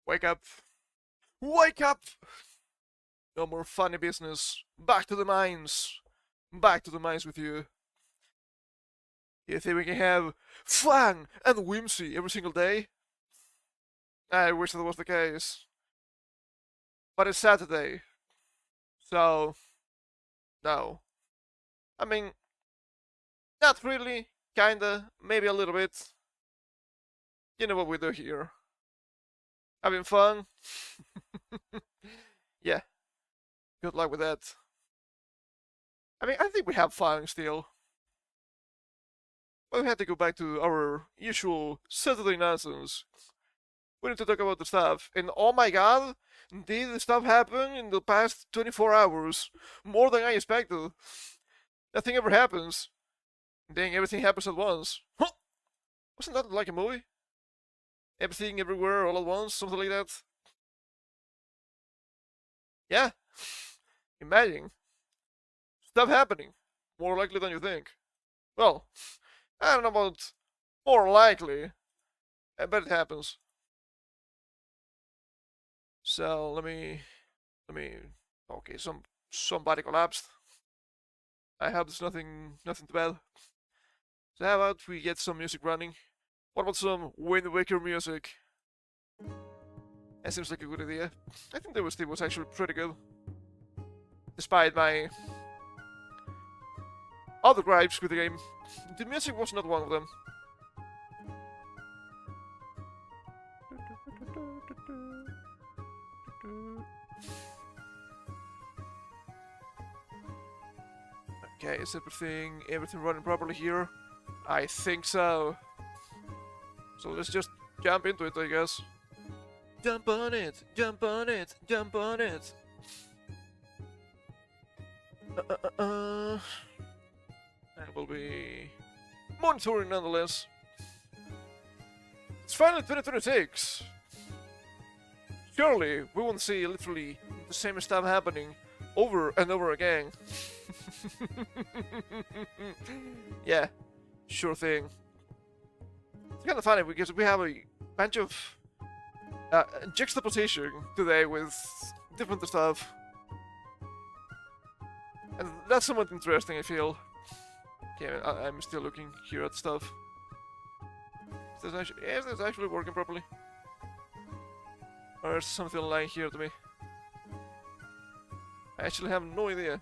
Wake up! Wake up! No more funny business. Back to the mines. Back to the mines with you. You think we can have fun and whimsy every single day? I wish that was the case. But it's Saturday. So, no. I mean, not really. Kinda. Maybe a little bit. You know what we do here. Having fun. Yeah. Good luck with that. I mean, I think we have fun still. But we have to go back to our usual Saturday nonsense. We need to talk about the stuff. And oh my god, did the stuff happen in the past 24 hours? More than I expected. Nothing ever happens. Then everything happens at once. Huh? Wasn't that like a movie? Everything everywhere all at once, something like that? Yeah. Imagine. Stuff happening. More likely than you think. Well, I don't know about more likely. I bet it happens. So okay, somebody collapsed. I hope there's nothing too bad. So how about we get some music running? What about some Wind Waker music? That seems like a good idea. I think the OST was actually pretty good. Despite my other gripes with the game, the music was not one of them. Okay, is everything running properly here? I think so. So let's just jump into it, I guess. Jump on it, jump on it, jump on it. I will be monitoring nonetheless. It's finally 2026. Surely we won't see literally the same stuff happening over and over again. Yeah, sure thing. It's kind of funny because we have a bunch of juxtaposition today with different stuff. And that's somewhat interesting, I feel. Okay, I'm still looking here at stuff. Is this actually working properly? Or is something lying here to me? I actually have no idea.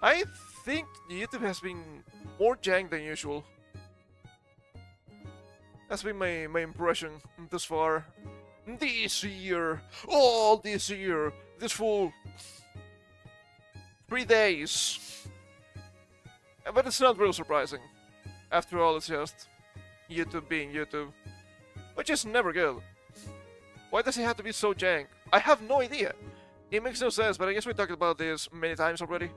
I think YouTube has been more jank than usual. That's been my impression thus far. This year! All this year! This full 3 days! But it's not real surprising. After all, it's just YouTube being YouTube. Which is never good. Why does it have to be so jank? I have no idea. It makes no sense, but I guess we talked about this many times already.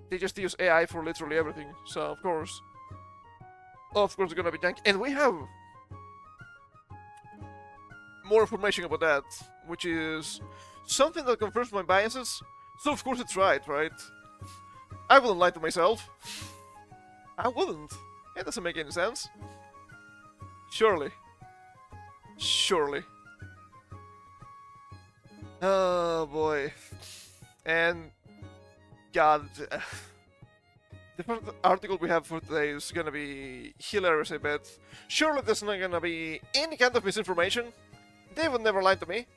They just use AI for literally everything, so of course it's gonna be jank. And we have more information about that, which is something that confirms my biases. So of course it's right? I wouldn't lie to myself. I wouldn't. It doesn't make any sense. Surely. Surely. Oh boy. And God, the first article we have for today is gonna be hilarious, I bet. Surely there's not gonna be any kind of misinformation. They would never lie to me.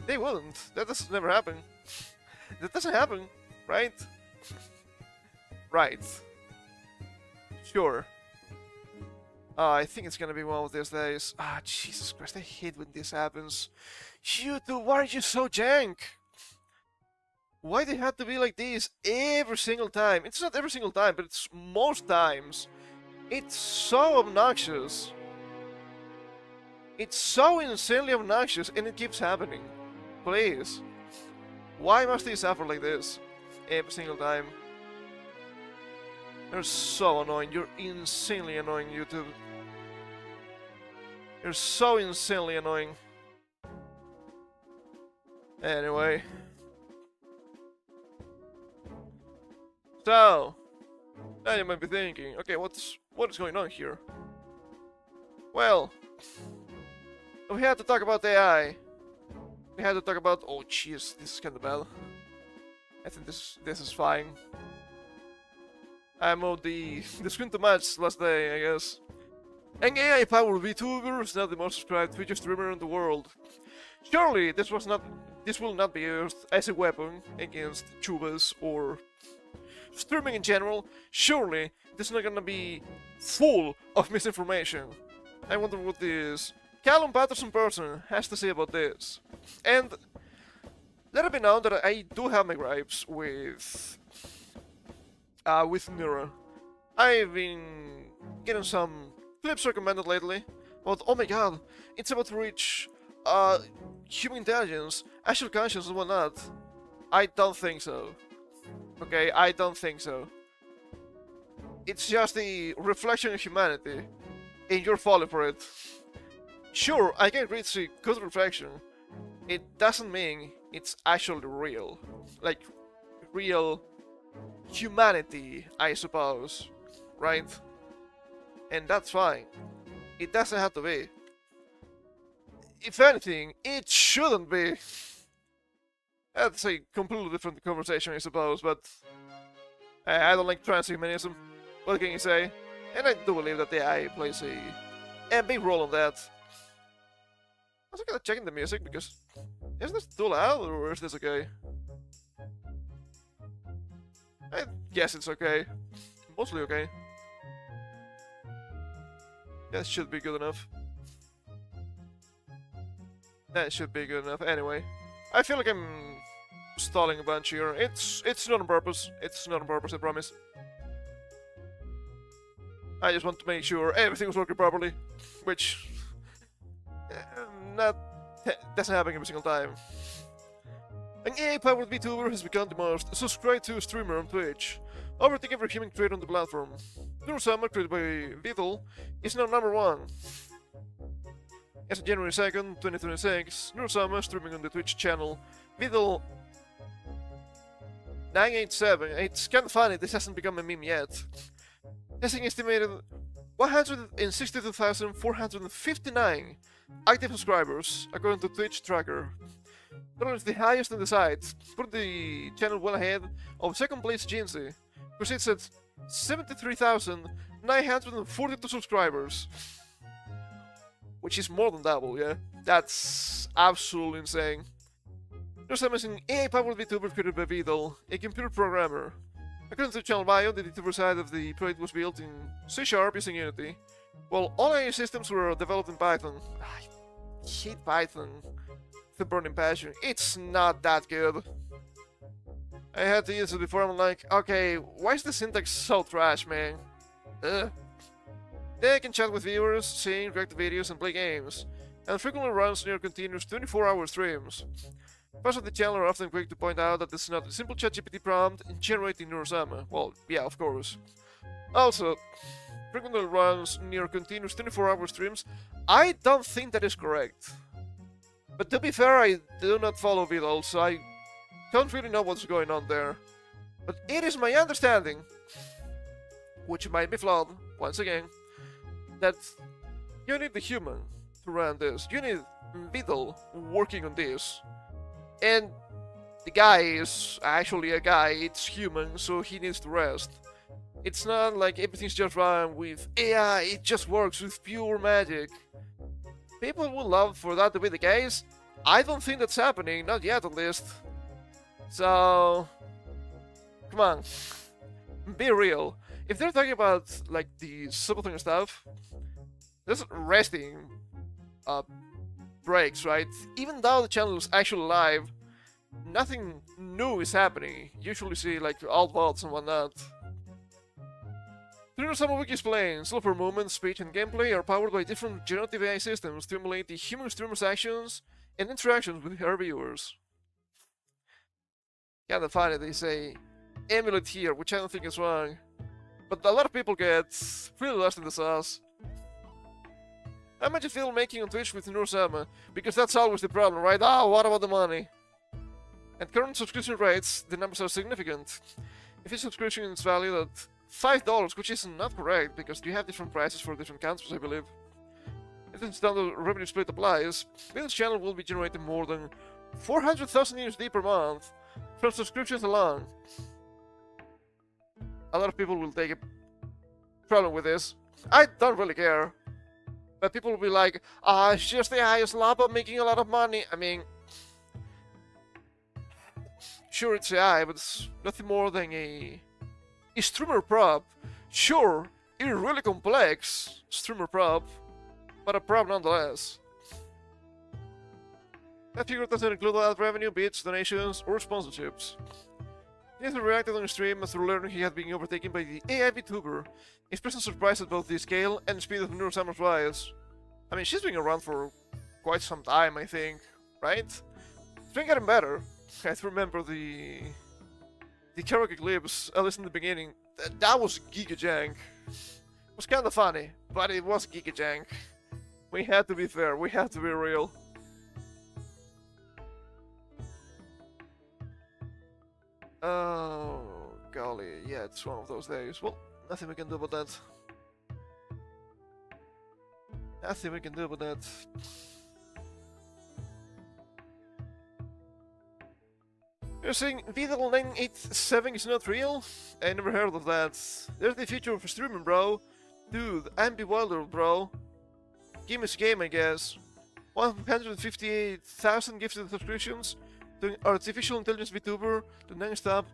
They wouldn't. That doesn't never happen. That doesn't happen, right? Right. Sure. I think it's gonna be one of these days. Jesus Christ, I hate when this happens. YouTube, why are you so jank? Why do you have to be like this every single time? It's not every single time, but it's most times. It's so obnoxious. It's so insanely obnoxious, and it keeps happening. Please. Why must they suffer like this every single time? You're so annoying. You're insanely annoying, YouTube. You're so insanely annoying. Anyway. So, now you might be thinking, okay, what is going on here? Well, We had to talk about AI. We had to talk about... Oh, jeez, this is kind of bad. I think this is fine. I moved the screen too much last day, I guess. An AI-powered VTuber is now the most subscribed Twitch streamer in the world. Surely this will not be used as a weapon against tubers or streaming in general. Surely this is not gonna be full of misinformation. I wonder what this Callum Patterson person has to say about this. And let it be known that I do have my gripes with Neuro. I've been getting some clips recommended lately about, oh my god, it's about to reach human intelligence, actual conscience and whatnot. I don't think so. Okay, I don't think so. It's just the reflection of humanity, and you're falling for it. Sure, I can agree it's a good reflection. It doesn't mean it's actually real. Like, real humanity, I suppose. Right? And that's fine. It doesn't have to be. If anything, it shouldn't be. That's a completely different conversation, I suppose, but I don't like transhumanism. What can you say? And I do believe that the AI plays a big role in that. I was kind of checking the music because is this too loud or is this okay? I guess it's okay. Mostly okay. That should be good enough. That should be good enough. Anyway, I feel like I'm stalling a bunch here. It's not on purpose. It's not on purpose, I promise. I just want to make sure everything was working properly, which doesn't happen every single time. An AI-powered VTuber has become the most subscribed to streamer on Twitch, overtaking every human creator on the platform. Neurosama, created by Vidal, is now #1. As of January 2nd, 2026, Neurosama streaming on the Twitch channel Vidal 987. It's kind of funny, this hasn't become a meme yet. Has an estimated 162,459 active subscribers, according to Twitch Tracker. That is the highest on the site, putting the channel well ahead of second place Jinsey, who sits at 73,942 subscribers. Which is more than double, yeah? That's absolutely insane. There's an AI-powered VTuber created by Vidal, a computer programmer. According to the channel bio, the VTuber side of the project was built in C# using Unity, while all AI systems were developed in Python. I hate Python with a burning passion. It's not that good. I had to use it before. I'm like, okay, why is the syntax so trash, man? They can chat with viewers, sing, react to videos, and play games, and frequently runs near continuous 24-hour streams. Fans of the channel are often quick to point out that this is not a simple ChatGPT prompt generating Neurosama. Well, yeah, of course. Also, frequently runs near continuous 24-hour streams. I don't think that is correct. But to be fair, I do not follow Vidal, so I don't really know what's going on there. But it is my understanding, which might be flawed, once again, that you need the human to run this. You need Vidal working on this. And the guy is actually a guy, it's human, so he needs to rest. It's not like everything's just run with AI, it just works with pure magic. People would love for that to be the case. I don't think that's happening, not yet at least. So, come on, be real. If they're talking about like the subaltern stuff, there's resting breaks, right? Even though the channel is actually live, nothing new is happening. Usually see like alt vods and whatnot. Some wiki explains, slower movement, speech, and gameplay are powered by different generative AI systems to emulate the human streamer's actions and interactions with her viewers. Kinda funny, they say emulate here, which I don't think is wrong. But a lot of people get really lost in the sauce. How much you feel making on Twitch with Neurosama? Because that's always the problem, right? Oh, what about the money? At current subscription rates, the numbers are significant. If a subscription is valued at $5, which is not correct, because you have different prices for different countries, I believe. If certain standard revenue split applies, this channel will be generating more than 400,000 USD per month from subscriptions alone. A lot of people will take a problem with this. I don't really care. But people will be like, it's just the highest lava making a lot of money. I mean, sure, it's AI, but it's nothing more than a streamer prop. Sure, it's really complex streamer prop, but a prop nonetheless. That figure doesn't include ad revenue, bits, donations, or sponsorships. Nathan reacted on stream after learning he had been overtaken by the AI vtuber, expressing surprise at both the scale and speed of Neurosummer's rise. I mean, she's been around for quite some time, I think, right? It's been getting better. I remember the karaoke clips, at least in the beginning. That was giga jank. It was kinda funny, but it was giga jank. We had to be fair, we had to be real. Oh, golly, yeah, it's one of those days. Well, nothing we can do about that. Nothing we can do about that. You're saying Vidal987 is not real? I never heard of that. There's the future of streaming, bro. Dude, I'm bewildered, bro. Game is game, I guess. 158,000 gifted subscriptions to artificial intelligence VTuber to non-stop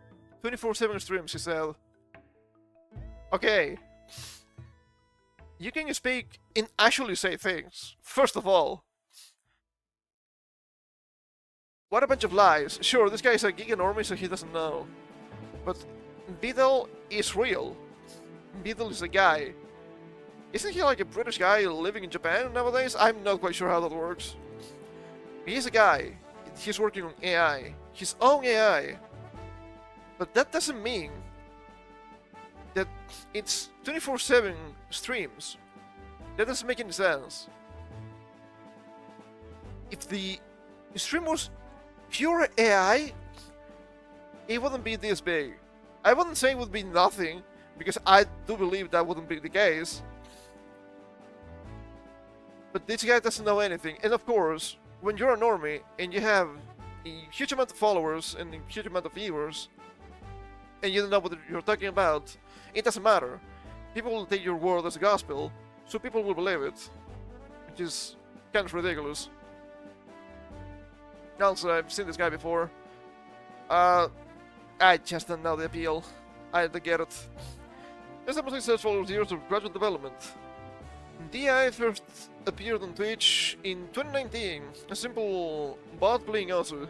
24/7 streams, he said. Okay. You can speak and actually say things. First of all. What a bunch of lies. Sure, this guy is a giga normie, so he doesn't know. But Vidal is real. Vidal is a guy. Isn't he like a British guy living in Japan nowadays? I'm not quite sure how that works. He's a guy. He's working on AI. His own AI. But that doesn't mean that it's 24/7 streams. That doesn't make any sense. If the stream was pure AI, it wouldn't be this big. I wouldn't say it would be nothing, because I do believe that wouldn't be the case. But this guy doesn't know anything, and of course, when you're a normie and you have a huge amount of followers and a huge amount of viewers, and you don't know what you're talking about, it doesn't matter. People will take your word as a gospel, so people will believe it, which is kind of ridiculous. Also, I've seen this guy before. I just don't know the appeal. I don't get it. This episode says follows years of gradual development. DI first appeared on Twitch in 2019, a simple bot playing Osu,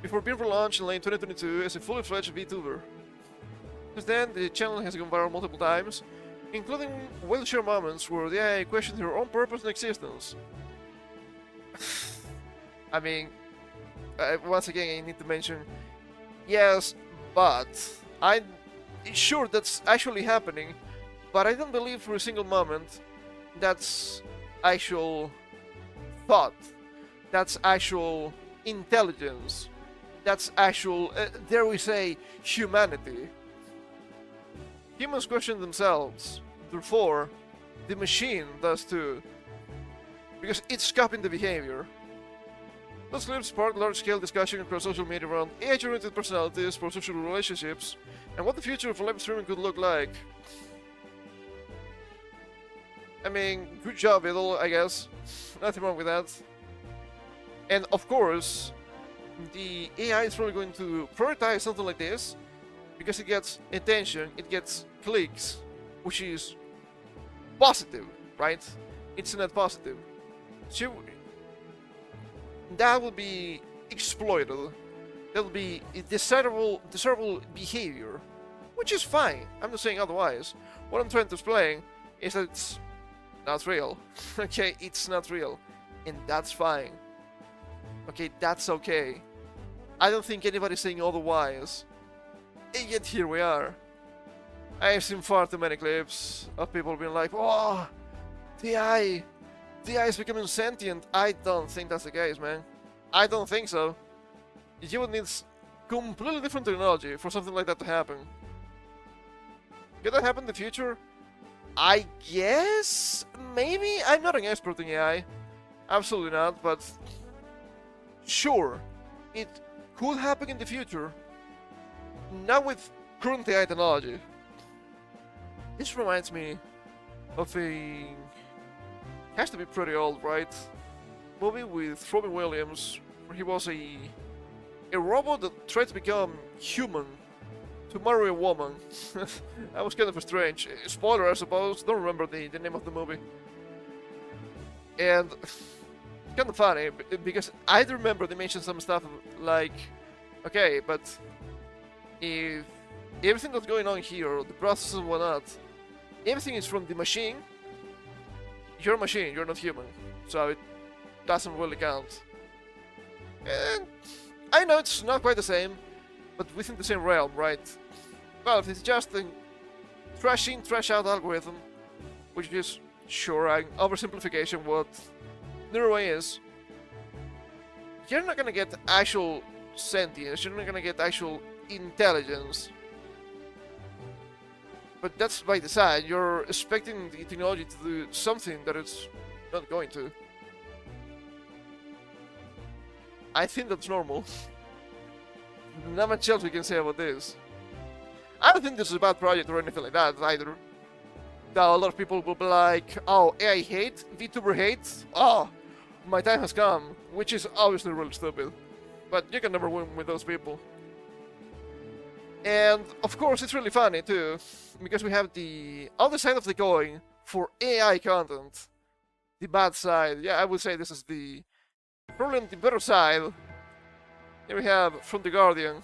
before being relaunched in late 2022 as a fully fledged VTuber. Since then, the channel has gone viral multiple times, including well-shared moments where the AI questioned her own purpose and existence. I mean, once again, I need to mention, yes, but I'm sure that's actually happening, but I don't believe for a single moment that's actual thought, that's actual intelligence, that's actual, dare we say, humanity. Humans question themselves, therefore, the machine does too, because it's copying the behavior. Those clips sparked large-scale discussion across social media around age-oriented personalities for social relationships and what the future of live streaming could look like. I mean, good job, Idol, I guess. Nothing wrong with that. And of course, the AI is probably going to prioritize something like this because it gets attention, it gets clicks, which is positive, right? It's a net positive. So that will be exploited. That will be desirable behavior, which is fine. I'm not saying otherwise. What I'm trying to explain is that it's not real. Okay, it's not real, and that's fine. Okay, that's okay. I don't think anybody's saying otherwise. And yet here we are. I've seen far too many clips of people being like, "Oh, the AI is becoming sentient." I don't think that's the case, man. I don't think so. You would need completely different technology for something like that to happen. Could that happen in the future? I guess? Maybe? I'm not an expert in AI. Absolutely not, but sure, it could happen in the future. Not with current AI technology. This reminds me of a... has to be pretty old, right? Movie with Robin Williams, where he was a robot that tried to become human to marry a woman. That was kind of strange. Spoiler, I suppose. Don't remember the name of the movie. And it's kind of funny because I remember they mentioned some stuff like, okay, but if everything that's going on here, the process and whatnot, everything is from the machine. You're a machine, you're not human, so it doesn't really count. And I know it's not quite the same, but within the same realm, right? Well, if it's just a trash in, trash out algorithm, which is, sure, an oversimplification what neuro is, you're not gonna get actual sentience, you're not gonna get actual intelligence. But that's by design, you're expecting the technology to do something that it's not going to. I think that's normal. Not much else we can say about this. I don't think this is a bad project or anything like that either. Now, a lot of people will be like, oh, AI hate, VTuber hate, oh, my time has come, which is obviously really stupid. But you can never win with those people. And, of course, it's really funny, too, because we have the other side of the coin for AI content. The bad side. Yeah, I would say this is the... probably the better side. Here we have, from The Guardian,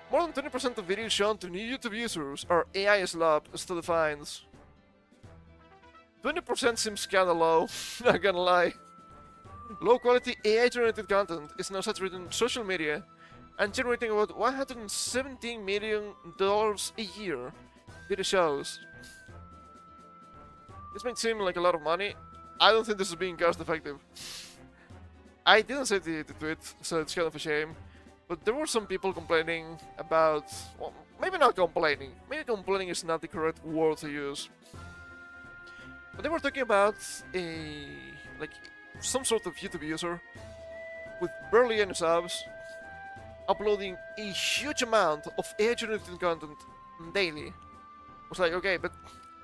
more than 20% of videos shown to new YouTube users are AI slop, study finds. 20% seems kinda low, not gonna lie. Low quality AI generated content is now saturated in social media and generating about $117 million a year, video shows. This might seem like a lot of money. I don't think this is being cost effective. I didn't say the tweet, so it's kind of a shame. But there were some people complaining about... well, maybe not complaining. Maybe complaining is not the correct word to use. But they were talking about a... like, some sort of YouTube user with barely any subs uploading a huge amount of AI-generated content daily. I was like, okay, but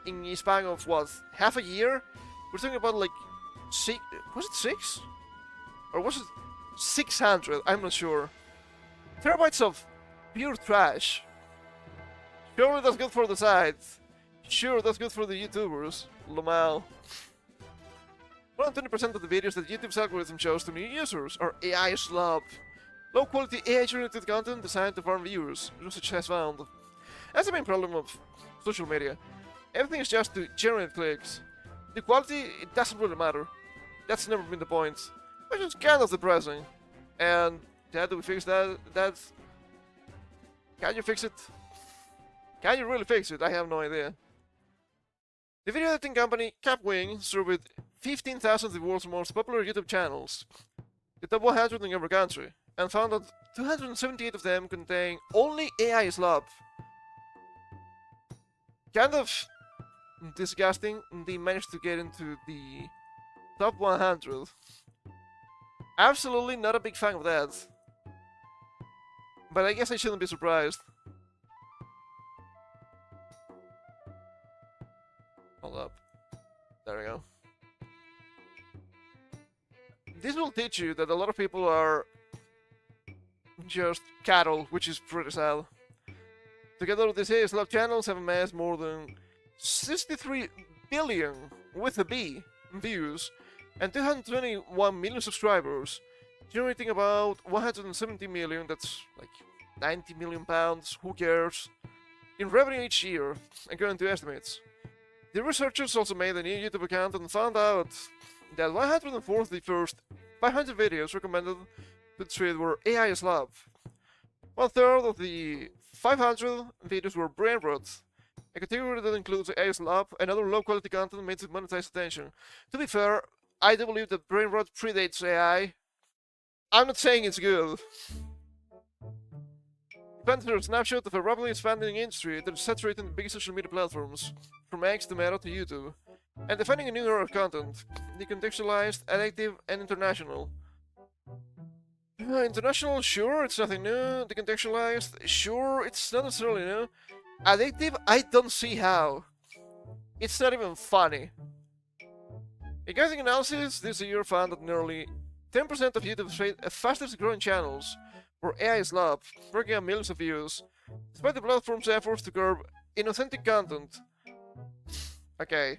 in a span of, what, half a year? We're talking about, like, six... was it 6? Or was it 600? I'm not sure. Terabytes of pure trash. Sure, that's good for the site. Sure, that's good for the YouTubers. Lol. More than 20% of the videos that YouTube's algorithm shows to new users are AI slop. Low quality AI generated content designed to farm viewers, research has found. That's the main problem of social media. Everything is just to generate clicks. The quality, it doesn't really matter. That's never been the point. Which is kind of depressing. And how do we fix that? Can you fix it? Can you really fix it? I have no idea. The video editing company Capwing surveyed 15,000 of the world's most popular YouTube channels, the top 100 in every country, and found that 278 of them contain only AI slop. Kind of disgusting. They managed to get into the top 100. Absolutely not a big fan of that. But I guess I shouldn't be surprised. Hold up. There we go. This will teach you that a lot of people are just cattle, which is pretty sad. Together, these AI slop channels have amassed more than 63 billion, with a B, views, and 221 million subscribers, generating about 170 million, that's like 90 million pounds, who cares, in revenue each year, according to estimates. The researchers also made a new YouTube account and found out that 104 of the first 500 videos recommended to the trade were AI slop. 1/3 of the 500 videos were brain rot, a category that includes AI slop and other low-quality content made to monetize attention. To be fair, I do believe that brain rot predates AI. I'm not saying it's good. Panther, a snapshot of a rapidly expanding industry that is saturating the big social media platforms, from X to Meta to YouTube, and defining a new era of content, decontextualized, addictive, and international. International, sure, it's nothing new. Decontextualized, sure, it's not necessarily new. Addictive, I don't see how. It's not even funny. A guiding analysis this year found that nearly 10% of YouTube's fastest growing channels were AI slop, racking up millions of views, despite the platform's efforts to curb inauthentic content. Okay.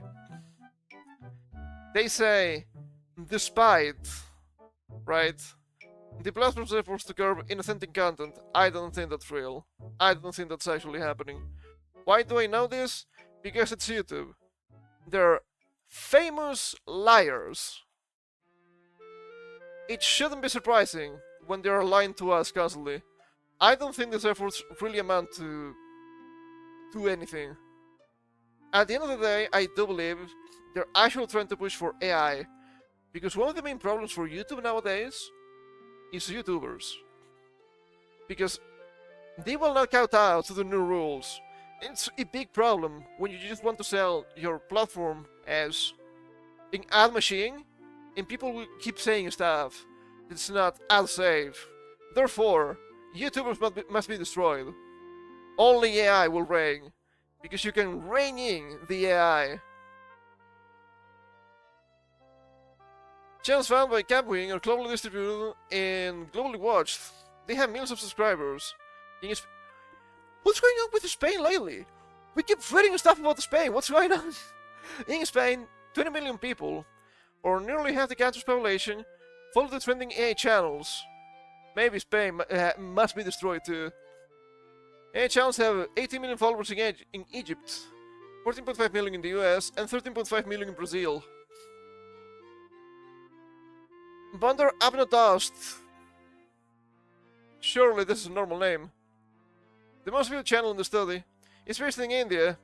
They say, despite, right? The platform's efforts to curb inauthentic content. I don't think that's real. I don't think that's actually happening. Why do I know this? Because it's YouTube. They're famous liars. It shouldn't be surprising when they are lying to us constantly. I don't think these efforts really amount to anything. At the end of the day, I do believe they're actually trying to push for AI. Because one of the main problems for YouTube nowadays is YouTubers. Because they will not kowtow to the new rules. It's a big problem when you just want to sell your platform as an ad machine and people will keep saying stuff that's not ad safe. Therefore, YouTubers must be destroyed. Only AI will reign, because you can rein in the AI. Channels found by Capwing are globally distributed and globally watched. They have millions of subscribers. What's going on with Spain lately? We keep reading stuff about Spain. What's going on? In Spain, 20 million people, or nearly half the country's population, follow the trending AI channels. Maybe Spain must be destroyed too. AI channels have 18 million followers in Egypt, 14.5 million in the US, and 13.5 million in Brazil. Bandar Abnadast. Surely this is a normal name. The most viewed channel in the study is based in India,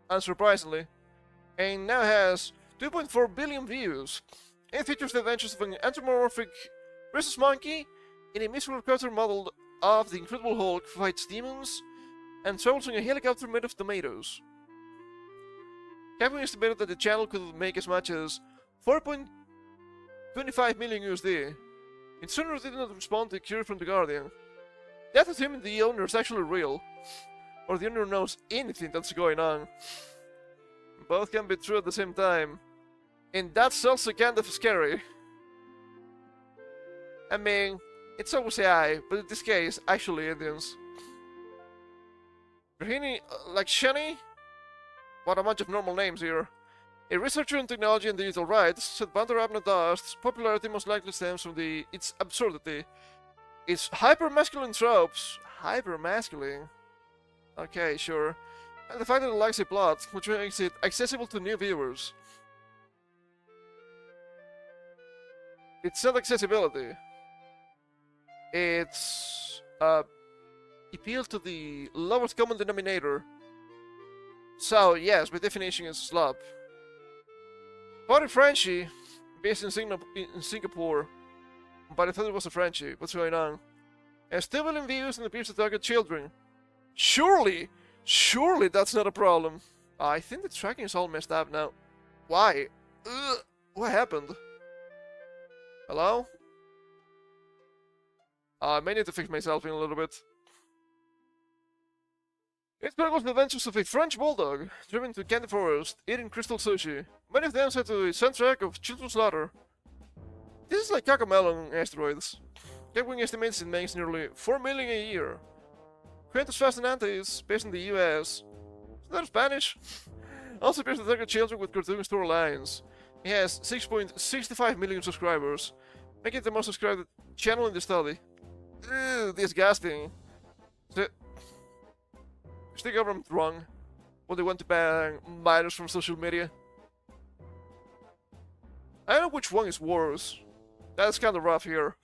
unsurprisingly, and now has 2.4 billion views. It features the adventures of an anthropomorphic rhesus monkey in a mystical character model of the Incredible Hulk who fights demons and travels in a helicopter made of tomatoes. Capcom estimated that the channel could make as much as 4.25 million USD. Its owner did not respond to a query from The Guardian. That assuming the owner is actually real, or the owner knows anything that's going on. Both can be true at the same time, and that's also kind of scary. I mean, it's always AI, but in this case, actually Indians. Rahini Lakshani? What a bunch of normal names here. A researcher in technology and digital rights said Bandar Abnadast's popularity most likely stems from its absurdity. Its hyper-masculine tropes. Hyper-masculine? Okay, sure. And the fact that it lacks a plot, which makes it accessible to new viewers. It's not accessibility. It's appeal to the lowest common denominator. So yes, by definition it's slop. Bought a Frenchie, based in Singapore, but I thought it was a Frenchie. What's going on? Has 2 billion views and appears to target children. Surely that's not a problem. I think the tracking is all messed up now. Why? Ugh, what happened? Hello? I may need to fix myself in a little bit. It chronicles the adventures of a French bulldog driven to Candy Forest, eating crystal sushi. Many of them set to a soundtrack of children's slaughter. This is like Cocomelon on asteroids. Capwing estimates it makes nearly 4 million a year. Quintus Fascinante based in the US. Is that Spanish? Also appears to target children with cartoon storylines. He has 6.65 million subscribers, making it the most subscribed channel in the study. Ugh, disgusting. Is the government wrong when they want to ban minors from social media? I don't know which one is worse. That's kind of rough here.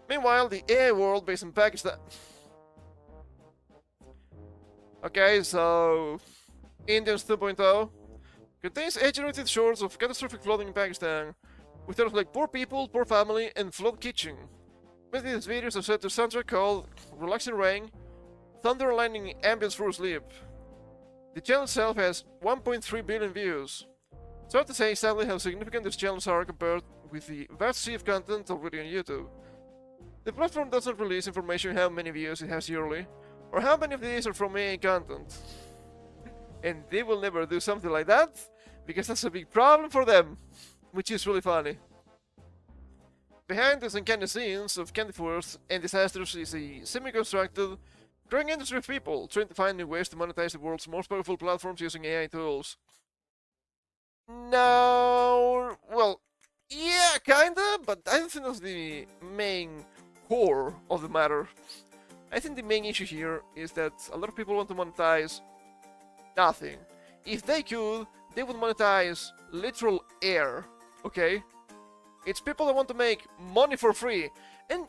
Meanwhile, the AI world based in Pakistan. Okay, so Indians 2.0 contains age-generated shorts of catastrophic flooding in Pakistan, with terms like poor people, poor family, and flood kitchen. These videos are set to soundtrack called Relaxing Rain, Thunder and Lightning Ambience for Sleep. The channel itself has 1.3 billion views. It's hard to say sadly how significant these channels are compared with the vast sea of content already on YouTube. The platform doesn't release information on how many views it has yearly, or how many of these are from AI content. And they will never do something like that, because that's a big problem for them, which is really funny. Behind these uncanny scenes of candy forests and disasters is a semi-constructed, growing industry of people trying to find new ways to monetize the world's most powerful platforms using AI tools. No, well, yeah, kinda, but I don't think that's the main core of the matter. I think the main issue here is that a lot of people want to monetize nothing. If they could, they would monetize literal air, okay? It's people that want to make money for free. And,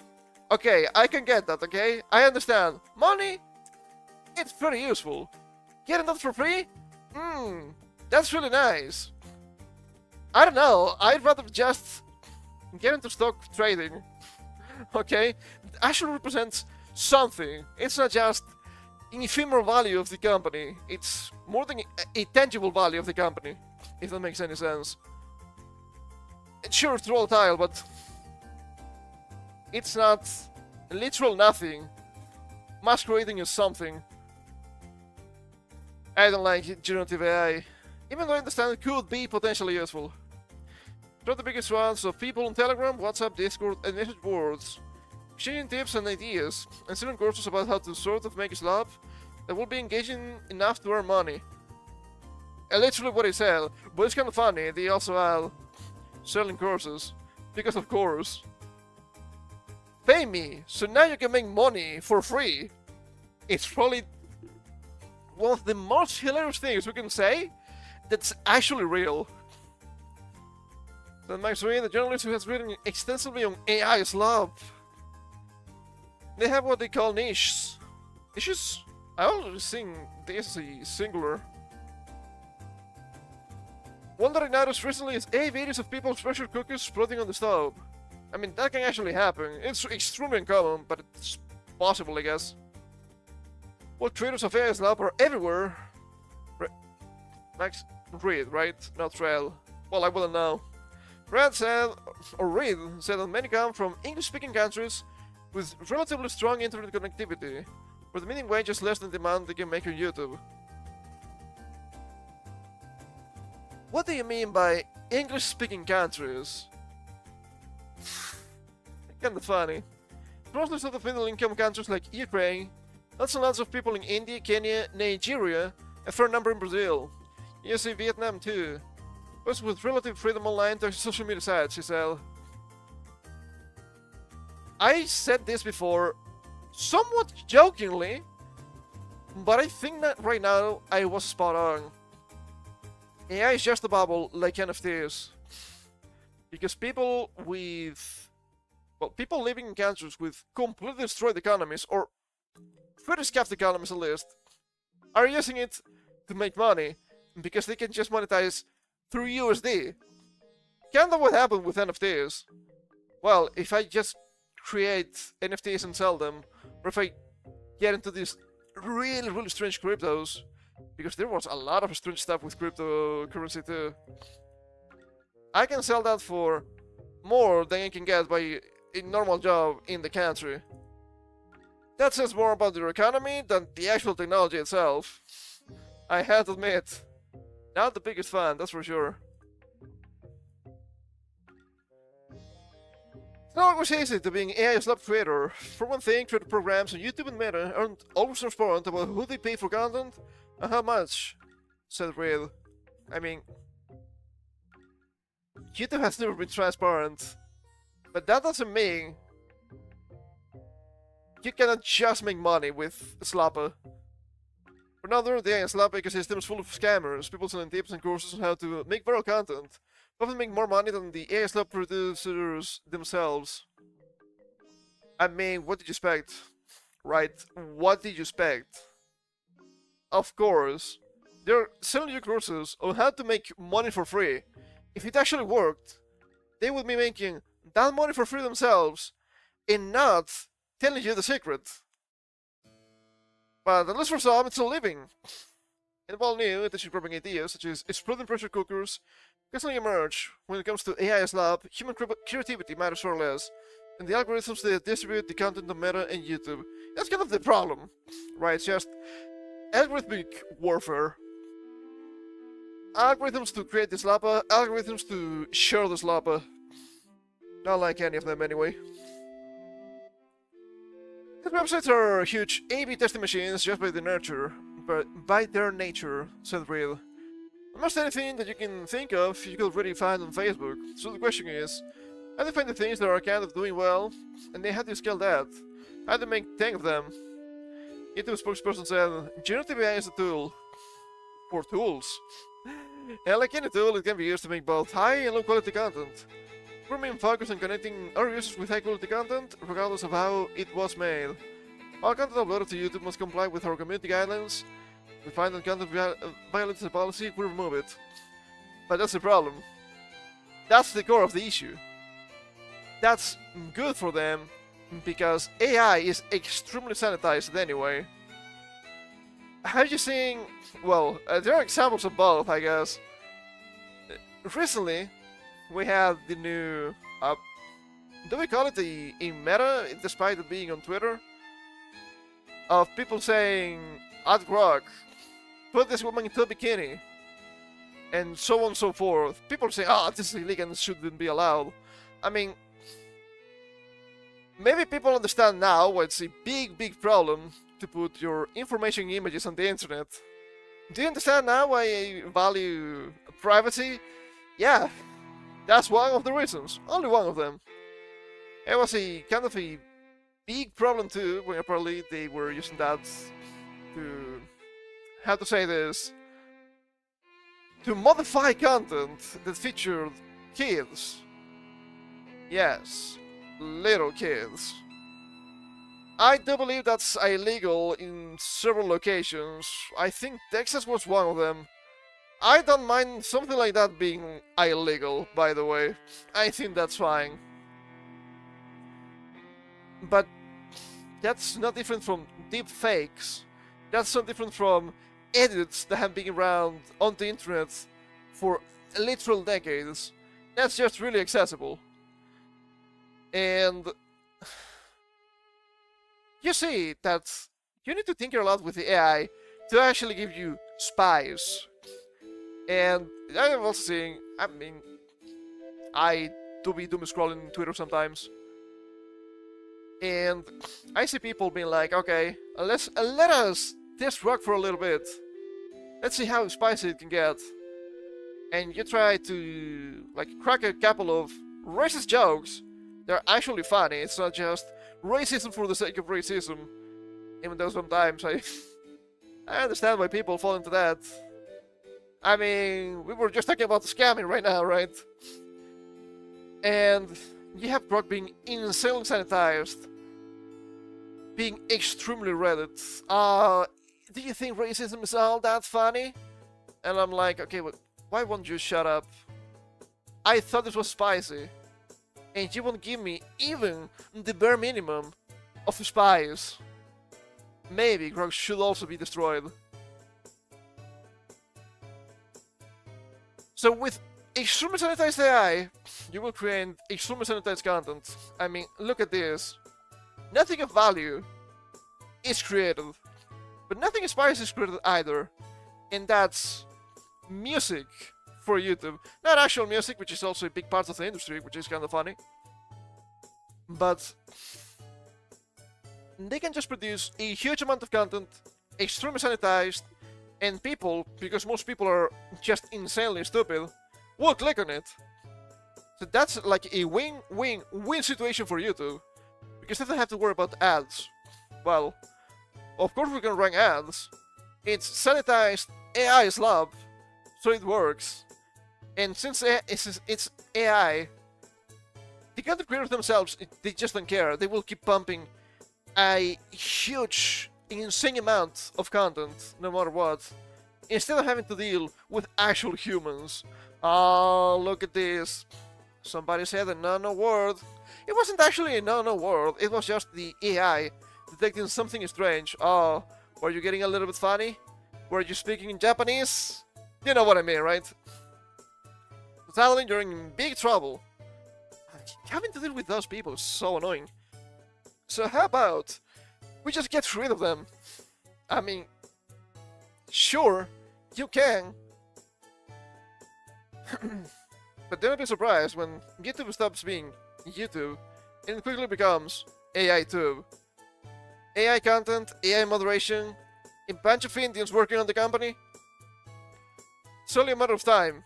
okay, I can get that, okay? I understand. Money, it's pretty useful. Getting that for free? That's really nice. I don't know, I'd rather just get into stock trading, okay? It actually represents something. It's not just an ephemeral value of the company. It's more than a tangible value of the company, if that makes any sense. Sure, it's volatile, but it's not literal nothing masquerading as something. I don't like generative AI, even though I understand it could be potentially useful. They're the biggest ones of people on Telegram, WhatsApp, Discord, and message boards, exchanging tips and ideas, and selling courses about how to sort of make a slab that will be engaging enough to earn money. And literally what they sell, but it's kind of funny, they also are selling courses, because of course. Pay me, so now you can make money for free. It's probably one of the most hilarious things we can say that's actually real. Then Max Ray, the journalist who has written extensively on AI slab. They have what they call niches. Niches? I always think this is a singular. One that I noticed recently is AI videos of people's pressure cookers floating on the stove. I mean, that can actually happen. It's extremely uncommon, but it's possible, I guess. Well, creators of AI slab are everywhere. Max Reed, right? Not Rel. Well, I wouldn't know. Reed said that many come from English-speaking countries with relatively strong internet connectivity, where the minimum wage is less than the amount they can make on YouTube. What do you mean by English-speaking countries? Kinda funny. Mostly sort of middle-income countries like Ukraine, lots and lots of people in India, Kenya, Nigeria, a fair number in Brazil. You see Vietnam too. But with relative freedom online to social media sites, he said. I said this before, somewhat jokingly, but I think that right now I was spot on. AI is just a bubble like NFTs. Because people living in countries with completely destroyed economies, or pretty scuffed economies at least, are using it to make money, because they can just monetize through USD. Kinda what happened with NFTs. Well, if I just create NFTs and sell them, or if I get into these really strange cryptos, because there was a lot of strange stuff with cryptocurrency too, I can sell that for more than I can get by a normal job in the country. That says more about their economy than the actual technology itself. I have to admit, not the biggest fan, that's for sure. It's not always easy to be an AI slab creator. For one thing, creator programs on YouTube and Meta aren't always transparent about who they pay for content and how much, said Reed. I mean, YouTube has never been transparent, but that doesn't mean you cannot just make money with Slapper. For another, the AI Slapper ecosystem is full of scammers, people selling tips and courses on how to make viral content, often make more money than the AI Slap producers themselves. I mean, what did you expect? Right? What did you expect? Of course, they're selling you courses on how to make money for free. If it actually worked, they would be making that money for free themselves, and not telling you the secret. But at least for some, it's still living. And while new, attention-grabbing ideas such as exploding pressure cookers constantly emerge when it comes to AI's lab, human creativity matters far less, and the algorithms that distribute the content on Meta and YouTube. That's kind of the problem, right? It's just algorithmic warfare. Algorithms to create this lapa, algorithms to share this lapa. Not like any of them anyway. These websites are huge A/B testing machines just by their nature, said Reed. Almost anything that you can think of, you could already find on Facebook. So the question is, how do you find the things that are kind of doing well, and then how do you scale that? How do you make 10 of them? YouTube spokesperson said, generative AI is a tool. For tools. And like any tool, it can be used to make both high and low quality content. We're main focus on connecting our users with high quality content, regardless of how it was made. All content uploaded to YouTube must comply with our community guidelines. If we find that content violates the policy, we remove it. But that's the problem. That's the core of the issue. That's good for them, because AI is extremely sanitized anyway. Have you seen... Well, there are examples of both, I guess. Recently, we had the new... do we call it a meta, despite it being on Twitter? Of people saying, at Grok, put this woman into a bikini. And so on and so forth. People say, oh, this is illegal and shouldn't be allowed. I mean... Maybe people understand now why it's a big problem to put your information and images on the internet. Do you understand now why I value privacy? Yeah, that's one of the reasons. Only one of them. It was a kind of a big problem too, when apparently they were using that to... how to say this? To modify content that featured kids. Yes, little kids. I do believe that's illegal in several locations. I think Texas was one of them. I don't mind something like that being illegal, by the way. I think that's fine. But that's not different from deep fakes. That's not different from edits that have been around on the internet for literal decades. That's just really accessible. And you see that you need to tinker a lot with the AI to actually give you spies. And I'm also seeing, I mean, I do be doom scrolling Twitter sometimes. And I see people being like, okay, let us test rock for a little bit. Let's see how spicy it can get. And you try to, like, crack a couple of racist jokes. They're actually funny, it's not just racism for the sake of racism. Even though sometimes I understand why people fall into that. I mean, we were just talking about the scamming right now, right? And you have Grok being insanely sanitized. Being extremely Reddit. Do you think racism is all that funny? And I'm like, okay, well, why won't you shut up? I thought this was spicy. And you won't give me even the bare minimum of spies. Maybe Grok should also be destroyed. So with extremely sanitized AI, you will create extremely sanitized content. I mean, look at this. Nothing of value is created. But nothing of spice is created either. And that's music for YouTube. Not actual music, which is also a big part of the industry, which is kind of funny. But they can just produce a huge amount of content, extremely sanitized, and people, because most people are just insanely stupid, will click on it. So that's like a win-win-win situation for YouTube. Because they don't have to worry about ads. Well, of course we can run ads. It's sanitized AI's lab, so it works. And since it's AI, the content creators themselves, they just don't care. They will keep pumping a huge, insane amount of content, no matter what, instead of having to deal with actual humans. Oh, look at this. Somebody said a no-no word. It wasn't actually a no-no word, it was just the AI detecting something strange. Oh, were you getting a little bit funny? Were you speaking in Japanese? You know what I mean, right? Suddenly you're in big trouble. Having to deal with those people is so annoying. So how about we just get rid of them? I mean, sure, you can. But don't be surprised when YouTube stops being YouTube and it quickly becomes AI Tube. AI content, AI moderation, a bunch of Indians working on the company. It's only a matter of time.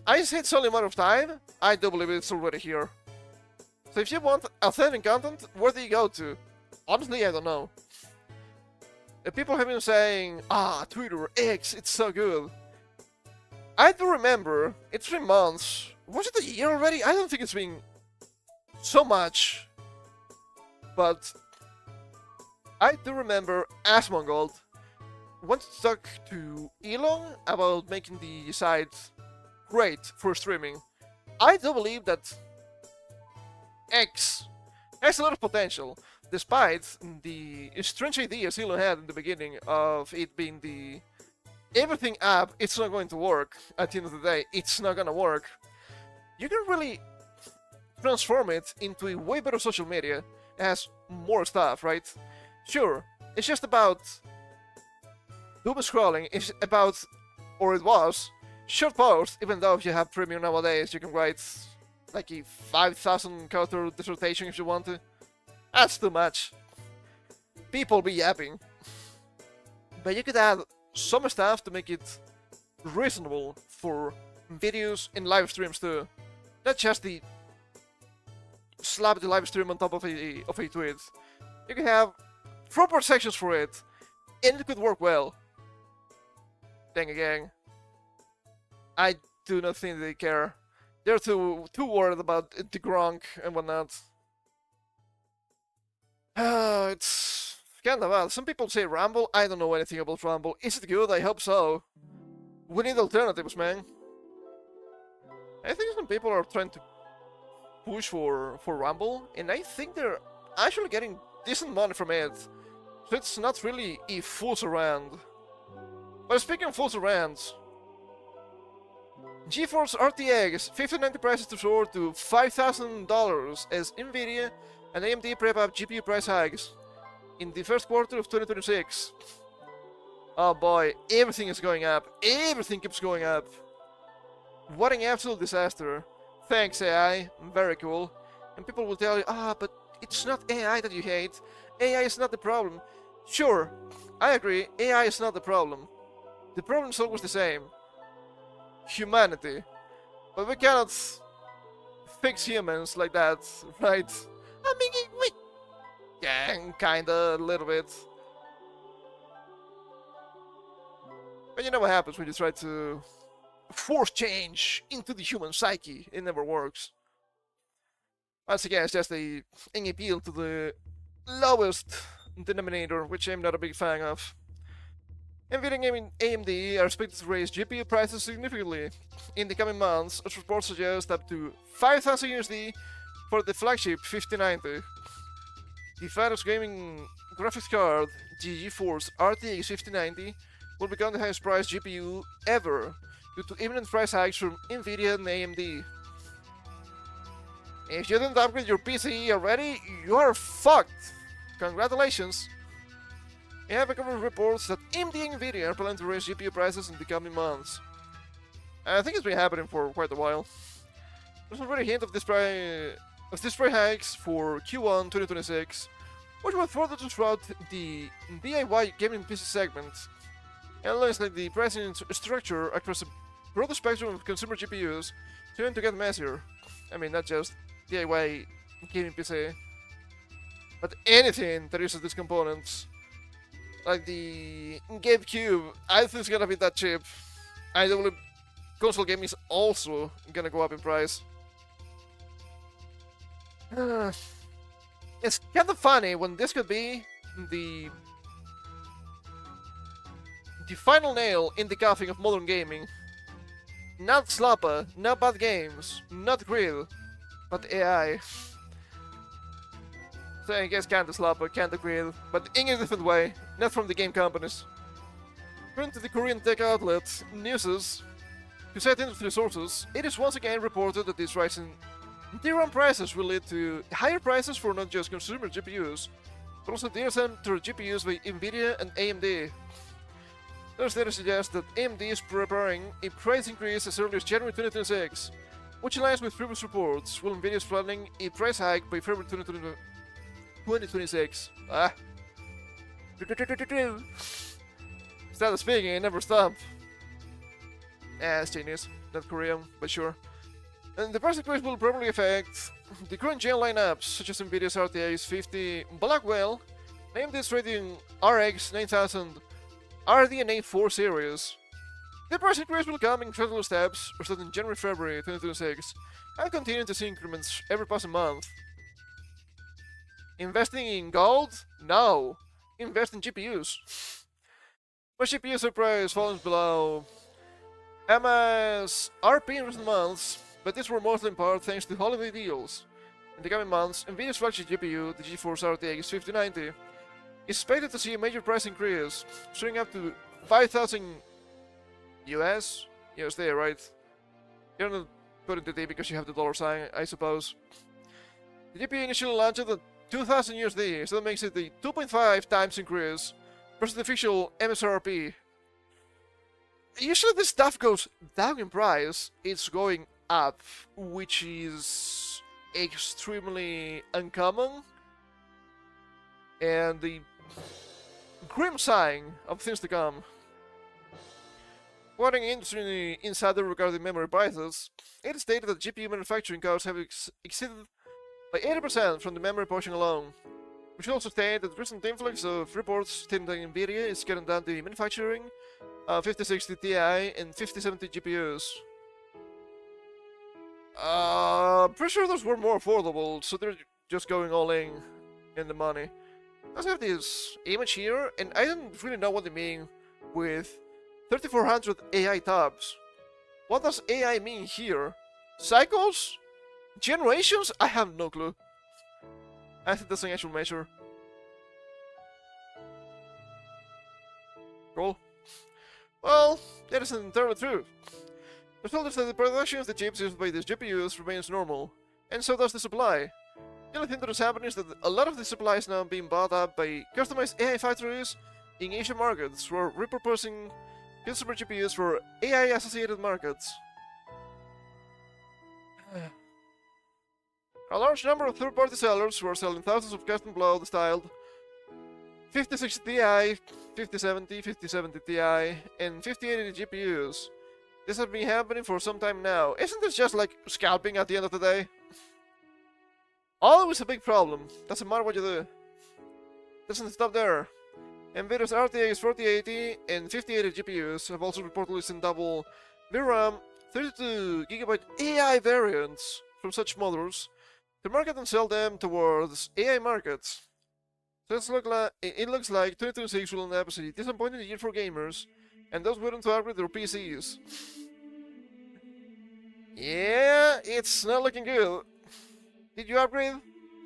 I said it's only a matter of time. I do believe it's already here. So if you want authentic content, where do you go to? Honestly, I don't know. People have been saying, Twitter, X, it's so good. I do remember, it's 3 months. Was it a year already? I don't think it's been so much. But I do remember Asmongold went to talk to Elon about making the site great for streaming. I do believe that X has a lot of potential, despite the strange ideas Elon had in the beginning of it being the everything app. It's not going to work. At the end of the day, it's not gonna work. You can really transform it into a way better social media. It has more stuff, right? Sure, it's just about doom scrolling. It's about, or it was, short posts. Even though if you have premium nowadays, you can write like a 5,000 character dissertation if you want to. That's too much. People be yapping. But you could add some stuff to make it reasonable for videos and live streams too. Not just the slap the live stream on top of a tweet. You can have proper sections for it, and it could work well. Then again, I do not think they care. They're too worried about the Gronk and whatnot. It's kind of bad. Some people say Rumble. I don't know anything about Rumble. Is it good? I hope so. We need alternatives, man. I think some people are trying to push for Rumble, and I think they're actually getting decent money from it. So it's not really a fools around. But speaking of fools around, GeForce RTX 5090 prices to soar to $5,000 as Nvidia and AMD prep up GPU price hikes in the first quarter of 2026. Oh boy, everything is going up. Everything keeps going up. What an absolute disaster. Thanks AI, very cool. And people will tell you, but it's not AI that you hate. AI is not the problem. Sure, I agree, AI is not the problem. The problem is always the same. Humanity. But we cannot fix humans like that, right? I mean, we can, kinda, a little bit. But you know what happens when you try to force change into the human psyche? It never works. Once again, it's just an appeal to the lowest denominator, which I'm not a big fan of. Nvidia and AMD are expected to raise GPU prices significantly in the coming months, as reports suggest up to 5,000 USD for the flagship 5090. The finest gaming graphics card, the GeForce RTX 5090, will become the highest priced GPU ever due to imminent price hikes from Nvidia and AMD. If you didn't upgrade your PC already, you are fucked! Congratulations! We have covered reports that AMD and Nvidia are planning to raise GPU prices in the coming months. I think it's been happening for quite a while. There's already a hint of this price hikes for Q1 2026, which will further disrupt the DIY gaming PC segment. And looks like the pricing structure across a broader spectrum of consumer GPUs is going to get messier. I mean, not just DIY gaming PC, but anything that uses these components. Like the GameCube, I think it's gonna be that cheap. I do believe console gaming is also gonna go up in price. It's kind of funny when this could be the final nail in the coffin of modern gaming. Not Slappa, not bad games, not Grill, but AI. So I guess kinda Slappa, kinda Grill, but in a different way, not from the game companies. According to the Korean tech outlet Newses, to cite industry sources, it is once again reported that this rise in DRAM prices will lead to higher prices for not just consumer GPUs, but also data center GPUs by Nvidia and AMD. Those data suggest that AMD is preparing a price increase as early as January 2026, which aligns with previous reports, while Nvidia is planning a price hike by February 2026. Instead of speaking, it never stopped. It's Chinese, not Korean, but sure. And the price increase will probably affect the current gen lineups, such as Nvidia's RTX 50 Blackwell, AMD's Radeon RX 9000, RDNA 4 series. The price increase will come in gradual steps, starting January-February 2026, and continue to see increments every passing month. Investing in gold? No. Invest in GPUs. My GPU price falls below MSRP in recent months, but these were mostly in part thanks to holiday deals. In the coming months, Nvidia's flagship GPU, the GeForce RTX 5090, is expected to see a major price increase, shooting up to 5,000 USD, right? You're not putting the D because you have the dollar sign, I suppose. The GPU initially launched at 2,000 USD, so that makes it a 2.5 times increase versus the official MSRP. Usually this stuff goes down in price, it's going up, which is extremely uncommon, and the grim sign of things to come. Quoting an industry insider regarding memory prices, it stated that GPU manufacturing costs have exceeded by 80% from the memory portion alone. We should also state that the recent influx of reports stating that Nvidia is getting down to manufacturing 5060 Ti and 5070 GPUs. Pretty sure those were more affordable, so they're just going all in the money. I also have this image here, and I don't really know what they mean with 3400 AI tabs. What does AI mean here? Cycles? Generations? I have no clue. I think that's an actual measure. Cool. Well, that isn't entirely true. The fact is that the production of the chips used by these GPUs remains normal, and so does the supply. The only thing that is happening is that a lot of the supply is now being bought up by customized AI factories in Asian markets who are repurposing consumer GPUs for AI-associated markets. A large number of third-party sellers who are selling thousands of custom-styled 5060 Ti, 5070, 5070 Ti, and 5080 GPUs. This has been happening for some time now. Isn't this just like scalping at the end of the day? Always a big problem. Doesn't matter what you do. Doesn't stop there. NVIDIA's RTX 4080 and 5080 GPUs have also reportedly seen double VRAM 32GB AI variants from such models to market and sell them towards AI markets. So it looks like 2026 will end up as a disappointing year for gamers and those willing to upgrade their PCs. Yeah, it's not looking good. Did you upgrade?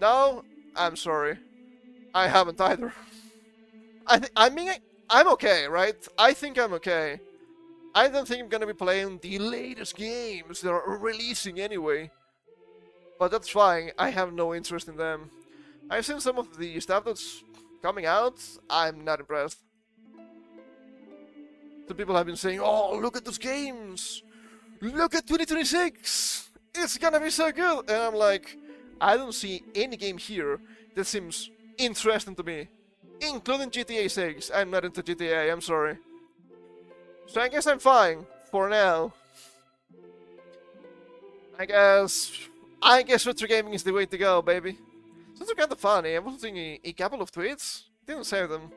No? I'm sorry. I haven't either. I mean, I'm okay, right? I think I'm okay. I don't think I'm gonna be playing the latest games that are releasing anyway. But that's fine, I have no interest in them. I've seen some of the stuff that's coming out, I'm not impressed. Some people have been saying, oh, look at those games! Look at 2026! It's gonna be so good! And I'm like, I don't see any game here that seems interesting to me. Including GTA 6. I'm not into GTA, I'm sorry. So I guess I'm fine, for now. I guess retro gaming is the way to go, baby. So it's kind of funny, I was seeing a couple of tweets, didn't save them,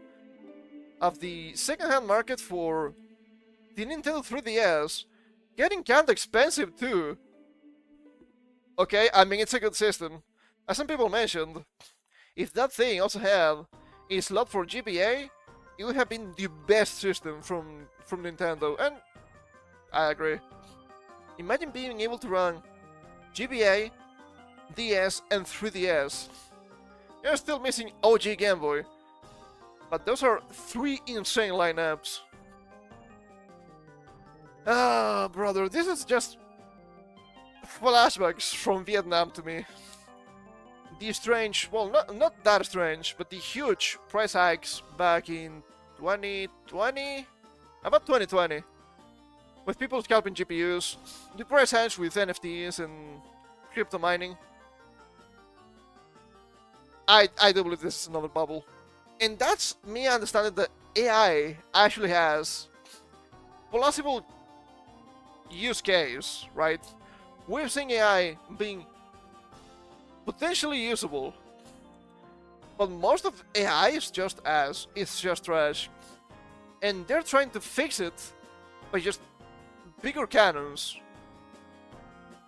of the second-hand market for the Nintendo 3DS getting kinda expensive too. Okay, I mean, it's a good system. As some people mentioned, if that thing also had a slot for GBA, it would have been the best system from Nintendo, and I agree. Imagine being able to run GBA, DS, and 3DS. You're still missing OG Game Boy, but those are 3 insane lineups. Ah, brother, this is just flashbacks from Vietnam to me. The strange, well, not that strange, but the huge price hikes back in 2020? About 2020. With people scalping GPUs, the price hikes with NFTs and crypto mining. I do believe this is another bubble. And that's me understanding that AI actually has plausible use case, right? We're seeing AI being potentially usable, but most of AI is just trash, and they're trying to fix it by just bigger cannons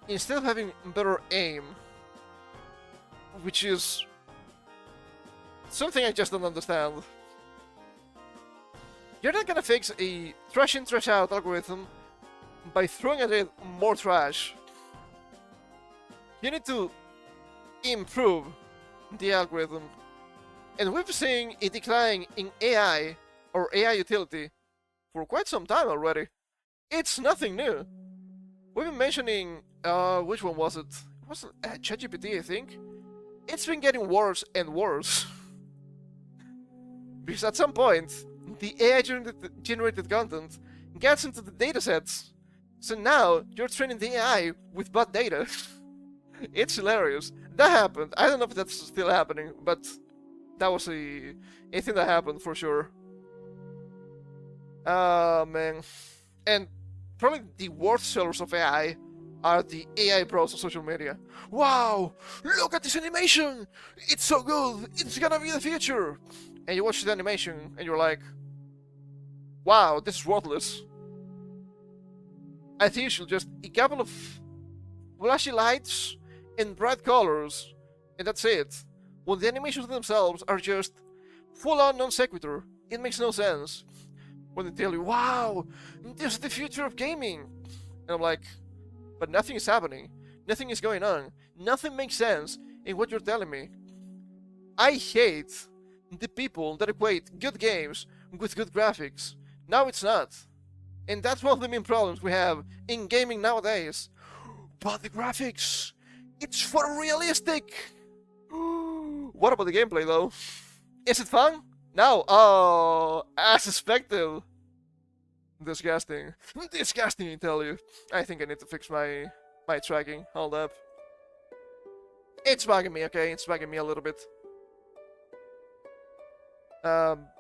instead of having better aim, which is something I just don't understand. You're not gonna fix a trash in, trash out algorithm by throwing at it more trash. You need to improve the algorithm. And we've seen a decline in AI or AI utility for quite some time already. It's nothing new. We've been mentioning, which one was it? It was ChatGPT, I think. It's been getting worse and worse. Because at some point, the AI generated content gets into the datasets. So now, you're training the AI with bad data. It's hilarious. That happened. I don't know if that's still happening, but that was a thing that happened for sure. Man. And probably the worst sellers of AI are the AI bros on social media. Wow! Look at this animation! It's so good! It's gonna be the future! And you watch the animation and you're like, wow, this is worthless. As usual, just a couple of flashy lights and bright colors, and that's it. When the animations themselves are just full-on non sequitur, it makes no sense. When they tell you, wow, this is the future of gaming, and I'm like, but nothing is happening, nothing is going on, nothing makes sense in what you're telling me. I hate the people that equate good games with good graphics. Now it's not. And that's one of the main problems we have in gaming nowadays. But the graphics, it's photorealistic! What about the gameplay though? Is it fun? No. Oh, as suspected. Disgusting. Disgusting, I tell you. I think I need to fix my tracking. Hold up. It's bugging me, okay? It's bugging me a little bit.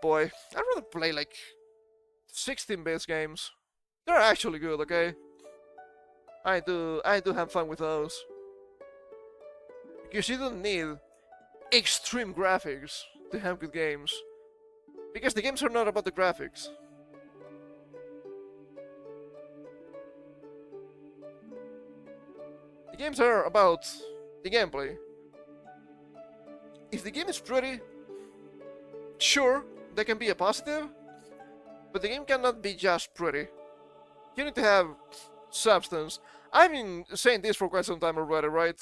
Boy. I'd rather play like 16-bit games. They're actually good, okay? I do have fun with those. Because you don't need extreme graphics to have good games. Because the games are not about the graphics. The games are about the gameplay. If the game is pretty, sure, that can be a positive, but the game cannot be just pretty. You need to have substance. I've been saying this for quite some time already, right?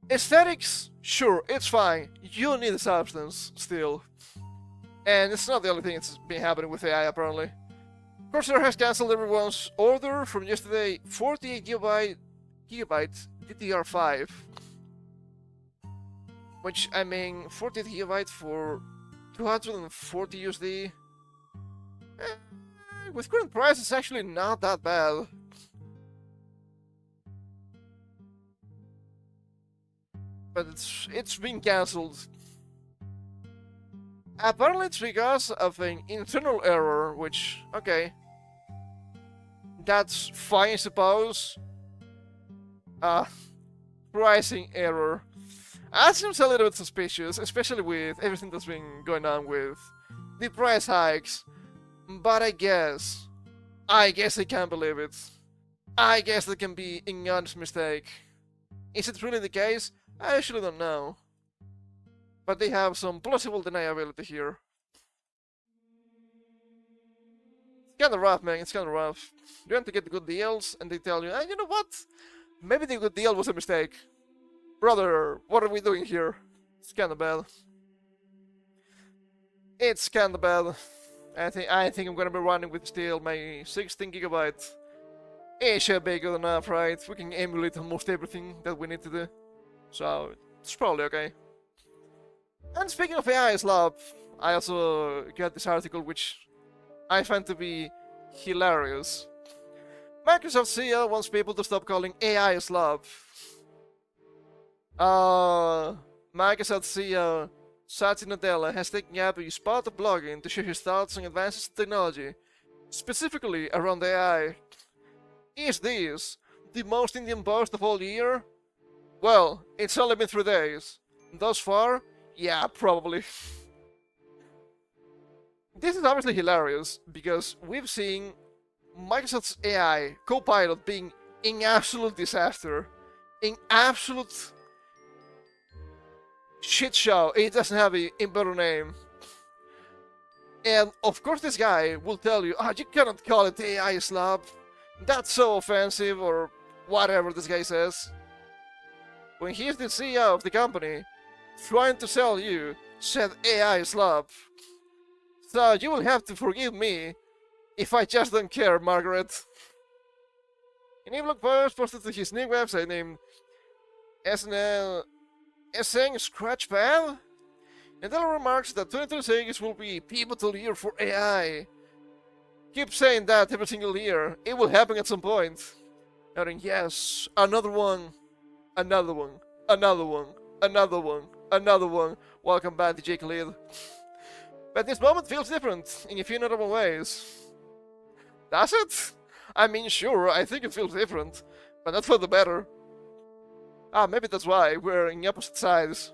Aesthetics, sure, it's fine. You need substance still. And it's not the only thing that's been happening with AI, apparently. Corsair has cancelled everyone's order from yesterday, 48 gigabyte DDR5. Which, I mean, 48 gigabyte for 240 USD. With current price, it's actually not that bad. But it's been cancelled. Apparently it's because of an internal error, which, okay. That's fine, I suppose. Pricing error. That seems a little bit suspicious, especially with everything that's been going on with the price hikes. But I guess I can't believe it. I guess it can be an honest mistake. Is it really the case? I actually don't know. But they have some plausible deniability here. kind of rough, man. It's kind of rough. You want to get the good deals, and they tell you, you know what? Maybe the good deal was a mistake. Brother, what are we doing here? It's kind of bad. It's kind of bad. I think I'm gonna be running with still my 16 gigabyte. It should be good enough, right? We can emulate almost everything that we need to do. So, it's probably okay. And speaking of AI Slab, I also got this article which I find to be hilarious. Microsoft CEO wants people to stop calling AI Slab. Microsoft CEO Satya Nadella has taken up a spot of blogging to share his thoughts on advances in technology, specifically around AI. Is this the most Indian post of all year? Well, it's only been 3 days. Thus far, yeah, probably. This is obviously hilarious, because we've seen Microsoft's AI Copilot being an absolute disaster. An absolute shit show. It doesn't have a better name. And of course this guy will tell you, you cannot call it AI Slab. That's so offensive, or whatever this guy says. When he's the CEO of the company, trying to sell you said AI Slab. So you will have to forgive me if I just don't care, Margaret. An e-blog post posted to his new website named SNL Esseng Scratchpad. Nadella remarks that 2026 will be a pivotal year for AI. Keep saying that every single year. It will happen at some point. Noting, yes, another one, another one, another one, another one, another one. Welcome back to Jake Khalid. But this moment feels different in a few notable ways. Does it? I mean, sure, I think it feels different, but not for the better. Maybe that's why we're in opposite sides.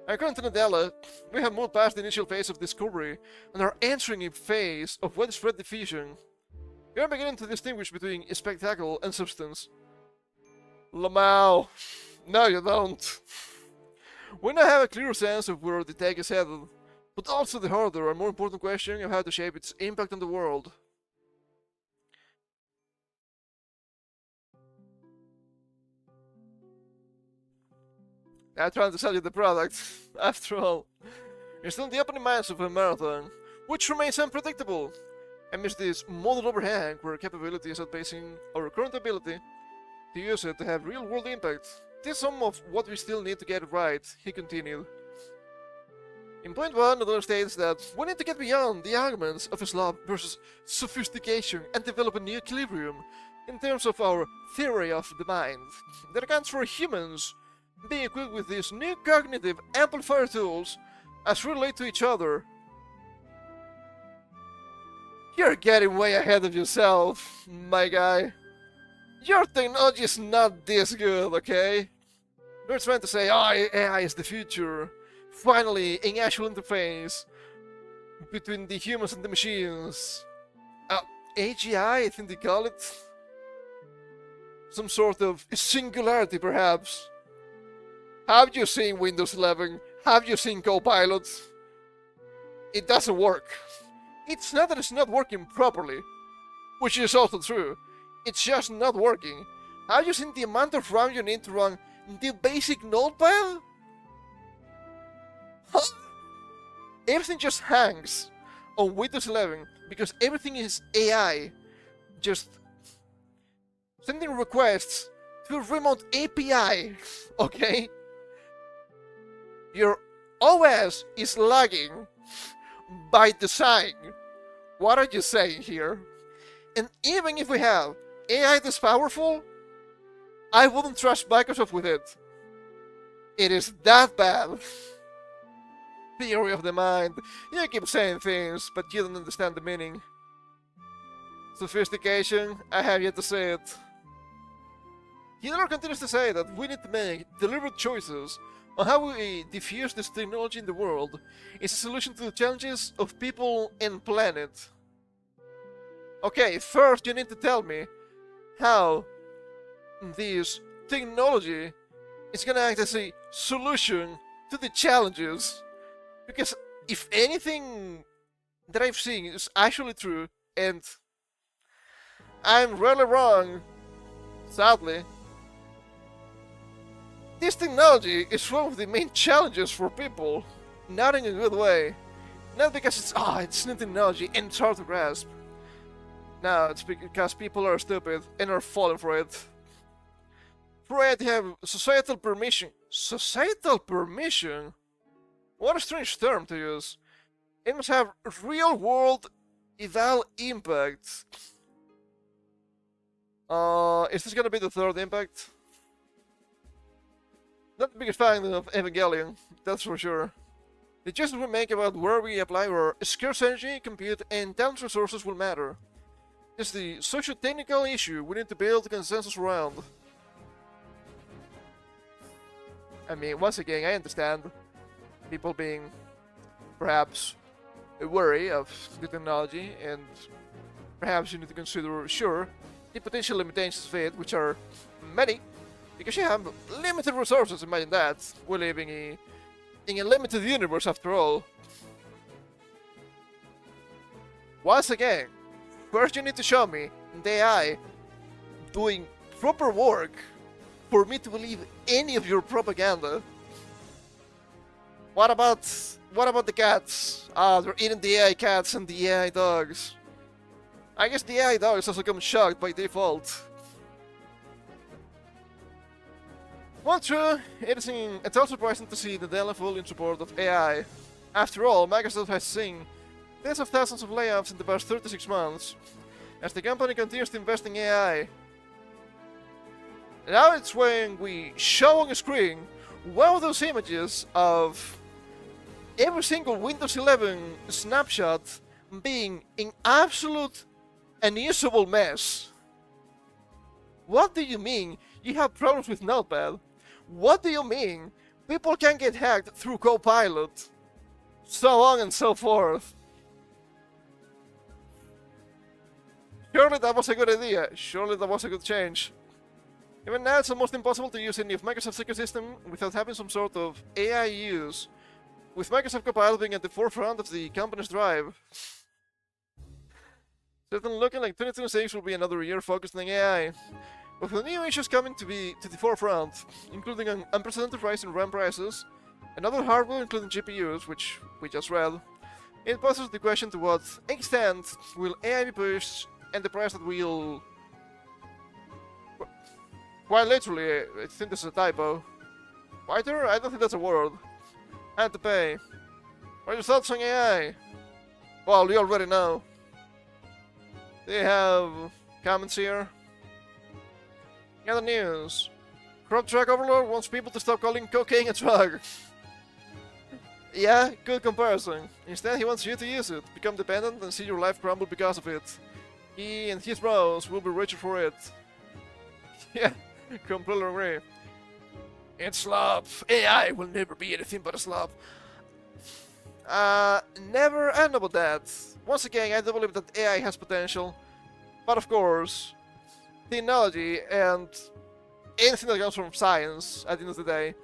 According to Nadella, we have moved past the initial phase of discovery and are entering a phase of widespread diffusion. We are beginning to distinguish between spectacle and substance. Lamau. No, you don't. We now have a clear sense of where the tech is headed, but also the harder and more important question of how to shape its impact on the world. I'm trying to sell you the product. After all, you're still in the opening minds of a marathon, which remains unpredictable. Amidst this model overhang where capability is outpacing our current ability to use it to have real-world impact. This is some of what we still need to get right, he continued. In point 1, Nadella states that we need to get beyond the arguments of Islam versus sophistication and develop a new equilibrium in terms of our theory of the mind that accounts for humans being equipped with these new cognitive amplifier tools as relate to each other. You're getting way ahead of yourself, my guy. Your technology is not this good, okay? You're trying to say, AI is the future. Finally, an actual interface between the humans and the machines. AGI, I think they call it. Some sort of singularity, perhaps. Have you seen Windows 11? Have you seen Copilot? It doesn't work. It's not that it's not working properly, which is also true. It's just not working. Have you seen the amount of RAM you need to run the basic notepad? Everything just hangs on Windows 11 because everything is AI. Just sending requests to a remote API, okay? Your OS is lagging by design. What are you saying here? And even if we have AI this powerful, I wouldn't trust Microsoft with it. It is that bad. Theory of the mind. You keep saying things, but you don't understand the meaning. Sophistication, I have yet to say it. Hitler continues to say that we need to make deliberate choices on how we diffuse this technology in the world is a solution to the challenges of people and planet. Okay, first you need to tell me how this technology is gonna act as a solution to the challenges. Because if anything that I've seen is actually true, and I'm rarely wrong, sadly. This technology is one of the main challenges for people, not in a good way. Not because it's new technology and it's hard to grasp. No, it's because people are stupid and are falling for it. For it to have societal permission. Societal permission? What a strange term to use. It must have real world eval impact. Is this gonna be the third impact? Not the biggest fan of Evangelion, that's for sure. The choices we make about where we apply our scarce energy, compute, and talent resources will matter. It's the socio-technical issue we need to build consensus around. I mean, once again, I understand people being perhaps wary of the technology, and perhaps you need to consider, sure, the potential limitations of it, which are many, because you have limited resources. Imagine that. We're living in a limited universe after all. Once again, first you need to show me the AI doing proper work for me to believe any of your propaganda. What about the cats? They're eating the AI cats and the AI dogs. I guess the AI dogs also come shocked by default. Well, true, it's also surprising to see the downfall in support of AI. After all, Microsoft has seen tens of thousands of layoffs in the past 36 months, as the company continues to invest in AI. Now it's when we show on a screen one of those images of every single Windows 11 snapshot being an absolute unusable mess. What do you mean you have problems with Notepad? What do you mean people can get hacked through Copilot? So on and so forth. Surely that was a good idea. Surely that was a good change. Even now it's almost impossible to use any of Microsoft's ecosystem without having some sort of AI use, with Microsoft Copilot being at the forefront of the company's drive. Certainly looking like 2026 will be another year focused on AI, with the new issues coming to the forefront, including an unprecedented rise in RAM prices, and other hardware including GPUs, which we just read. It poses the question to what extent will AI be pushed, and the price that will... Quite literally, I think this is a typo. Whiter? I don't think that's a word. I had to pay. What are your thoughts on AI? Well, you already know. Do you have comments here? In other news, Crop Drug Overlord wants people to stop calling cocaine a drug. Yeah, good comparison. Instead, he wants you to use it, become dependent, and see your life crumble because of it. He and his bros will be richer for it. Yeah, completely agree. It's slob. AI will never be anything but a slob. Never end about that. Once again, I do believe that AI has potential, but of course, technology and anything that comes from science, at the end of the day,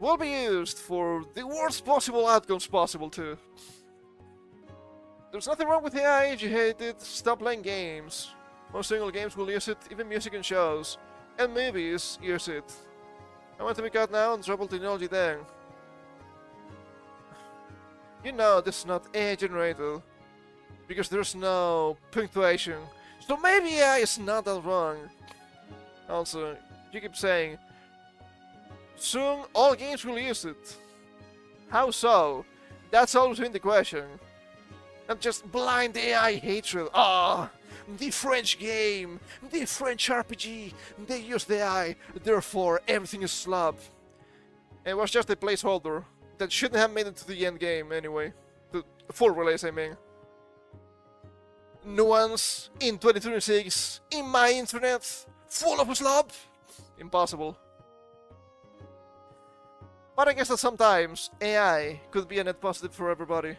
will be used for the worst possible outcomes possible too. There's nothing wrong with AI if you hate it, stop playing games. Most single games will use it, even music and shows, and movies use it. I want to be cut now and trouble technology then. You know this is not AI generated, because there's no punctuation, so maybe AI is not that wrong. Also, you keep saying, soon all games will use it. How so? That's always been the question. Not just blind AI hatred. The French game, the French RPG, they use the AI, therefore everything is slop. It was just a placeholder that shouldn't have made it to the end game anyway. The full release, I mean. Nuance in 2026 in my internet, full of slop? Impossible. But I guess that sometimes AI could be a net positive for everybody.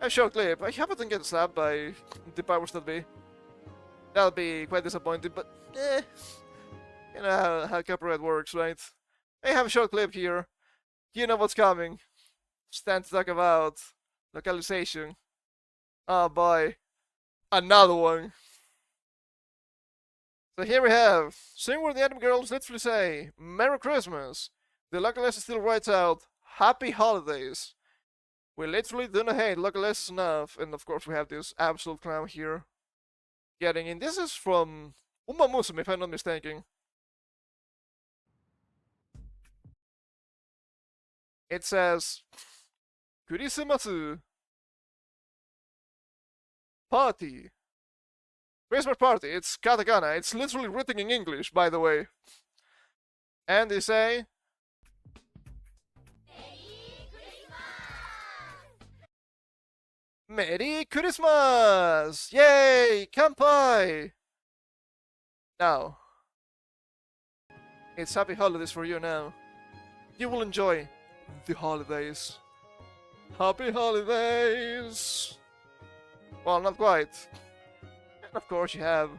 A short clip. I hope I don't get slapped by the powers that be. That'll be quite disappointing, but you know how copyright works, right? I have a short clip here. You know what's coming. It's time to talk about localization. Oh boy. Another one. So here we have, seeing where the anime girls literally say, Merry Christmas. The localist still writes out, Happy Holidays. We literally do not hate localists enough, and of course we have this absolute clown here. Getting in, this is from Uma Musume, if I'm not mistaken. It says, Kurisumasu Party. Christmas party. It's katakana. It's literally written in English, by the way. And they say, Merry Christmas! Yay! Kanpai! Now, it's happy holidays for you now. You will enjoy the holidays. Happy holidays! Well, not quite. And of course you have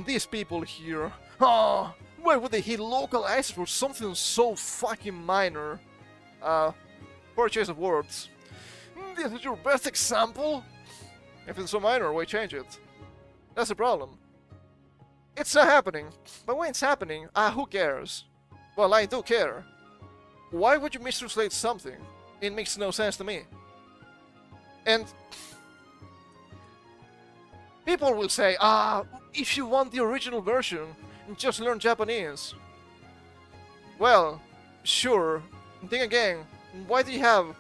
these people here. Oh, why would they hit localize for something so fucking minor? Poor choice of words. This is your best example? If it's so minor, why change it? That's the problem. It's not happening. But when it's happening, who cares? Well, I do care. Why would you mistranslate something? It makes no sense to me. And people will say, if you want the original version, just learn Japanese. Well, sure. Then again, why do you have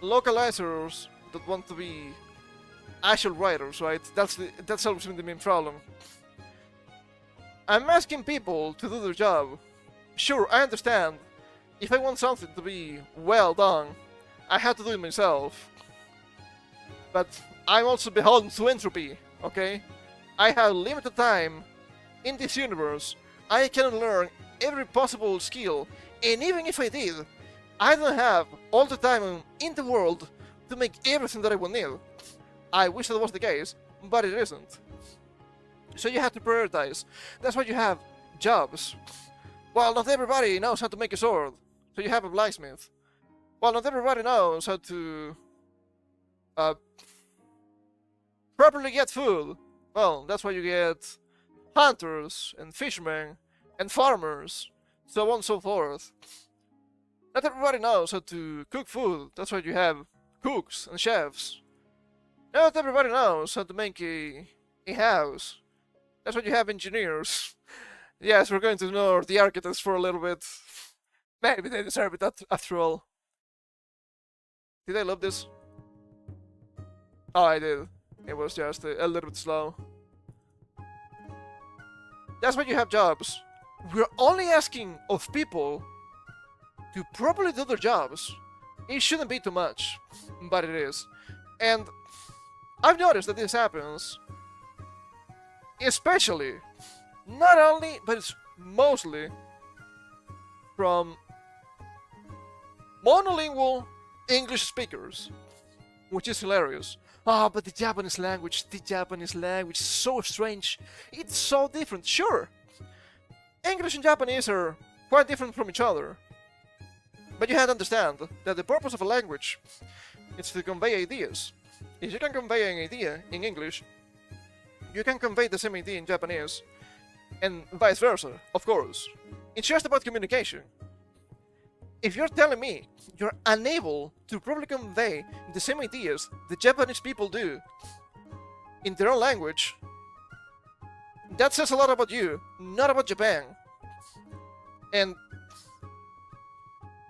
localizers that want to be actual writers, right? That's always been the main problem. I'm asking people to do their job. Sure, I understand. If I want something to be well done, I have to do it myself. But I'm also beholden to entropy, okay? I have limited time in this universe. I can learn every possible skill, and even if I did, I don't have all the time in the world to make everything that I will need. I wish that was the case, but it isn't. So you have to prioritize. That's why you have jobs. Well, not everybody knows how to make a sword, so you have a blacksmith. Well, not everybody knows how to properly get food. Well, that's why you get hunters and fishermen and farmers, so on and so forth. Not everybody knows how to cook food. That's why you have cooks and chefs. Not everybody knows how to make a house. That's why you have engineers. Yes, we're going to ignore the architects for a little bit. Maybe they deserve it after all. Did I love this? Oh, I did. It was just a little bit slow. That's why you have jobs. We're only asking of people to properly do their jobs. It shouldn't be too much, but it is. And I've noticed that this happens, especially, not only, but it's mostly from monolingual English speakers, which is hilarious. But the Japanese language is so strange. It's so different. Sure, English and Japanese are quite different from each other. But you have to understand that the purpose of a language is to convey ideas. If you can convey an idea in English, you can convey the same idea in Japanese, and vice versa, of course. It's just about communication. If you're telling me you're unable to properly convey the same ideas the Japanese people do in their own language, that says a lot about you, not about Japan. And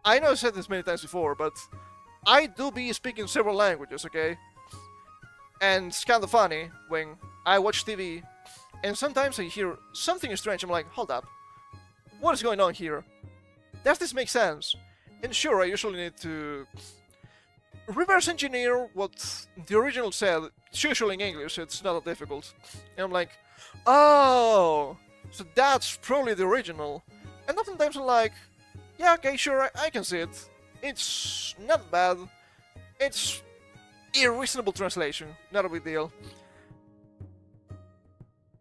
I know I've said this many times before, but I do be speaking several languages, okay? And it's kind of funny when I watch TV and sometimes I hear something strange. I'm like, hold up, what is going on here? Does this make sense? And sure, I usually need to reverse engineer what the original said. It's usually in English, it's not that difficult. And I'm like, oh, so that's probably the original. And oftentimes I'm like, yeah, okay, sure, I can see it. It's not bad. It's a reasonable translation, not a big deal.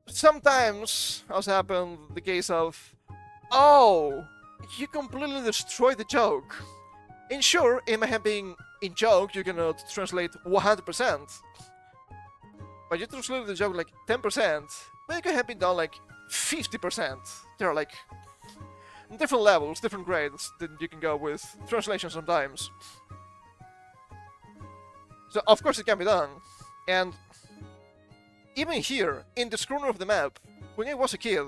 Sometimes also happen the case of, oh, you completely destroyed the joke. And sure, it may have been in joke, you cannot translate 100%. but you translated the joke like 10%, but it could have been done like 50%. There are like different levels, different grades that you can go with translation sometimes. So of course it can be done, and even here in this corner of the map, when I was a kid,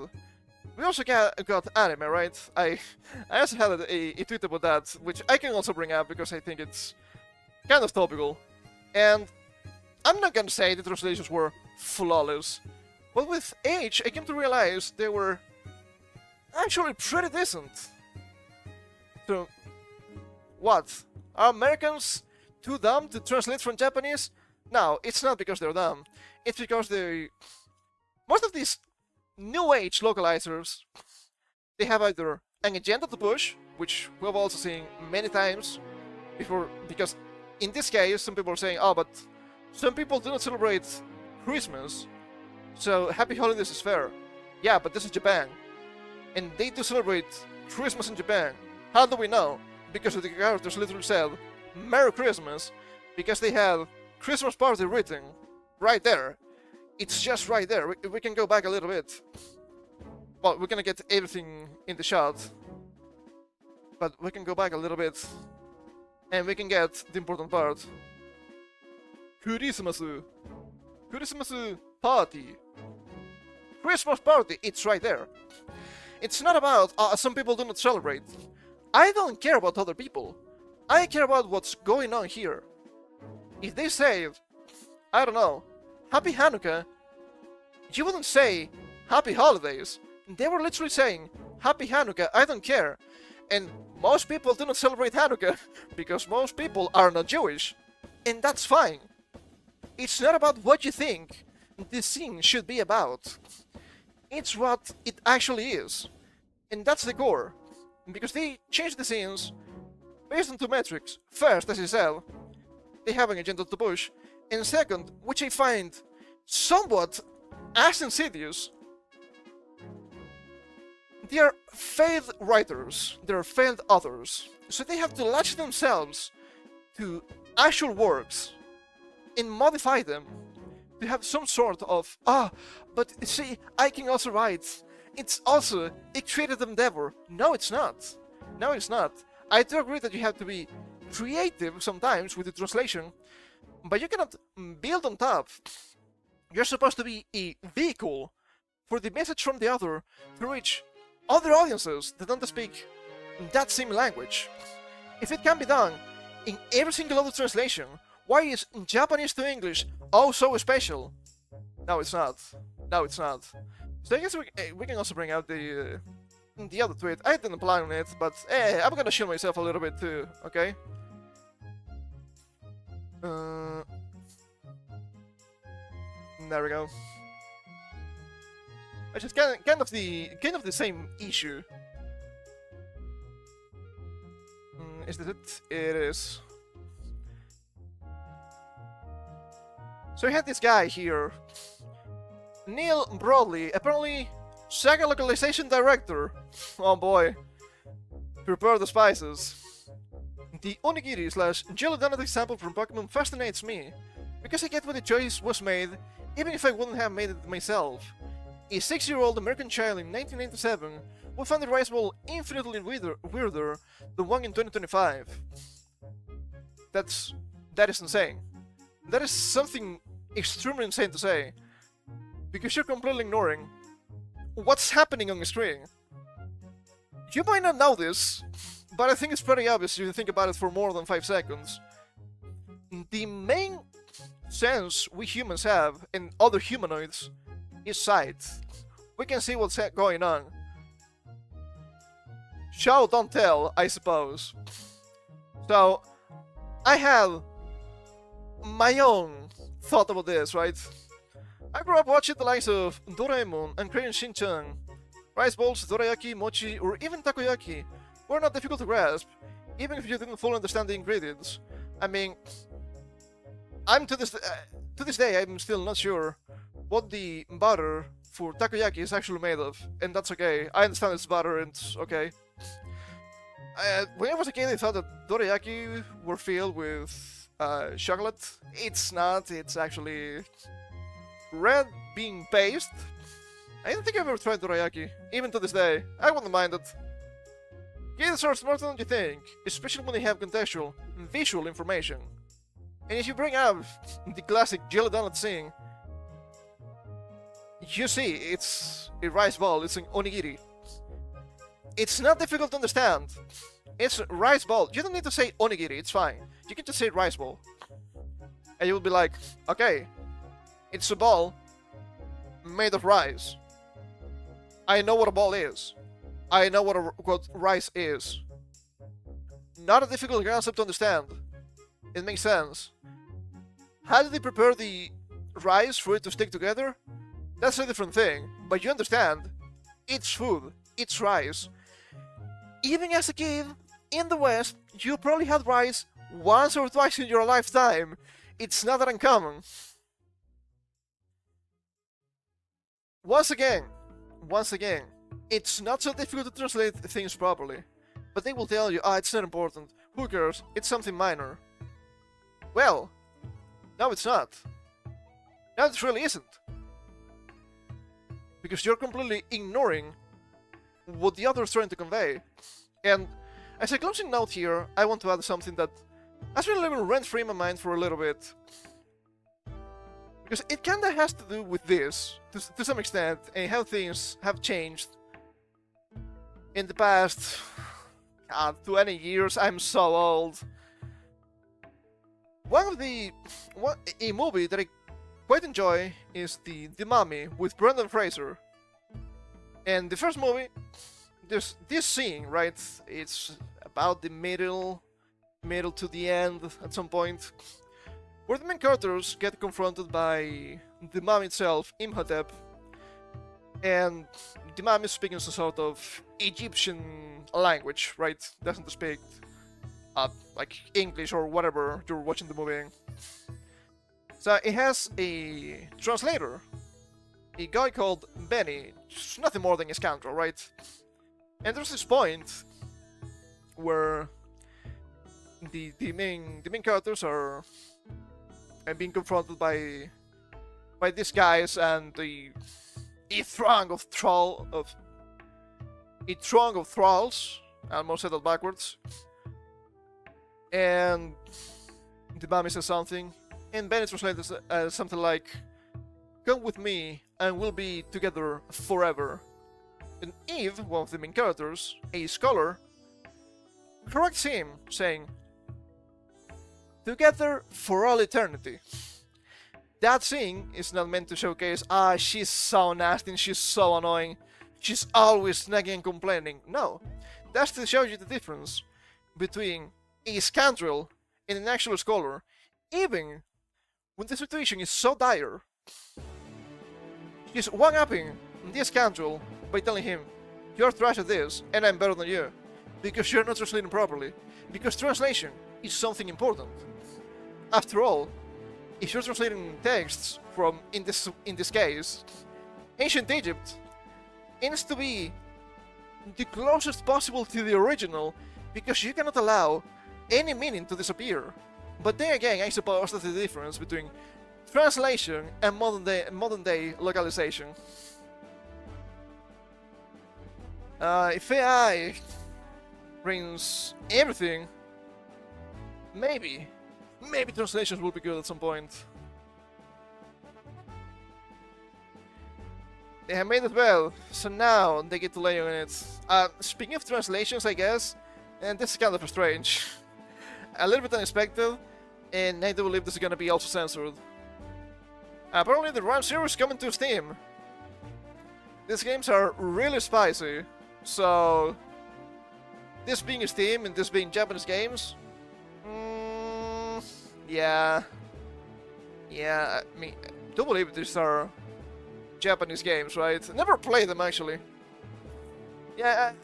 we also got anime, right? I also had a tweet about that, which I can also bring up because I think it's kind of topical. And I'm not gonna say the translations were flawless, but with age I came to realize they were actually pretty decent. So, what? Are Americans too dumb to translate from Japanese? No, it's not because they're dumb. It's because most of these new age localizers, they have either an agenda to push, which we've also seen many times before, because in this case some people are saying, oh, but some people do not celebrate Christmas, so happy holidays is fair. Yeah, but this is Japan, and they do celebrate Christmas in Japan. How do we know? Because the characters literally said Merry Christmas, because they had Christmas party written right there. It's just right there. We can go back a little bit. Well, we're gonna get everything in the shot, but we can go back a little bit, and we can get the important part. Christmas party. Christmas party, it's right there. It's not about some people do not celebrate. I don't care about other people. I care about what's going on here. If they say, I don't know, Happy Hanukkah, you wouldn't say Happy Holidays. They were literally saying Happy Hanukkah, I don't care. And most people do not celebrate Hanukkah because most people are not Jewish. And that's fine. It's not about what you think this scene should be about. It's what it actually is. And that's the core. Because they changed the scenes based on two metrics. First, as I said, they have an agenda to push. And second, which I find somewhat as insidious, they are failed writers, they are failed authors, so they have to latch themselves to actual works and modify them to have some sort of, but see, I can also write, it's also a creative endeavor. No, it's not. No, it's not. I do agree that you have to be creative sometimes with the translation, but you cannot build on top. You're supposed to be a vehicle for the message from the author to reach other audiences that don't speak that same language. If it can be done in every single other translation, why is Japanese to English oh so special? No, it's not. No, it's not. So I guess we can also bring out the other tweet. I didn't plan on it, but I'm gonna shield myself a little bit too, okay? There we go. Which is kind of the same issue. Is this it? It is. So we had this guy here, Neil Broadley, apparently Saga localization director. Oh boy. Prepare the spices. The onigiri slash jelly donut example from Pokemon fascinates me, because I get why the choice was made, even if I wouldn't have made it myself. A 6-year-old American child in 1997 would find the rice bowl infinitely weirder than one in 2025. That is insane. That is something extremely insane to say, because you're completely ignoring what's happening on the screen. You might not know this, but I think it's pretty obvious if you think about it for more than 5 seconds. The main sense we humans have, and other humanoids, is sight. We can see what's going on. Show, don't tell, I suppose. So, I have my own thought about this, right? I grew up watching the likes of Doraemon and Crayon Shin-chan. Rice balls, dorayaki, mochi, or even takoyaki were not difficult to grasp, even if you didn't fully understand the ingredients. I mean, to this day, I'm still not sure what the butter for takoyaki is actually made of, and that's okay. I understand it's butter, and it's okay. When I was a kid, I thought that dorayaki were filled with chocolate. It's not. It's actually red being paste. I don't think I've ever tried dorayaki, even to this day. I wouldn't mind it. Kids are smarter than you think, especially when they have contextual and visual information. And if you bring up the classic jelly donut scene, you see it's a rice ball, it's an onigiri. It's not difficult to understand. It's rice ball. You don't need to say onigiri, it's fine. You can just say rice ball. And you'll be like, okay, it's a ball made of rice. I know what a ball is. I know what rice is. Not a difficult concept to understand. It makes sense. How do they prepare the rice for it to stick together? That's a different thing, but you understand. It's food. It's rice. Even as a kid, in the West, you probably had rice once or twice in your lifetime. It's not that uncommon. Once again, it's not so difficult to translate things properly. But they will tell you, it's not important. Who cares? It's something minor. Well, no, it's not. No, it really isn't. Because you're completely ignoring what the other is trying to convey. And as a closing note here, I want to add something that has been living rent-free in my mind for a little bit. Because it kinda has to do with this, to some extent, and how things have changed in the past 20 years. I'm so old. A movie that I quite enjoy is the Mummy with Brendan Fraser. And the first movie, there's this scene, right? It's about the middle to the end at some point, where the main characters get confronted by the mummy itself, Imhotep, and the mummy is speaking some sort of Egyptian language, right? Doesn't speak like English or whatever you're watching the movie. So it has a translator, a guy called Benny, just nothing more than a scoundrel, right? And there's this point where the main characters are being confronted by these guys and a throng of thralls. I almost said that backwards. And the mummy says something, and Benny translates something like, "Come with me, and we'll be together forever." And Eve, one of the main characters, a scholar, corrects him, saying, "Together for all eternity." That scene is not meant to showcase, she's so nasty and she's so annoying, she's always nagging and complaining. No, that's to show you the difference between a scoundrel and an actual scholar, even when the situation is so dire. She's one-upping this scoundrel by telling him, "You're trash at this, and I'm better than you, because you're not translating properly, because translation is something important. After all, if you're translating texts from, in this case, ancient Egypt, it needs to be the closest possible to the original, because you cannot allow any meaning to disappear." But then again, I suppose that's the difference between translation and modern day localization. If AI brings everything, maybe translations will be good at some point. They have made it well, so now they get to lay on it. Speaking of translations, I guess, and this is kind of strange. A little bit unexpected, and I do believe this is gonna be also censored. Apparently the Run series coming to Steam. These games are really spicy, so this being Steam and this being Japanese games, yeah, I mean, I do believe these are Japanese games, right? Never played them actually. Yeah,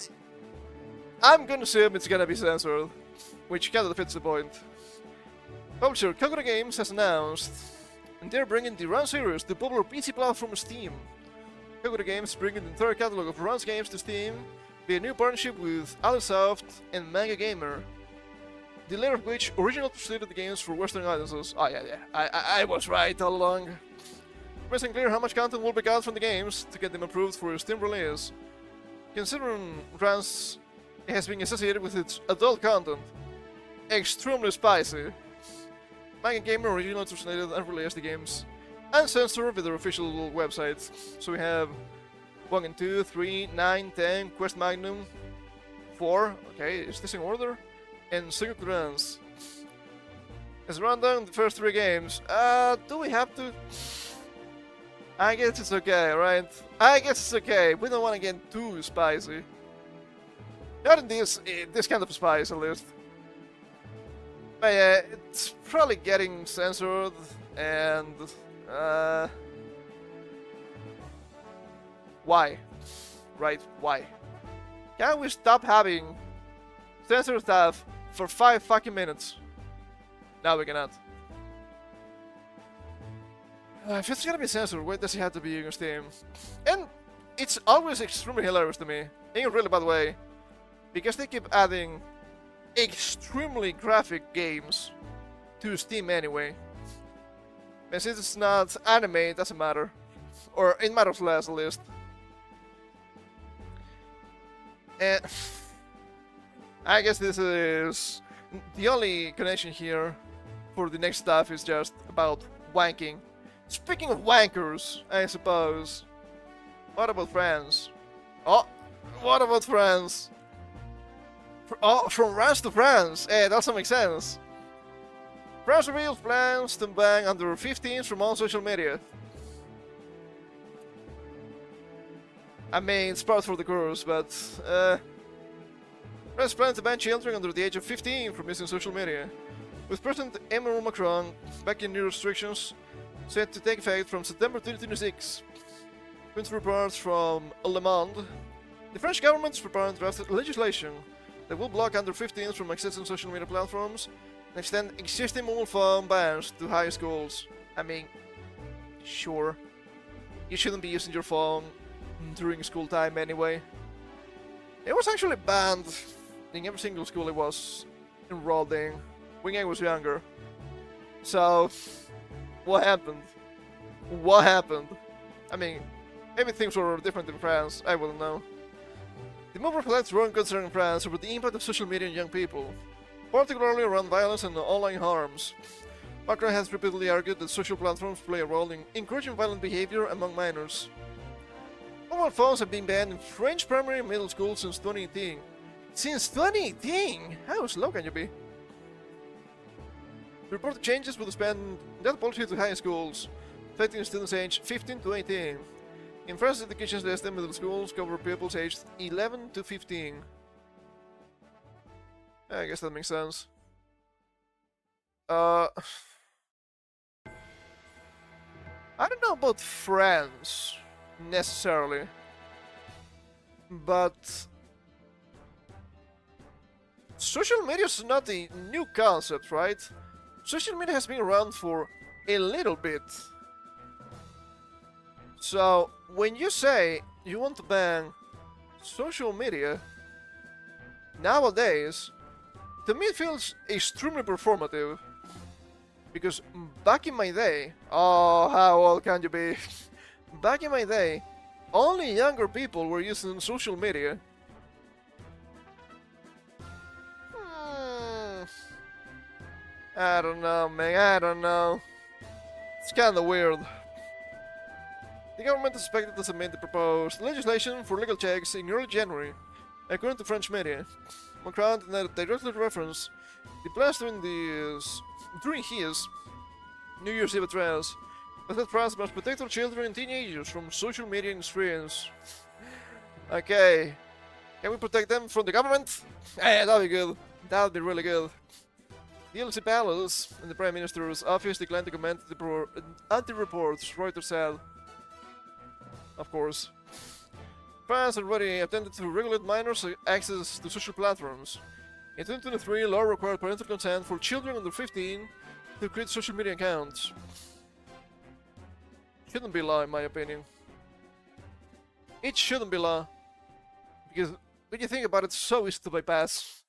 I'm gonna assume it's gonna be censored, which kind of fits the point. Publisher Kogura Games has announced, and they're bringing the Run series to popular PC platform Steam. Kogura Games is bringing the entire catalog of Run's games to Steam via a new partnership with Alisoft and Manga Gamer, the latter of which originally translated the games for Western audiences. Oh yeah, I was right all along. It's unclear how much content will be got from the games to get them approved for Steam release. Considering trans has been associated with its adult content, extremely spicy. Manga Gamer originally translated and released the games uncensored with their official websites. So we have 1 and 2, 3, 9, 10, Quest Magnum, 4, okay, is this in order? And Single Trans. Let's run down the first 3 games. Do we have to? I guess it's okay, right? I guess it's okay. We don't want to get too spicy. Not in this kind of spice, at least. But yeah, it's probably getting censored, and why? Right? Why? Can't we stop having censored stuff for 5 fucking minutes? No, we cannot. If it's gonna be censored, why does it have to be on Steam? And it's always extremely hilarious to me, in a really bad way, because they keep adding extremely graphic games to Steam anyway. And since it's not anime, it doesn't matter. Or it matters less, at least. And I guess this is the only connection here for the next stuff is just about wanking. Speaking of wankers, I suppose. What about friends? Oh, what about friends? Oh, from France to France. That doesn't make sense. France reveals plans to ban under 15s from all social media. I mean, it's part for the course, but France plans to ban children under the age of 15 from using social media, with President Emmanuel Macron backing new restrictions set to take effect from September 2026. According to reports from Le Monde, the French government is preparing draft legislation that will block under 15s from accessing social media platforms and extend existing mobile phone bans to high schools. I mean, sure, you shouldn't be using your phone during school time anyway. It was actually banned in every single school it was enrolled in when I was younger. So, what happened? What happened? I mean, maybe things were different in France, I wouldn't know. The move reflects growing concern in France over the impact of social media on young people, particularly around violence and online harms. Macron has repeatedly argued that social platforms play a role in encouraging violent behavior among minors. Mobile phones have been banned in French primary and middle schools since 2018. Since 2018? How slow can you be? The reported changes will expand that policy to high schools, affecting students aged 15 to 18. In France, education system middle schools cover pupils aged 11 to 15. I guess that makes sense. I don't know about France, necessarily. But social media is not a new concept, right? Social media has been around for a little bit. So, when you say you want to ban social media, nowadays, to me it feels extremely performative. Because back in my day, oh, how old can you be? Back in my day, only younger people were using social media. I don't know, man, I don't know. It's kinda weird. The government is expected to submit the proposed legislation for legal checks in early January, according to French media. Macron did not directly reference the plans during his New Year's Eve address, but that France must protect our children and teenagers from social media experience. Okay, can we protect them from the government? Yeah, that'll be good. That'll be really good. The LC Palace and the Prime Minister's office declined to comment on the reports, Reuters said. Of course. France already attempted to regulate minors' access to social platforms. In 2023, law required parental consent for children under 15 to create social media accounts. Shouldn't be law, in my opinion. It shouldn't be law. Because when you think about it, it's so easy to bypass.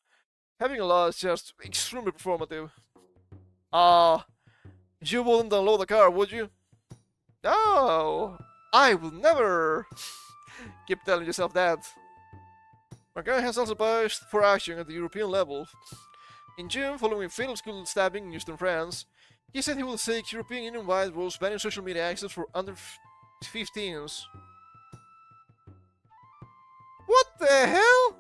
Having a law is just extremely performative. You wouldn't download a car, would you? No! I will never! Keep telling yourself that. Margot has also pushed for action at the European level. In June, following a fatal school stabbing in eastern France, he said he will seek European Union-wide rules banning social media access for under 15s. What the hell?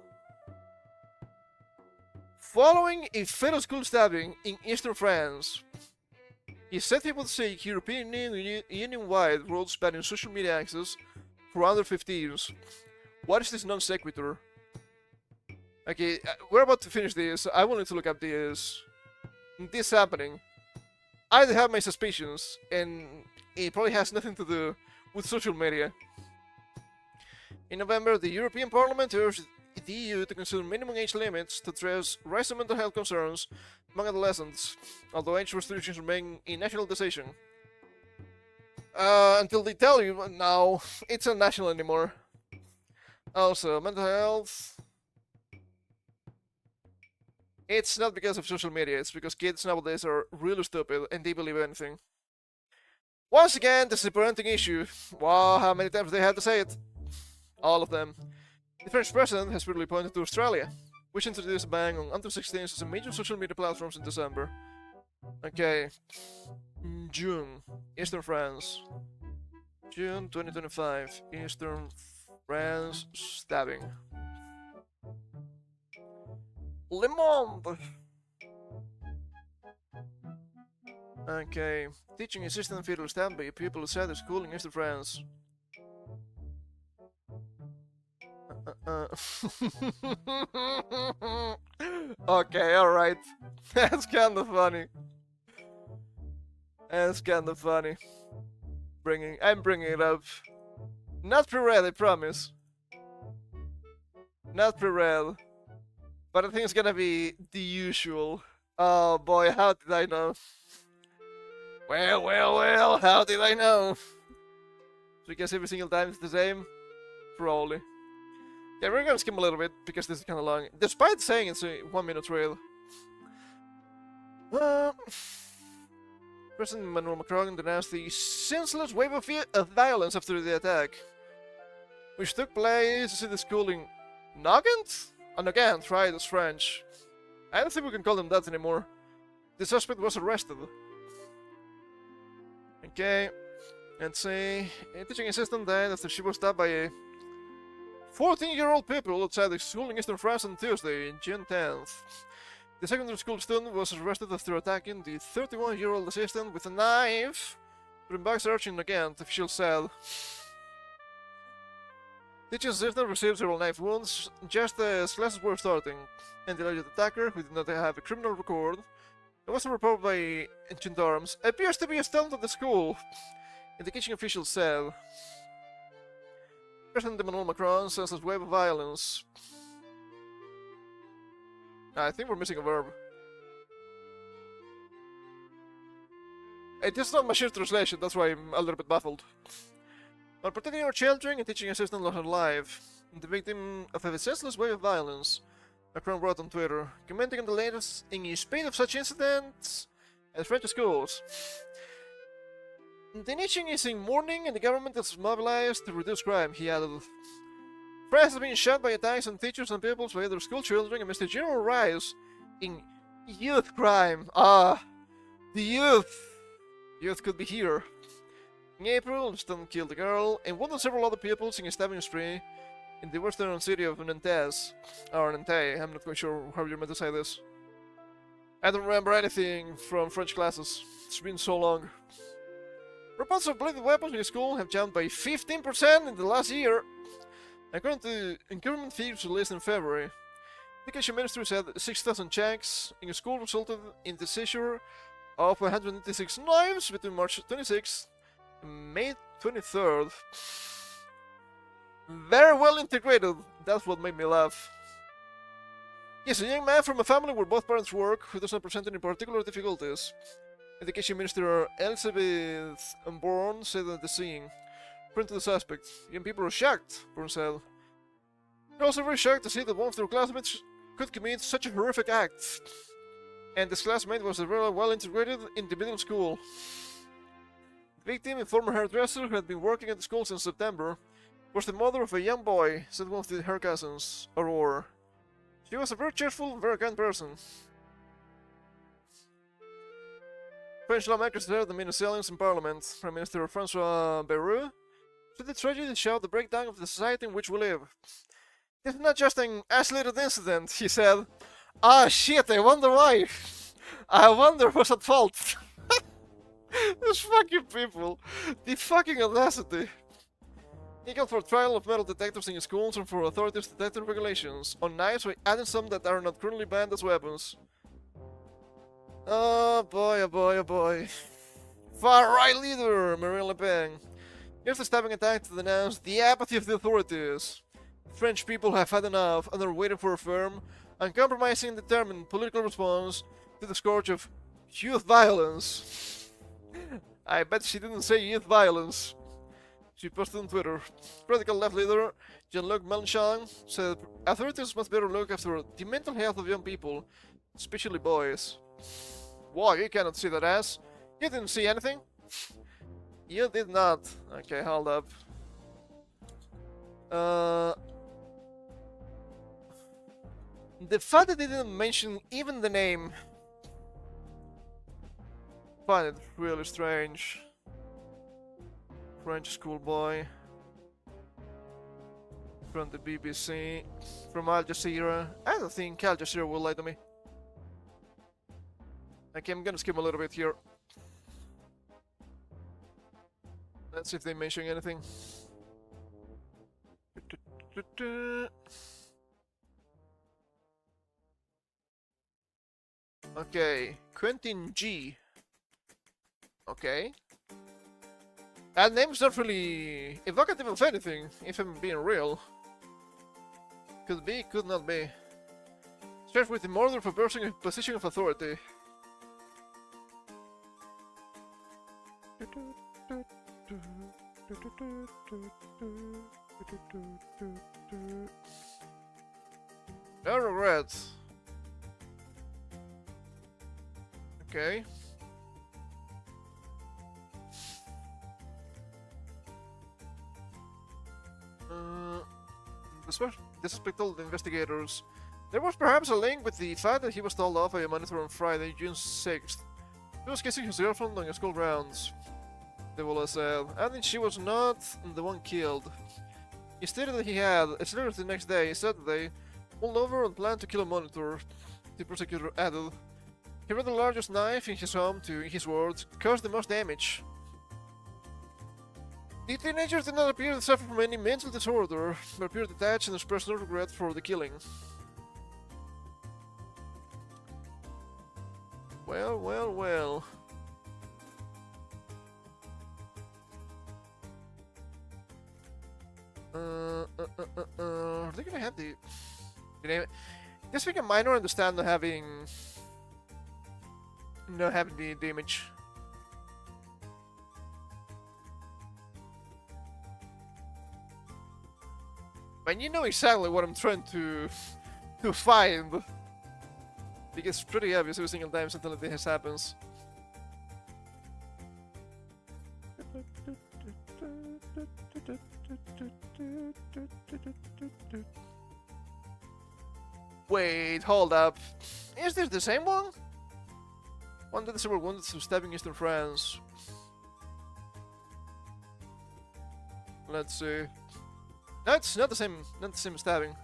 Following a fatal school stabbing in eastern France, he said he would seek European Union-wide rules banning social media access for under 15s. What is this non sequitur? Okay, we're about to finish this. I wanted to look up this happening. I have my suspicions, and it probably has nothing to do with social media. In November, the European Parliament urged the EU to consider minimum age limits to address rising mental health concerns among adolescents, although age restrictions remain a national decision. Until they tell you, no, it's not national anymore. Also, mental health... It's not because of social media, it's because kids nowadays are really stupid and they believe anything. Once again, this is a parenting issue. Wow, how many times they had to say it? All of them. The French president has really pointed to Australia, which introduced a ban on under 16s as a major social media platforms in December. Okay. June. Eastern France. June 2025. Eastern France stabbing. Le Monde! Okay. Teaching assistant fatal stabbed by a pupil outside the school in Eastern France. Okay, alright. That's kinda funny. That's kinda funny. I'm bringing it up. Not pre-read, I promise. Not pre-read. But I think it's gonna be the usual. Oh boy, how did I know? Well, how did I know? Because every single time it's the same? Probably. Yeah, we're gonna skim a little bit because this is kinda long. Despite saying it's a 1 minute trail. President Emmanuel Macron denounced the senseless wave of violence after the attack, which took place at the school in Nogent? And again, right, it's French. I don't think we can call them that anymore. The suspect was arrested. Okay, let's see. A teaching assistant died after she was stabbed by a 14-year-old pupil outside the school in Eastern France on Tuesday, June 10th. The secondary school student was arrested after attacking the 31-year-old assistant with a knife during back searching again, the official said. Teaching assistant received several knife wounds just as classes were starting, and the alleged attacker, who did not have a criminal record, and was reported by gendarmes, appears to be a student at the school, and the teaching official said. President Emmanuel Macron says this wave of violence. I think we're missing a verb. It is not machine translation, that's why I'm a little bit baffled. While protecting our children, a teaching assistant lost her life, the victim of a senseless wave of violence, Macron wrote on Twitter, commenting on the latest in a spate of such incidents at French schools. The nation is in mourning and the government is mobilized to reduce crime, he added. France has been shocked by attacks on teachers and pupils by other school children amidst a general rise in youth crime. The youth! Youth could be here. In April, the student killed a girl and wounded several other pupils in a stabbing spree in the western city of Nantes. Or Nantes, I'm not quite sure how you're meant to say this. I don't remember anything from French classes. It's been so long. Reports of bladed weapons in the school have jumped by 15% in the last year. According to government figures released in February, the Education Ministry said 6,000 checks in a school resulted in the seizure of 186 knives between March 26th and May 23rd. Very well integrated, that's what made me laugh. Yes, a young man from a family where both parents work who does not present any particular difficulties. Education Minister Elizabeth Bourne said at the scene. According to the suspect, young people are shocked, Bourne said. They're also very shocked to see that one of their classmates could commit such a horrific act. And this classmate was very well integrated in the middle school. The victim, a former hairdresser who had been working at the school since September, was the mother of a young boy, said one of her cousins, Aurora. She was a very cheerful, very kind person. French lawmakers declared the Venezuelans in Parliament. Prime Minister Francois Bayrou said the tragedy showed the breakdown of the society in which we live. This is not just an isolated incident, he said. Ah, shit, I wonder why. I wonder who's at fault. These fucking people. The fucking audacity. He called for a trial of metal detectors in schools and for authorities to tighten regulations on knives by adding some that are not currently banned as weapons. Oh boy, oh boy, oh boy. Far-right leader, Marine Le Pen. Here's the stabbing attack to denounce the apathy of the authorities. French people have had enough and are waiting for a firm, uncompromising and determined political response to the scourge of youth violence. I bet she didn't say youth violence. She posted on Twitter. Radical left leader Jean-Luc Mélenchon said authorities must better look after the mental health of young people, especially boys. Whoa, you cannot see that ass. You didn't see anything? You did not. Okay, hold up. The fact that they didn't mention even the name, find it really strange. French schoolboy from the BBC, from Al Jazeera. I don't think Al Jazeera will lie to me. Okay, I'm gonna skim a little bit here. Let's see if they mention anything. Okay, Quentin G. Okay. That name's not really evocative of anything, if I'm being real. Could be, could not be. Charged with the murder for abusing a position of authority. No regrets. Okay. The suspect told the investigators there was perhaps a link with the fact that he was told off by a monitor on Friday, June 6th. He was kissing his girlfriend on school grounds, the Walla said, adding she was not the one killed. He stated that he had, as later the next day, Saturday, pulled over and planned to kill a monitor. The prosecutor added, he brought the largest knife in his home to, in his words, cause the most damage. The teenager did not appear to suffer from any mental disorder, but appeared detached and expressed no regret for the killing. Well, well, well. Are they gonna have the... Just make a minor understand not having the damage. And you know exactly what I'm trying to find. It gets pretty obvious every single time something like this happens. Wait, hold up. Is this the same one? One that is several wounded from stabbing Eastern France. Let's see. No, it's not the same stabbing.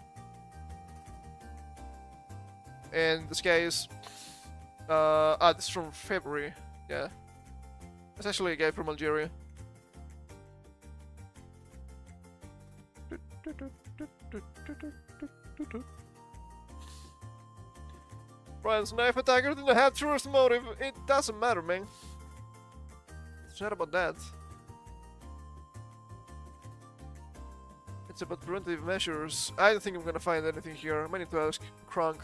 And this guy is this is from February. Yeah. It's actually a guy from Algeria. Brian's knife attacker didn't have truest motive. It doesn't matter, man. It's not about that. It's about preventive measures. I don't think I'm gonna find anything here. I might need to ask Kronk.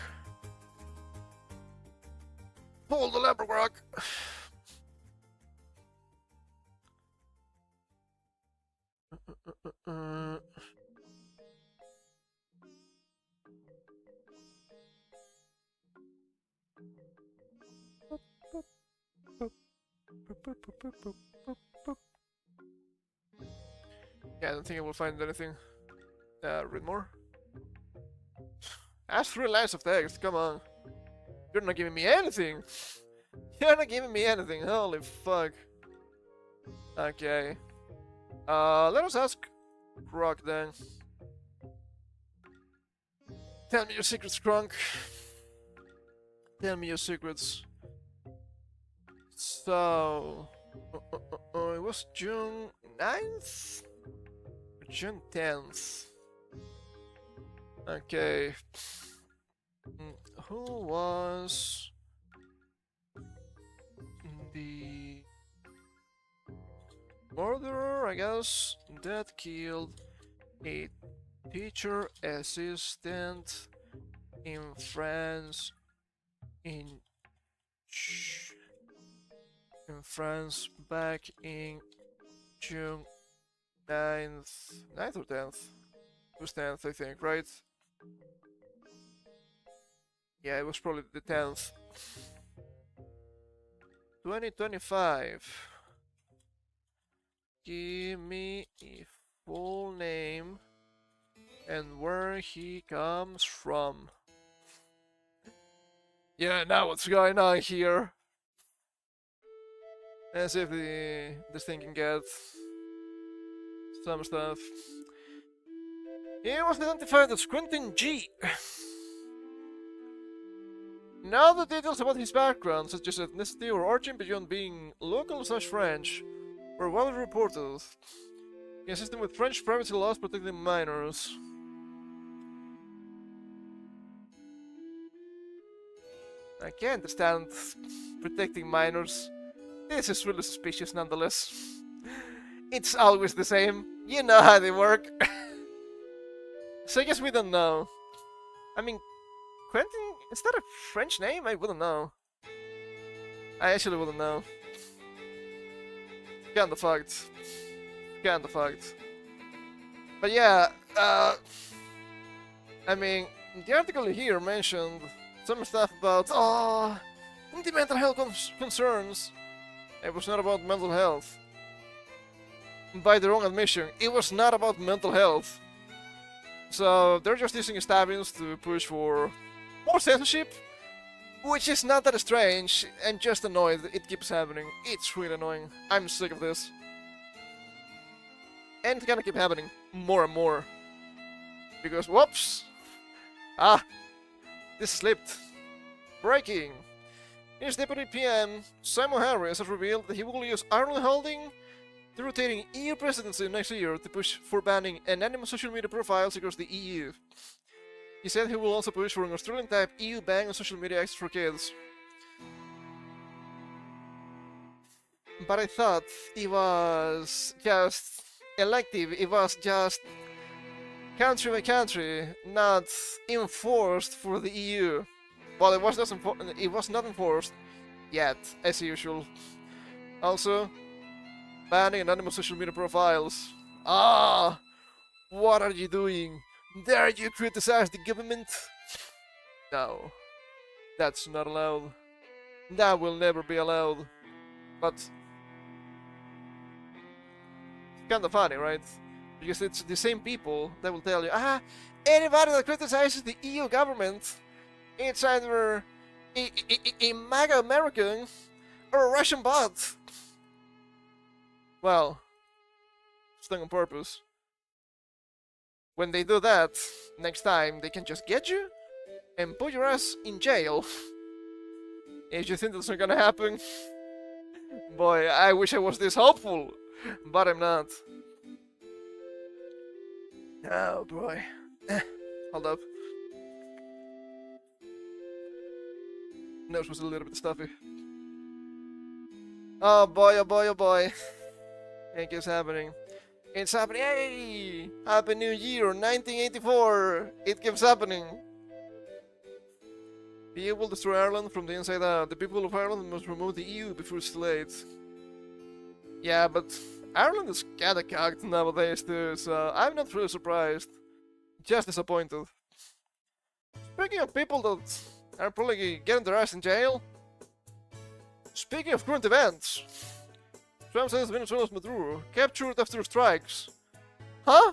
Pull the lever, Kronk! Yeah, I don't think I will find anything. Read more. That's 3 lines of text, come on. You're not giving me anything! You're not giving me anything, holy fuck. Okay. Let us ask Rock then. Tell me your secrets, Krunk. Tell me your secrets. So... it was June 9th? June 10th. Okay. Who was the murderer, I guess, that killed a teacher assistant in France in France back in June 9th or 10th? It was 10th, I think, right? Yeah, it was probably the 10th. 2025. Give me a full name and where he comes from. Yeah, now what's going on here? Let's see if this thing can get some stuff. He was identified as Quentin G. Now the details about his background, such as ethnicity or origin beyond being local/French, were well reported. Consistent with French privacy laws protecting minors. I can't understand protecting minors. This is really suspicious nonetheless. It's always the same. You know how they work. So I guess we don't know. I mean, Quentin, is that a French name? I wouldn't know. I actually wouldn't know. Kinda fucked. Kinda fucked. But yeah, I mean, the article here mentioned some stuff about, the mental health concerns. It was not about mental health. By their own admission, it was not about mental health. So they're just using stabbings to push for more censorship, which is not that strange, and just annoyed that it keeps happening. It's really annoying. I'm sick of this. And it's gonna keep happening more and more. Because, whoops! This slipped. Breaking! His deputy PM, Simon Harris, has revealed that he will use Ireland holding the rotating EU presidency next year to push for banning anonymous social media profiles across the EU. He said he will also push for an Australian-type EU ban on social media access for kids. But I thought it was just elective, it was just country by country, not enforced for the EU. Well, it was not enforced yet, as usual. Also, banning anonymous social media profiles. What are you doing? Dare you criticize the government? No, that's not allowed. That will never be allowed. But it's kinda funny, right? Because it's the same people that will tell you, anybody that criticizes the EU government, it's either a MAGA American or a Russian bot. Well, it's done on purpose. When they do that, next time they can just get you and put your ass in jail. If you think that's not gonna happen, boy, I wish I was this hopeful, but I'm not. Oh boy. Hold up. Nose was a little bit stuffy. Oh boy, oh boy, oh boy. It keeps happening. It's happening. Hey! Happy New Year, 1984! It keeps happening. The EU will destroy Ireland from the inside out. The people of Ireland must remove the EU before it's too late. Yeah, but Ireland is kinda cocked nowadays too, so I'm not really surprised. Just disappointed. Speaking of people that are probably getting their ass in jail, speaking of current events, Trump says Venezuela's Maduro, captured after strikes. Huh?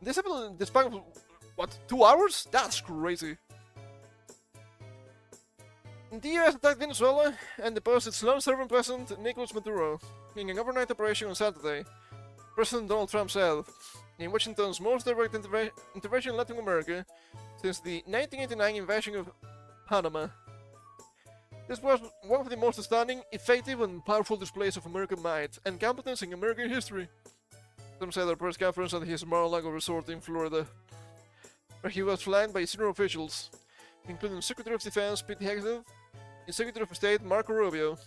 This happened in the span of, what, 2 hours? That's crazy. The US attacked Venezuela and deposed its lone-serving president, Nicolas Maduro, in an overnight operation on Saturday. President Donald Trump said, in Washington's most direct intervention in Latin America since the 1989 invasion of Panama. This was one of the most stunning, effective, and powerful displays of American might and competence in American history, Trump said at a press conference at his Mar-a-Lago resort in Florida, where he was flanked by senior officials, including Secretary of Defense Pete Hegseth and Secretary of State Marco Rubio.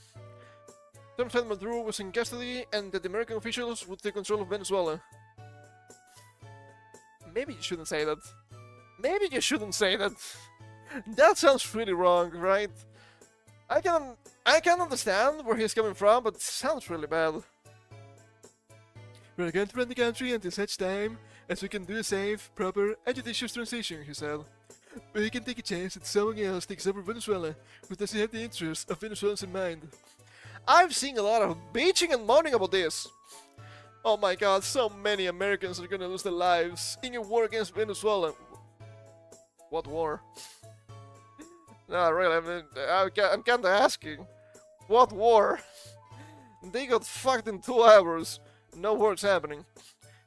Trump said Maduro was in custody and that the American officials would take control of Venezuela. Maybe you shouldn't say that. Maybe you shouldn't say that. That sounds really wrong, right? I can understand where he's coming from, but it sounds really bad. We're going to run the country until such time as we can do a safe, proper, and judicious transition, he said. We can take a chance that someone else takes over Venezuela who doesn't have the interests of Venezuelans in mind. I've seen a lot of bitching and moaning about this. Oh my god, so many Americans are gonna lose their lives in a war against Venezuela. What war? No, really, I mean, I'm kinda asking. What war? They got fucked in 2 hours. No war's happening.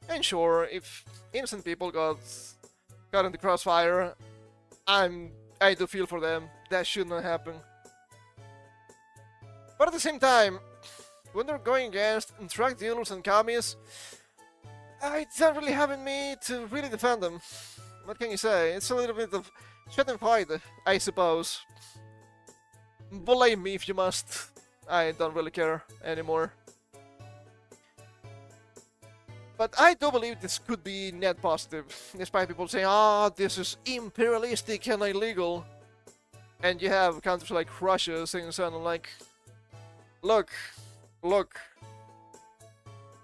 And sure, if innocent people got caught in the crossfire, I do feel for them. That should not happen. But at the same time, when they're going against drug dealers and commies, it's not really having me to really defend them. What can you say? It's a little bit of shut and fight, I suppose. Blame me if you must. I don't really care anymore. But I do believe this could be net positive, despite people saying, ah, this is imperialistic and illegal. And you have countries like Russia saying something like, look,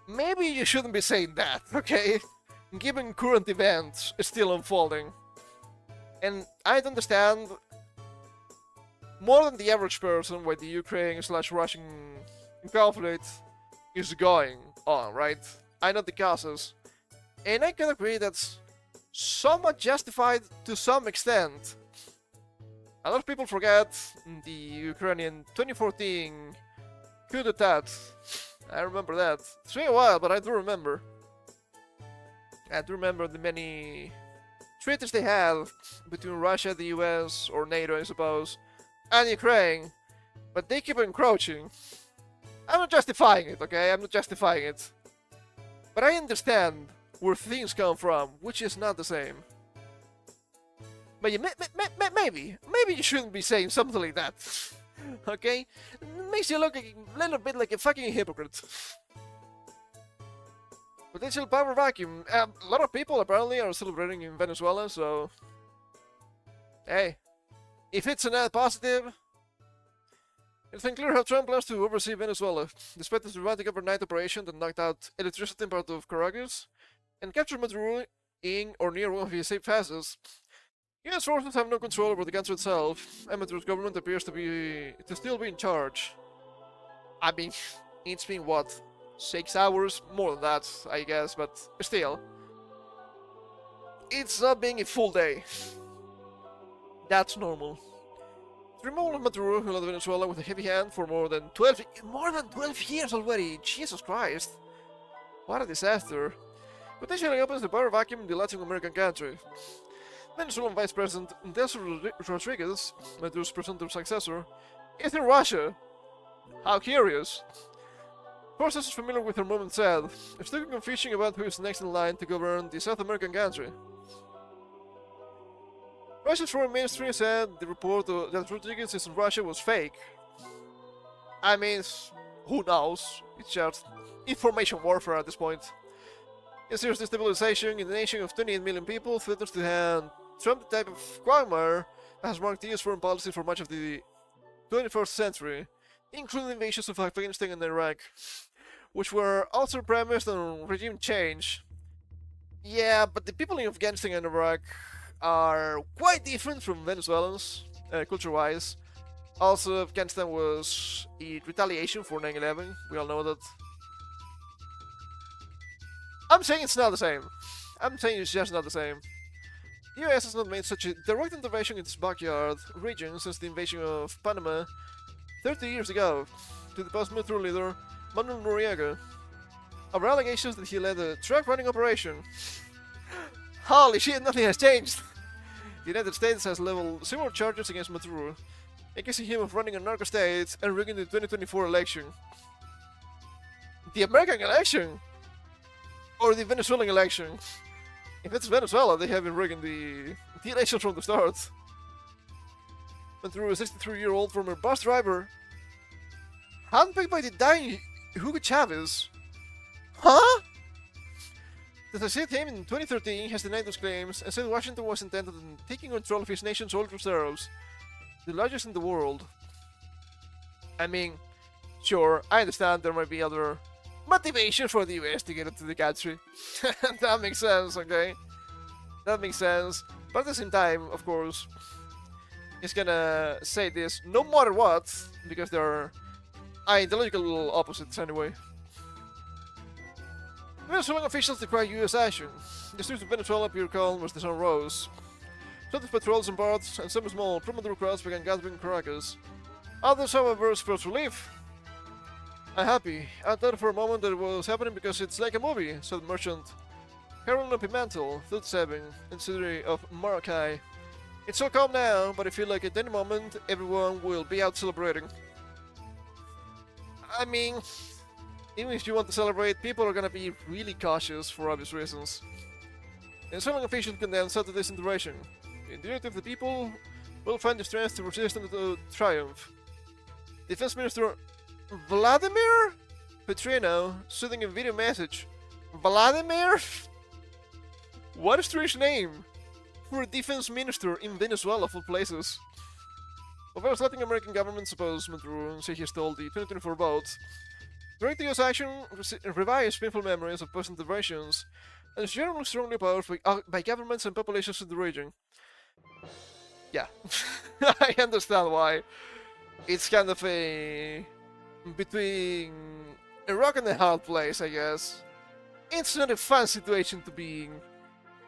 maybe you shouldn't be saying that, okay? Given current events is still unfolding. And I'd understand more than the average person why the Ukraine/Russian conflict is going on, right? I know the causes. And I can agree that's somewhat justified to some extent. A lot of people forget the Ukrainian 2014 coup d'etat. I remember that. It's been a while, but I do remember. I do remember the many treaties they had between Russia, the US, or NATO, I suppose, and Ukraine. But they keep encroaching. I'm not justifying it, okay? I'm not justifying it. But I understand where things come from, which is not the same. But you maybe you shouldn't be saying something like that. Okay? It makes you look a little bit like a fucking hypocrite. Potential power vacuum. A lot of people apparently are celebrating in Venezuela, so... Hey. If it's a net positive... It's unclear how Trump plans to oversee Venezuela, despite this dramatic overnight operation that knocked out electricity in part of Caracas, and captured Maduro in or near one of his safe passes. US forces have no control over the country itself, and Maduro's government appears to still be in charge. I mean, it's been what, 6 hours? More than that, I guess, but still. It's not being a full day. That's normal. The removal of Maduro, who led Venezuela with a heavy hand for more than 12 years already. Jesus Christ. What a disaster. Potentially opens the power vacuum in the Latin American country. Venezuelan Vice President Delcy Rodriguez, Maduro's presumptive successor, is in Russia. How curious. Sources familiar with her movement said, it's still confusing about who is next in line to govern the South American country. Russia's foreign ministry said the report that Rodriguez is in Russia was fake. I mean, who knows? It's just information warfare at this point. A serious destabilization in the nation of 28 million people threatens to hand Trump the type of quagmire that has marked the US foreign policy for much of the 21st century, including the invasions of Afghanistan and Iraq, which were also premised on regime change. Yeah, but the people in Afghanistan and Iraq are quite different from Venezuelans, culture-wise. Also, Afghanistan was in retaliation for 9/11. We all know that. I'm saying it's not the same. I'm saying it's just not the same. The US has not made such a direct intervention in its backyard region since the invasion of Panama 30 years ago to the post-Maduro leader Manuel Noriega over allegations that he led a truck-running operation. Holy shit, nothing has changed! The United States has leveled similar charges against Maduro, accusing him of running a narco state and rigging the 2024 election. The American election? Or the Venezuelan election? If it's Venezuela, they have been rigging the election from the start. Maduro, a 63-year-old former bus driver, handpicked by the dying Hugo Chavez. Huh? The succeeded him in 2013 has denied those claims and said Washington was intent on taking control of his nation's oil reserves, the largest in the world. I mean, sure, I understand there might be other motivation for the US to get into the country. That makes sense, okay? That makes sense. But at the same time, of course, he's gonna say this no matter what, because they're ideological opposites anyway. Venezuelan officials decry US action. The streets of Venezuela appear calm as the sun rose. Soldiers patrols and boats and some small pro-Maduro crowds began gathering in Caracas. Others, however, expressed relief. I'm happy. I thought for a moment that it was happening because it's like a movie, said merchant Carolina Pimentel, 37, in the city of Maracay. It's so calm now, but I feel like at any moment everyone will be out celebrating. I mean, even if you want to celebrate, people are gonna be really cautious for obvious reasons. Venezuelan officials condemned Saturday's intervention. The unity of the people will find the strength to resist and to triumph. Defense Minister Vladimir Petrino sending a video message. Vladimir? What a strange name for a defense minister in Venezuela, of all places. Although Latin American government supposed Maduro and say he stole the 2024 vote, direct US action revives painful memories of past interventions and is generally strongly opposed by governments and populations in the region. Yeah, I understand why. It's kind of a between a rock and a hard place, I guess. It's not a fun situation to be in,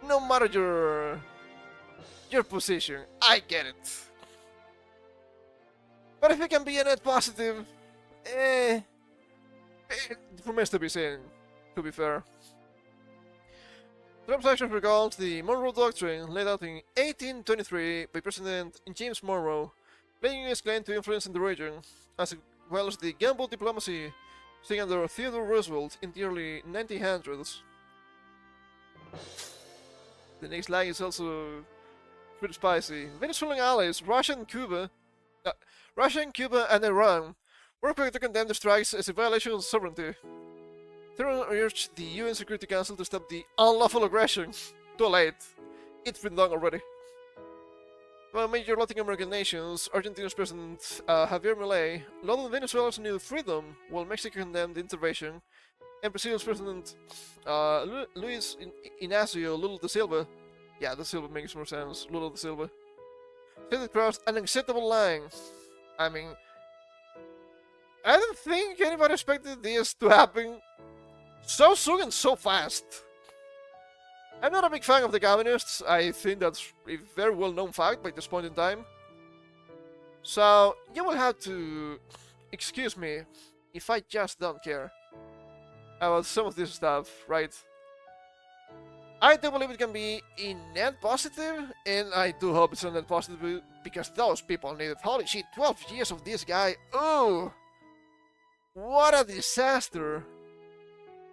no matter your position. I get it. But if it can be a net positive, remains to be seen, to be fair. Trump's actions recalled the Monroe Doctrine laid out in 1823 by President James Monroe, playing his claim to influence in the region, as well as the gunboat diplomacy seen under Theodore Roosevelt in the early 1900s. The next line is also pretty spicy. Venezuelan allies, Russia and Cuba and Iran work quick to condemn the strikes as a violation of sovereignty. Tehran urged the UN Security Council to stop the unlawful aggression. Too late. It's been done already. Among major Latin American nations, Argentina's President Javier Milei lauded Venezuela's new freedom, while Mexico condemned the intervention, and Brazil's President Luis Inácio Lula da Silva, yeah, da Silva makes more sense, Lula da Silva, said it crossed an unacceptable line. I mean, I don't think anybody expected this to happen so soon and so fast. I'm not a big fan of the communists. I think that's a very well-known fact by this point in time. So, you will have to excuse me if I just don't care about some of this stuff, right? I do believe it can be a net positive, and I do hope it's a net positive because those people needed. Holy shit, 12 years of this guy. Oh! What a disaster!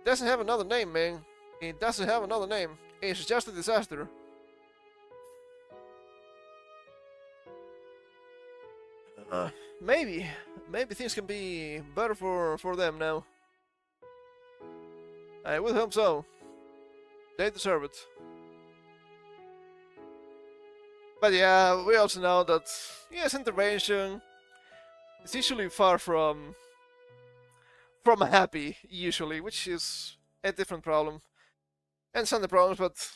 Doesn't have another name, man. It doesn't have another name. It's just a disaster. Maybe things can be better for them now. I would hope so. They deserve it. But yeah, we also know that US intervention is usually far from happy, usually, which is a different problem. And some of the problems, but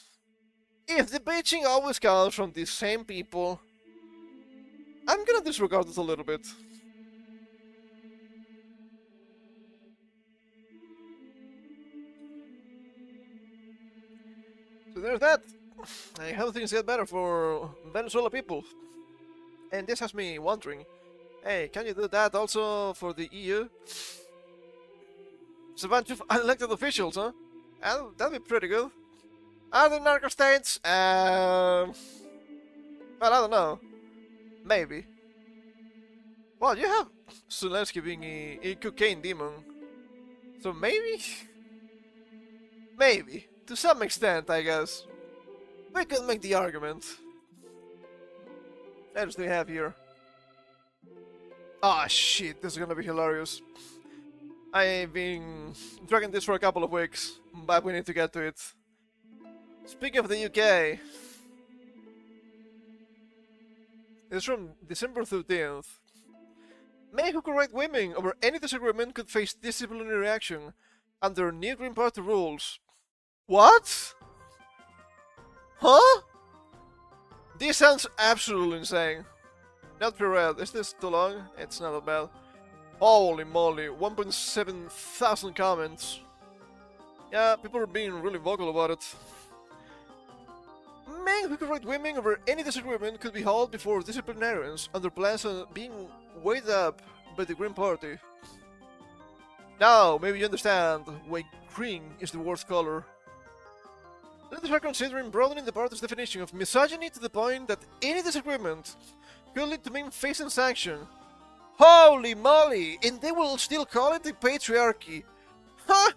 if the bitching always comes from the same people, I'm gonna disregard it a little bit. there's that. I hope things get better for Venezuela people. And this has me wondering, hey, can you do that also for the EU? It's a bunch of unelected officials, huh? That'd be pretty good. Other narco states? Well, I don't know. Maybe. Well, you have Zelensky being a cocaine demon. So maybe? Maybe. To some extent, I guess. We could make the argument. What else do we have here? Ah, shit, this is gonna be hilarious. I've been dragging this for a couple of weeks, but we need to get to it. Speaking of the UK, it's from December 13th. Men who correct women over any disagreement could face disciplinary action under new Green Party rules. What? Huh? This sounds absolutely insane. Not pre-read. Is this too long? It's not that bad. Holy moly, 1.7 thousand comments. Yeah, people are being really vocal about it. Men who correct women over any disagreement could be hauled before disciplinarians under plans of being weighed up by the Green Party. Now, maybe you understand why green is the worst color. Leaders are considering broadening the party's definition of misogyny to the point that any disagreement could lead to men facing sanction. Holy moly! And they will still call it the patriarchy. Huh?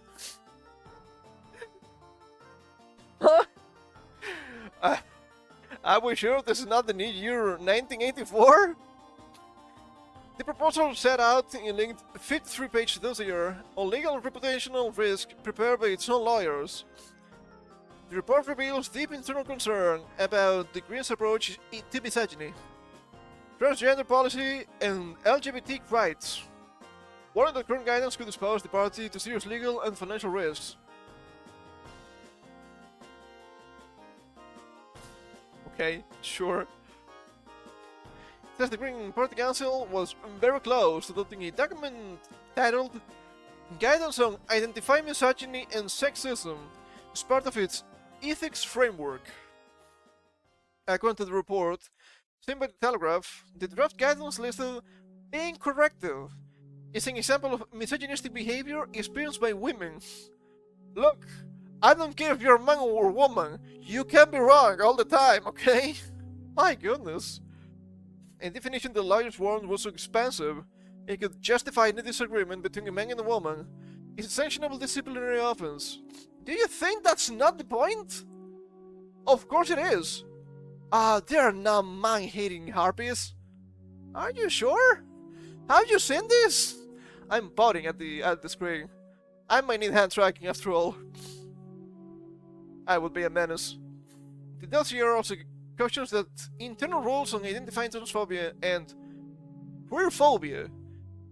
Huh? Are we sure this is not the new year 1984? The proposal set out in a linked 53-page dossier on legal and reputational risk prepared by its own lawyers. The report reveals deep internal concern about the Greens' approach to misogyny, transgender policy, and LGBT rights, warning that current guidance could expose the party to serious legal and financial risks. Okay, sure. It says the Green Party Council was very close to adopting a document titled Guidance on Identifying Misogyny and Sexism as part of its ethics framework. According to the report, seen by the Telegraph, the draft guidance listed being corrective is an example of misogynistic behavior experienced by women. Look, I don't care if you're a man or a woman, you can be wrong all the time, okay? My goodness. A definition the lawyers warned was so expansive it could justify any disagreement between a man and a woman is a sanctionable disciplinary offense. Do you think that's not the point? Of course it is. They are not man-hating harpies. Are you sure? Have you seen this? I'm pouting at the screen. I might need hand tracking after all. I would be a menace. The dossier also cautions that internal rules on identifying transphobia and queerphobia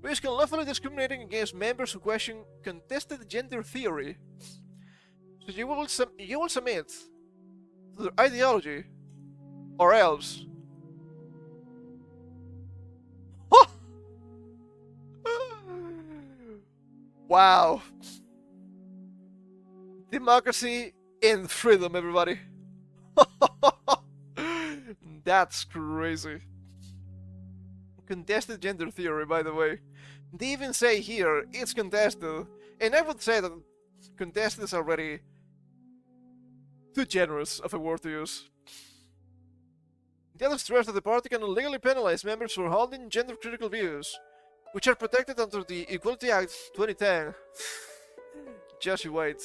risk unlawfully discriminating against members who question contested gender theory. So you will submit to their ideology, or else. Wow. Democracy and freedom, everybody. That's crazy. Contested gender theory, by the way. They even say here it's contested, and I would say that contested is already too generous of a word to use. The other stress that the party can legally penalize members for holding gender-critical views, which are protected under the Equality Act 2010. Just you wait.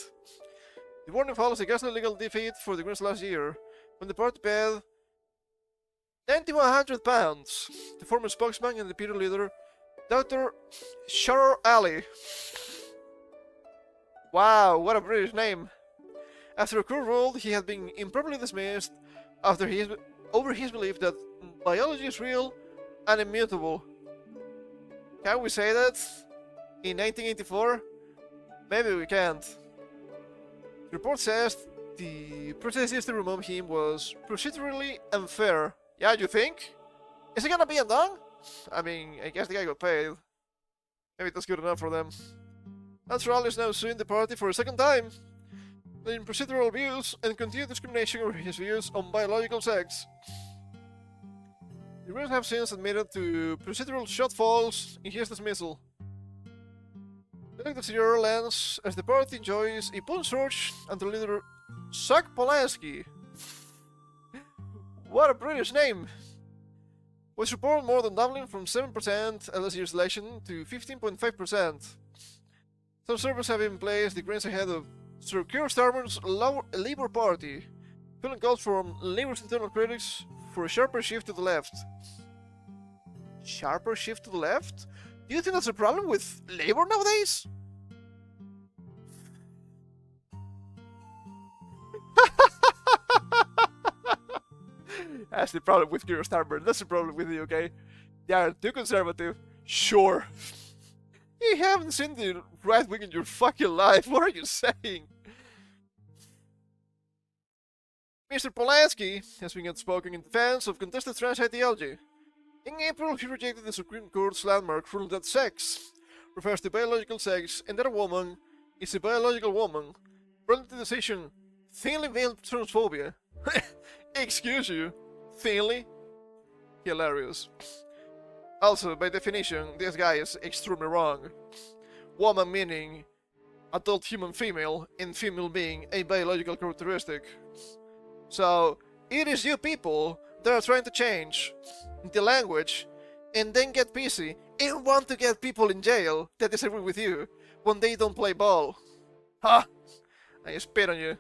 The warning follows a ghastly legal defeat for the Greens last year, when the party paid £9,100 to former spokesman and deputy leader, Dr. Sharar Ali. Wow, what a British name. After a court ruled he had been improperly dismissed over his belief that biology is real and immutable. Can we say that? In 1984? Maybe we can't. The report says the process used to remove him was procedurally unfair. Yeah, you think? Is it gonna be undone? I mean, I guess the guy got paid. Maybe that's good enough for them. Natural is now suing the party for a second time. in procedural views and continued discrimination over his views on biological sex. The Greens have since admitted to procedural shortfalls in his dismissal. Take the zero lens as the party enjoys a pull search under leader Zach Polanski. What a British name! With support more than doubling from 7% at last year's election to 15.5%. Some surveys have been placed the Greens ahead of Sir Keir Starmer's Labour Party, filling calls from Labour's internal critics for a sharper shift to the left. Sharper shift to the left? Do you think that's a problem with Labour nowadays? That's the problem with Keir Starmer. That's the problem with the UK. They are too conservative. Sure. You haven't seen the right wing in your fucking life. What are you saying? Mr. Polanski has been outspoken in defense of contested trans ideology. In April, he rejected the Supreme Court's landmark ruling that sex refers to biological sex and that a woman is a biological woman, brought the decision thinly veiled transphobia. Excuse you, thinly? Hilarious. Also, by definition, this guy is extremely wrong. Woman meaning adult human female, and female being a biological characteristic. So, it is you people that are trying to change the language and then get pissy and want to get people in jail that disagree with you when they don't play ball. Ha! I spit on you.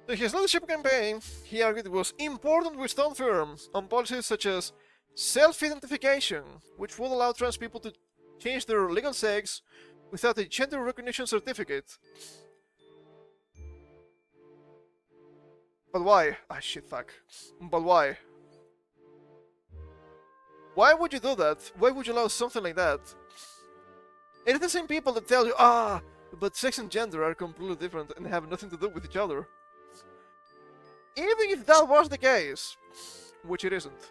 In his leadership campaign, he argued it was important to stand firm on policies such as self-identification, which would allow trans people to change their legal sex without a gender recognition certificate. But why? Ah, shit, fuck. But why? Why would you do that? Why would you allow something like that? It's the same people that tell you, but sex and gender are completely different and have nothing to do with each other. Even if that was the case, which it isn't,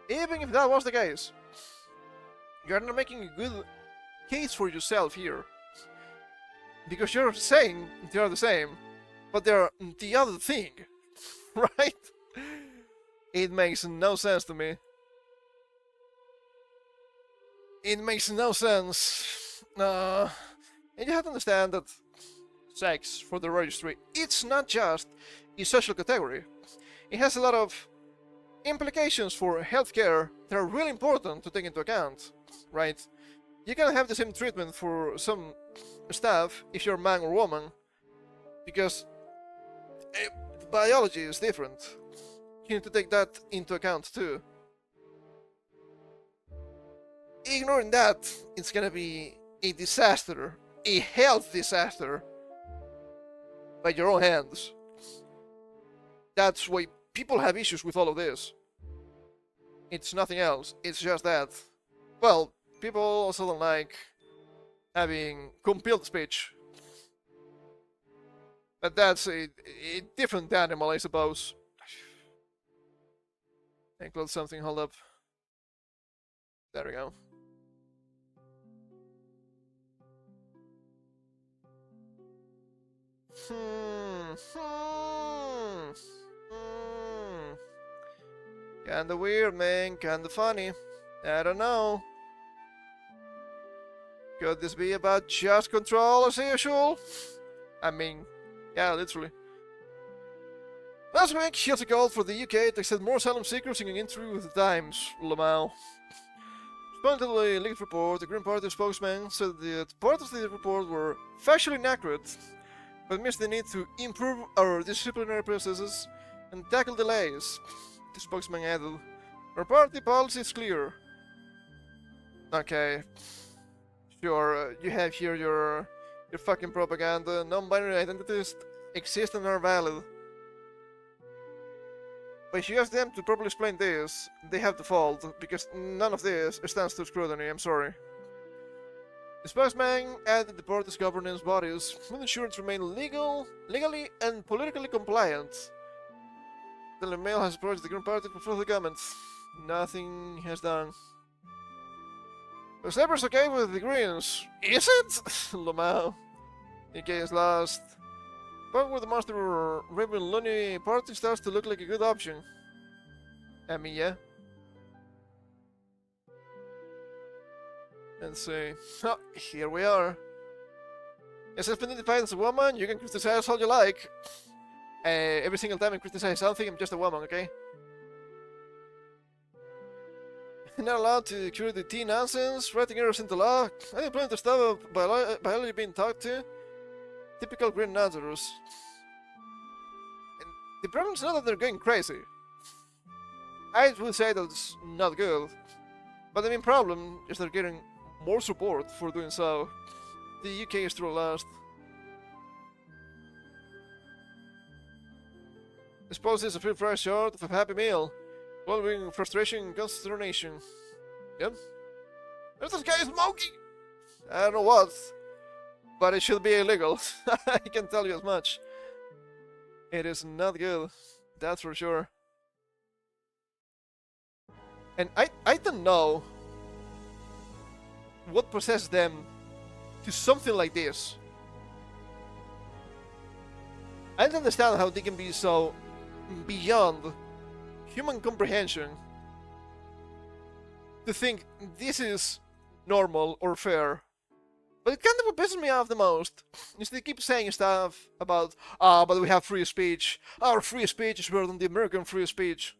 even if that was the case, you're not making a good case for yourself here. Because you're saying they are the same, but they're the other thing, right? It makes no sense to me. It makes no sense. And you have to understand that sex, for the registry, it's not just a social category. It has a lot of implications for healthcare that are really important to take into account, right? You can have the same treatment for some staff if you're man or woman, because biology is different. You need to take that into account too. Ignoring that, it's gonna be a disaster, a health disaster, by your own hands. That's why people have issues with all of this. It's nothing else, it's just that. Well, people also don't like having compelled speech. But that's a different animal, I suppose. Include something, hold up. There we go. Kinda weird, man. Kinda funny. I don't know. Could this be about just control as usual? I mean, yeah, literally. Last week, he also called for the UK to accept more asylum seekers in an interview with the Times, Lamau. Responding to the leaked report, the Green Party spokesman said that part of the report were factually inaccurate, but missed the need to improve our disciplinary processes and tackle delays. The spokesman added, "Our party policy is clear." Okay. Sure, you have here your fucking propaganda. Non-binary identities exist and are valid. But if you ask them to properly explain this, they have to fold, because none of this stands to scrutiny, I'm sorry. The spokesman added the party's governance bodies will ensure it remain legally and politically compliant. The Mail has approached the Green Party for further comments. Nothing has done. The Labour's okay with the Greens. Is it? Lamau. UK is lost. point where the monster Raven Looney party starts to look like a good option. I mean, yeah. And say, oh, here we are. As has been identified as a woman, you can criticize all you like. Every single time I criticize something, I'm just a woman, okay? You're not allowed to cure the teen nonsense, writing errors into law. I didn't plan to stop biology being taught to. Typical Green Lazarus. And the problem is not that they're going crazy. I would say that's not good. But the main problem is they're getting more support for doing so. The UK is still lost. I suppose it's a few fries short of a happy meal. Following frustration and consternation. Yep. There's this guy smoking! I don't know what, but it should be illegal. I can tell you as much. It is not good. That's for sure. And I don't know what possessed them to something like this. I don't understand how they can be so beyond human comprehension to think this is normal or fair. But it kind of what pisses me off the most is they keep saying stuff about, but we have free speech. Our free speech is better than the American free speech.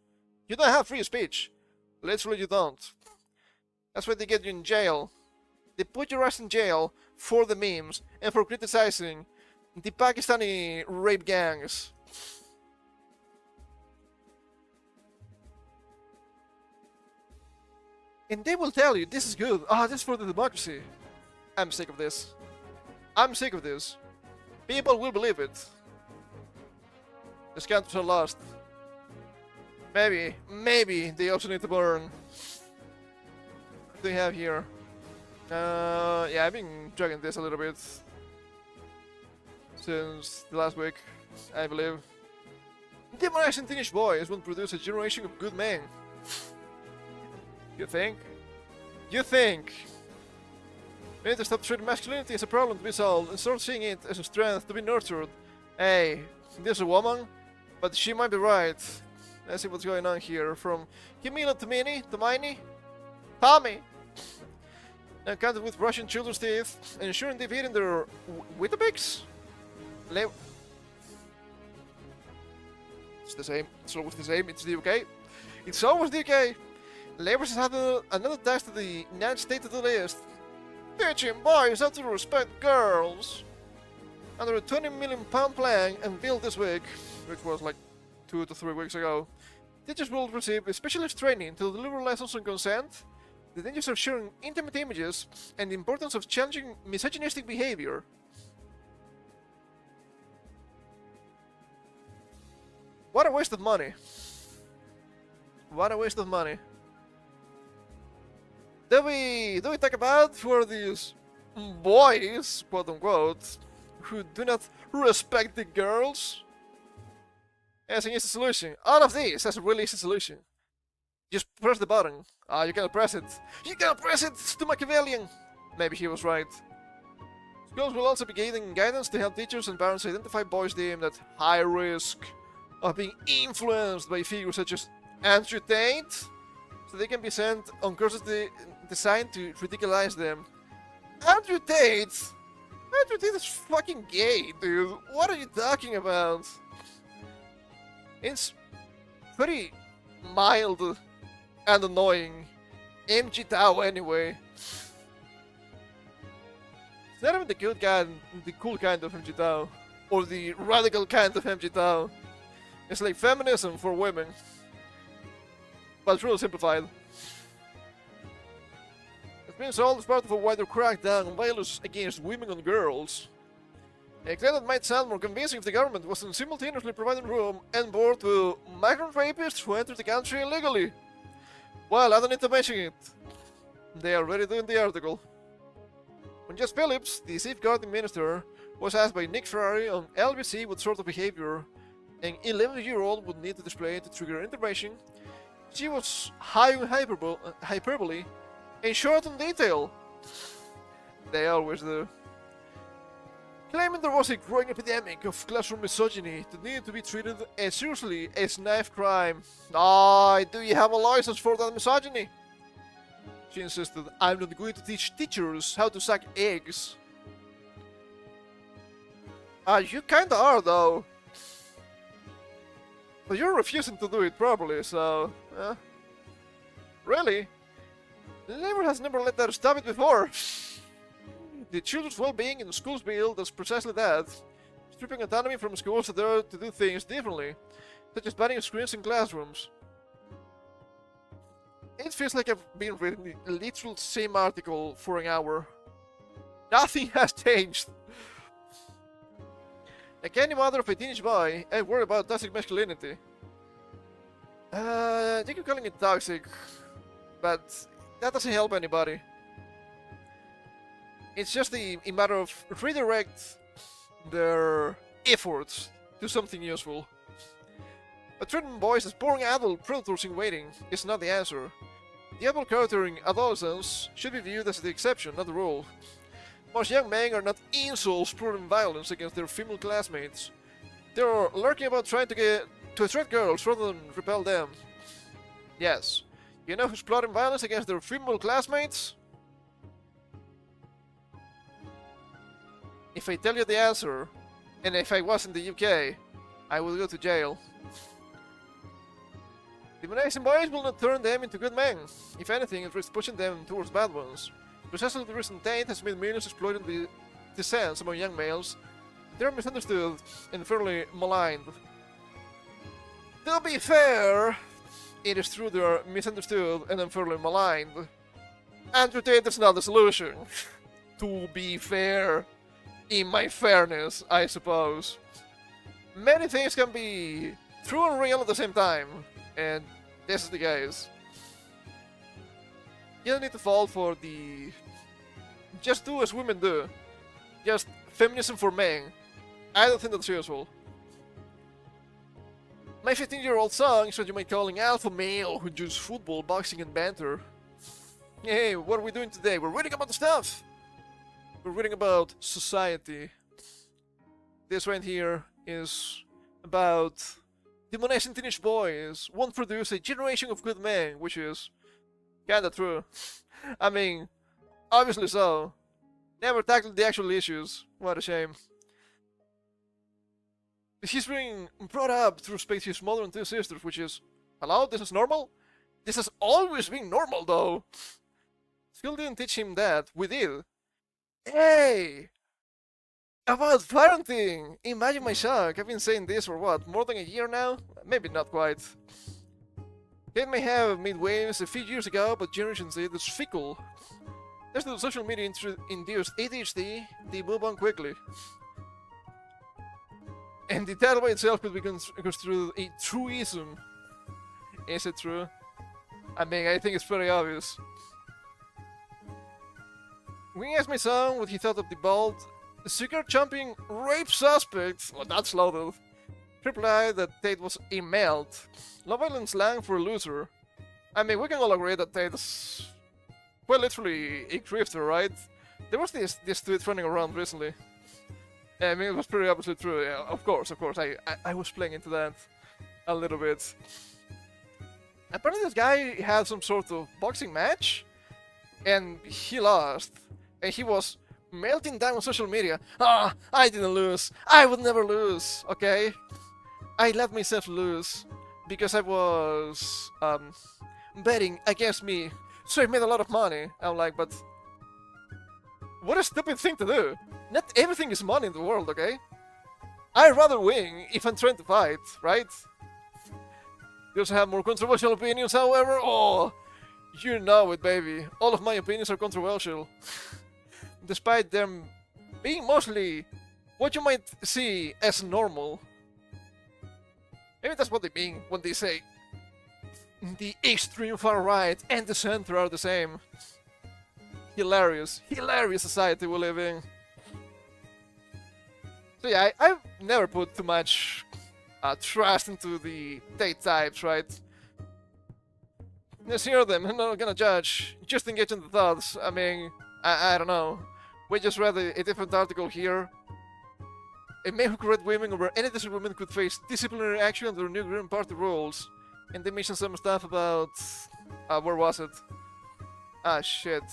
You don't have free speech. Literally you don't. That's why they get you in jail. They put your ass in jail for the memes and for criticizing the Pakistani rape gangs. And they will tell you, this is good. This is for the democracy. I'm sick of this. I'm sick of this. People will believe it. These countries are lost. Maybe they also need to burn. What do we have here? Yeah, I've been dragging this a little bit since the last week, I believe. Demonizing teenage boys won't produce a generation of good men. You think? You think? We need to stop treating masculinity as a problem to be solved and start seeing it as a strength to be nurtured. Hey, there's a woman, but she might be right. Let's see what's going on here. From Camila to Minnie to Miney, Tommy. Now counted with brushing children's teeth and ensuring they've eaten their Weetabix? It's the same. It's always the same. It's the UK. It's always the UK. Labour has added another task to the United States to the list. Teaching boys how to respect girls. Under a £20 million plan unveiled this week, which was like 2 to 3 weeks ago, teachers will receive specialist training to deliver lessons on consent, the dangers of sharing intimate images, and the importance of challenging misogynistic behavior. What a waste of money. What a waste of money. Do we talk about who are these boys, quote unquote, who do not respect the girls? As an easy solution. All of these has a really easy solution. Just press the button. You cannot press it. You cannot press it! It's too Machiavellian! Maybe he was right. Schools will also be giving guidance to help teachers and parents identify boys deemed at high risk of being influenced by figures such as Andrew Tate, so they can be sent on courses designed to ridiculize them. Andrew Tate? Andrew Tate is fucking gay, dude. What are you talking about? It's pretty mild and annoying. MG Tao anyway. It's not even the cool kind of MG Tao. Or the radical kind of MG Tao. It's like feminism for women. But it's really simplified. It's been sold as part of a wider crackdown on violence against women and girls. A claim that might sound more convincing if the government wasn't simultaneously providing room and board to migrant rapists who enter the country illegally. Well, I don't need to mention it. They are already doing the article. When Jess Phillips, the safeguarding minister, was asked by Nick Ferrari on LBC what sort of behavior an 11-year-old would need to display to trigger intervention, she was high on hyperbole and short on detail. They always do. claiming there was a growing epidemic of classroom misogyny that needed to be treated as seriously as knife crime. Ah, do you have a license for that misogyny? She insisted, I'm not going to teach teachers how to suck eggs. You kinda are, though. But you're refusing to do it properly, so... Really? The neighbor has never let her stop it before. The children's well-being in the school's bill does precisely that. Stripping autonomy from schools that are to do things differently, such as banning screens in classrooms. It feels like I've been reading the literal same article for an hour. Nothing has changed. Like any mother of a teenage boy, I worry about toxic masculinity. You keep calling it toxic, but that doesn't help anybody. It's just a matter of redirect their efforts to something useful. But treating boys as boring adult predators in waiting is not the answer. The apple character in adolescence should be viewed as the exception, not the rule. Most young men are not incels spreading violence against their female classmates. They are lurking about trying to attract girls rather than repel them. Yes, you know who's plotting violence against their female classmates? If I tell you the answer, and if I was in the UK, I would go to jail. Demonizing boys will not turn them into good men. If anything, it risks pushing them towards bad ones. Precisely the reason Tate has made millions exploiting the dissent among young males. They are misunderstood and fairly maligned. To be fair, it is true they are misunderstood and unfairly maligned. Andrew Tate is not the solution. To be fair. In my fairness, I suppose. Many things can be true and real at the same time, and this is the case. You don't need to fall for the... Just do as women do. Just feminism for men. I don't think that's useful. My 15-year-old son is what you might call an alpha male who enjoys football, boxing, and banter. Hey, what are we doing today? We're reading about the stuff! We're reading about society. This right here is about demonizing teenage boys won't produce a generation of good men, which is kinda true. I mean, obviously so. Never tackled the actual issues. What a shame. He's being brought up to respect his mother and two sisters, which is... Hello? This is normal? This has always been normal, though. School didn't teach him that. We did. Hey! About parenting! Imagine my shock. I've been saying this for what, more than a year now? Maybe not quite. It may have made waves a few years ago, but Generation Z is fickle. As the social media induced ADHD, they move on quickly. And the title by itself could be construed a truism. Is it true? I mean, I think it's pretty obvious. When I asked my son what he thought of the bald, cigar-chomping rape suspect, well, that's loaded, he replied that Tate was a melt. Love Island slang for a loser. I mean, we can all agree that Tate is quite literally a grifter, right? There was this tweet running around recently. I mean, it was pretty obviously true. Yeah, of course. I was playing into that a little bit. Apparently this guy had some sort of boxing match, and he lost. And he was melting down on social media. Ah, I didn't lose. I would never lose, okay? I let myself lose because I was betting against me. So I made a lot of money. I'm like, but what a stupid thing to do. Not everything is money in the world, okay? I'd rather win if I'm trying to fight, right? You also have more controversial opinions, however. Oh, you know it, baby. All of my opinions are controversial. Despite them being mostly what you might see as normal. Maybe that's what they mean when they say the extreme far right and the center are the same. Hilarious society we live in. So yeah, I've never put too much trust into the Tate types, right? Just hear them, I'm not gonna judge. Just engage in the thoughts. I mean, I don't know. We just read a different article here. A man who correct women over any disagreement could face disciplinary action under new Green Party rules. And they mentioned some stuff about... where was it? Ah, shit.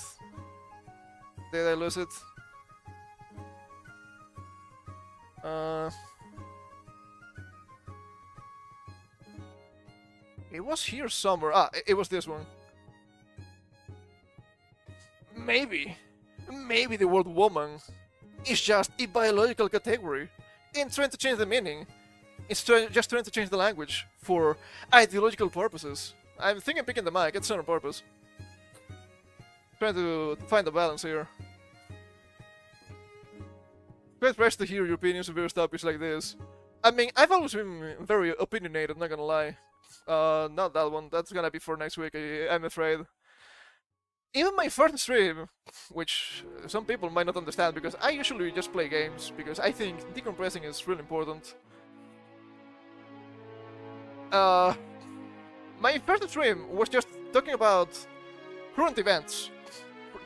Did I lose it? It was here somewhere. Ah, it was this one. Maybe the word woman is just a biological category and trying to change the meaning. It's just trying to change the language for ideological purposes. I think I'm picking the mic, it's not on purpose. Trying to find a balance here. Quite fresh to hear your opinions on various topics like this. I mean, I've always been very opinionated, not gonna lie. Not that one, that's gonna be for next week, I'm afraid. Even my first stream, which some people might not understand because I usually just play games, because I think decompressing is really important. My first stream was just talking about current events,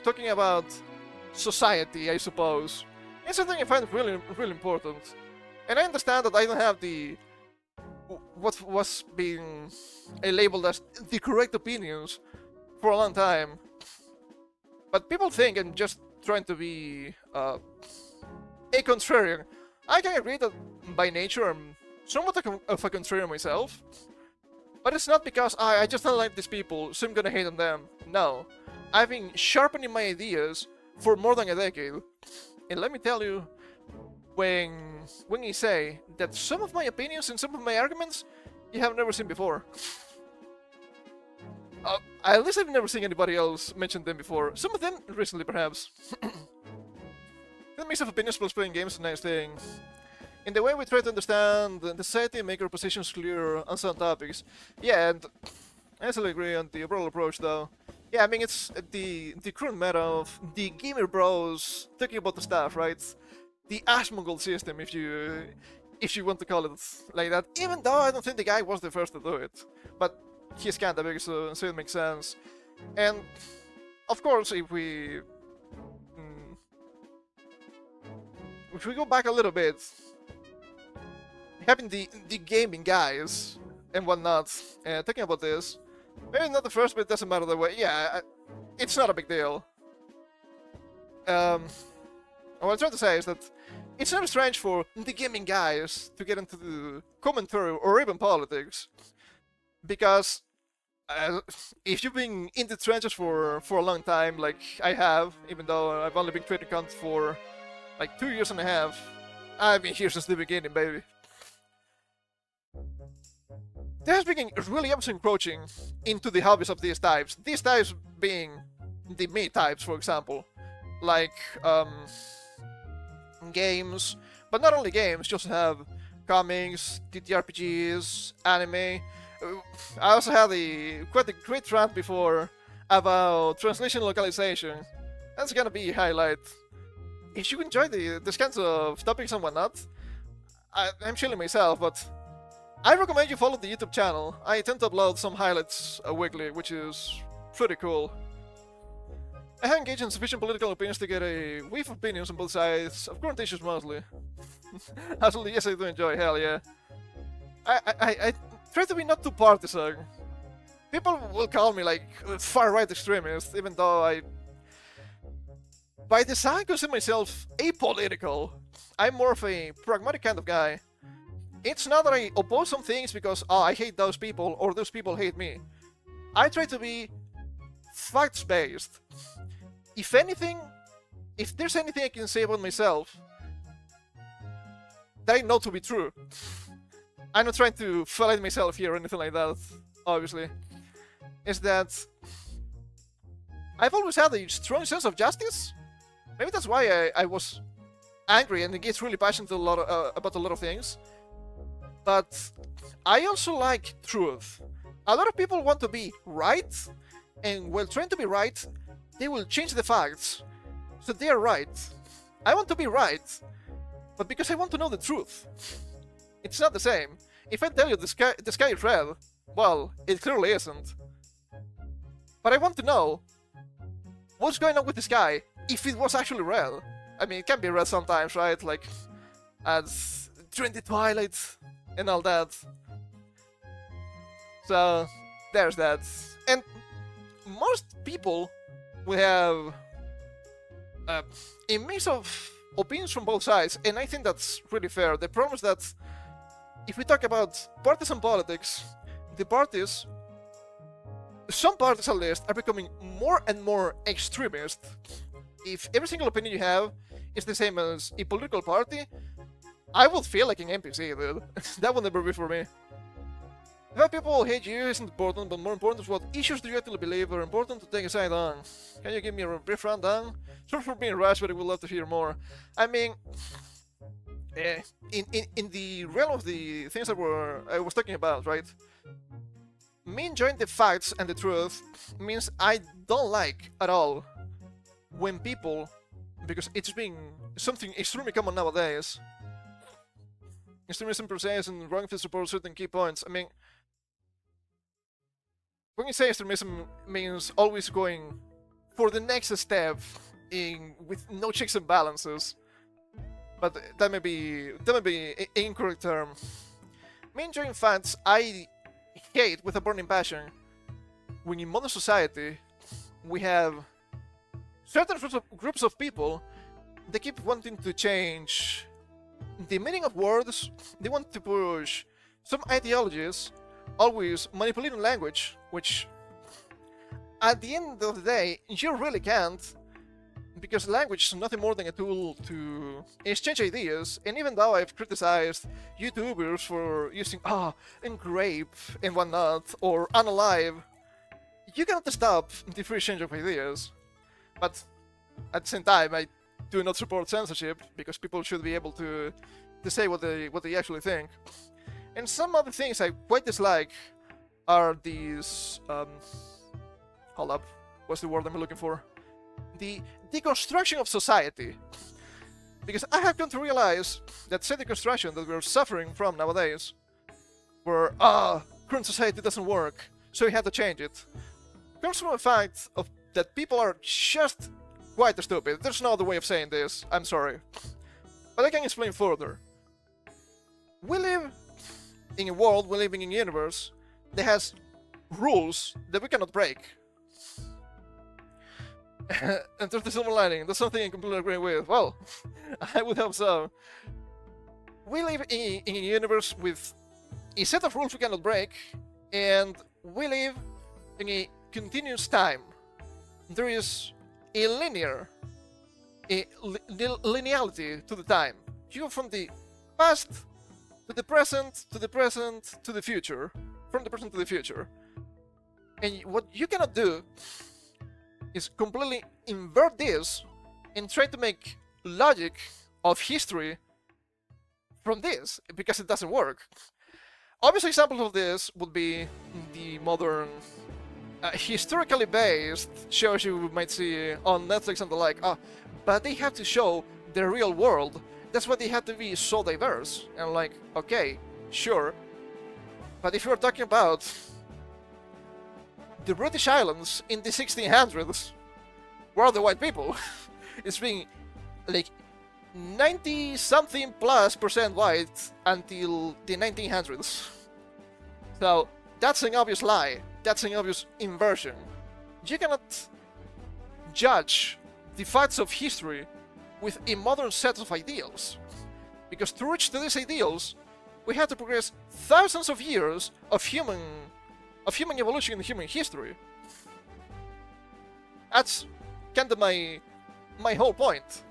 talking about society, I suppose. It's something I find really, really important. And I understand that I don't have the... what was being labeled as the correct opinions for a long time. But people think I'm just trying to be a contrarian. I can agree that by nature I'm somewhat of a contrarian myself. But it's not because I just don't like these people, so I'm gonna hate on them. No. I've been sharpening my ideas for more than a decade. And let me tell you, when you say that some of my opinions and some of my arguments you have never seen before. At least I've never seen anybody else mention them before. Some of them recently, perhaps. The mix of opinions plus playing games is a nice thing. In the way we try to understand the society and make our positions clear on some topics. Yeah, and I still agree on the overall approach, though. Yeah, I mean, it's the current meta of the gamer bros talking about the stuff, right? The Ashmongol system, if you want to call it like that. Even though I don't think the guy was the first to do it, but he's kinda big, so it makes sense. And of course, if we go back a little bit, having the gaming guys and whatnot, talking about this. Maybe not the first, but it doesn't matter the way. Yeah, it's not a big deal. What I'm trying to say is that it's not strange for the gaming guys to get into the commentary or even politics. Because if you've been in the trenches for a long time, like I have, even though I've only been creating content for like 2 years and a half, I've been here since the beginning, baby. There's been really obvious encroaching into the hobbies of these types. These types being the me types, for example. Like, games. But not only games, you also have comics, TTRPGs, anime. I also had quite a great rant before about translation localization. That's gonna be a highlight. If you enjoy these kinds of topics and whatnot, I'm chilling myself, but I recommend you follow the YouTube channel. I tend to upload some highlights weekly, which is pretty cool. I have engaged in sufficient political opinions to get a whiff of opinions on both sides, of current issues mostly. Absolutely, yes I do enjoy, hell yeah. I try to be not too partisan. People will call me like far-right extremist, even though I by design consider myself apolitical. I'm more of a pragmatic kind of guy. It's not that I oppose some things because, oh, I hate those people or those people hate me. I try to be facts-based. If anything, if there's anything I can say about myself that I know to be true, I'm not trying to validate myself here or anything like that, obviously, is that I've always had a strong sense of justice. Maybe that's why I was angry and gets really passionate about a lot of things. But I also like truth. A lot of people want to be right, and while trying to be right, they will change the facts so they are right. I want to be right, but because I want to know the truth. It's not the same. If I tell you the sky is red, well, it clearly isn't. But I want to know what's going on with the sky if it was actually red. I mean, it can be red sometimes, right? Like, as trendy Twilight and all that. So there's that. And most people will have a mix of opinions from both sides, and I think that's really fair. The problem is that if we talk about partisan politics, the parties, some parties at least, are becoming more and more extremist. If every single opinion you have is the same as a political party, I would feel like an NPC, dude. That would never be for me. Why people hate you isn't important, but more important is what issues do you actually believe are important to take a side on. Can you give me a brief rundown? Sorry for being rushed, but I would love to hear more. I mean, in the realm of the things that I was talking about, right? Me enjoying the facts and the truth means I don't like at all when people, because it's being something extremely common nowadays, extremism per se and wrongfully support certain key points. I mean, when you say extremism means always going for the next step with no checks and balances, but that may be an incorrect term. Me enjoying facts, I hate with a burning passion when in modern society we have certain groups of people that keep wanting to change the meaning of words. They want to push some ideologies, always manipulating language, which at the end of the day you really can't, because language is nothing more than a tool to exchange ideas. And even though I've criticized YouTubers for using and grape and whatnot, or unalive, you cannot stop the free exchange of ideas. But at the same time, I do not support censorship, because people should be able to say what they actually think. And some other things I quite dislike are these hold up, what's the word I'm looking for? The deconstruction of society. Because I have come to realize that said deconstruction that we're suffering from nowadays, where current society doesn't work, so we have to change it, comes from the fact of that people are just quite stupid. There's no other way of saying this, I'm sorry. But I can explain further. We live in a world, we live in a universe that has rules that we cannot break. And there's the silver lining, that's something I completely agree with. Well, I would hope so. We live in a universe with a set of rules we cannot break, and we live in a continuous time. There is a linearity to the time. You go from the past to the present, to the present, to the future. From the present to the future. And what you cannot do is completely invert this and try to make logic of history from this, because it doesn't work. Obvious examples of this would be the modern historically based shows you might see on Netflix and the like. But they have to show the real world. That's why they have to be so diverse. And like, okay, sure. But if you're talking about the British Islands in the 1600s, where are the white people? It's been like 90-something plus % white until the 1900s. So that's an obvious lie. That's an obvious inversion. You cannot judge the facts of history with a modern set of ideals, because to reach to these ideals, we have to progress thousands of years of human evolution in human history. That's kind of my whole point.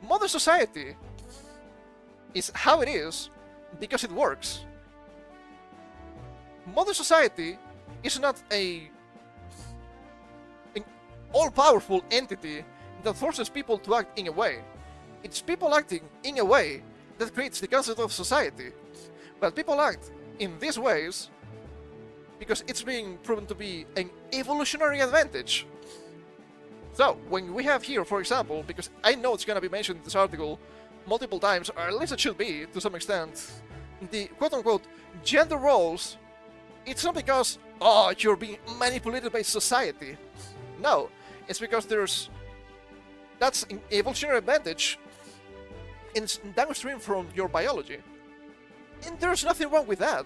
Modern society is how it is because it works. Modern society is not an all-powerful entity that forces people to act in a way. It's people acting in a way that creates the concept of society. But people act in these ways because it's being proven to be an evolutionary advantage. So, when we have here, for example, because I know it's gonna be mentioned in this article multiple times, or at least it should be, to some extent, the quote-unquote gender roles, it's not because, you're being manipulated by society. No, it's because that's an evolutionary advantage and it's downstream from your biology. And there's nothing wrong with that.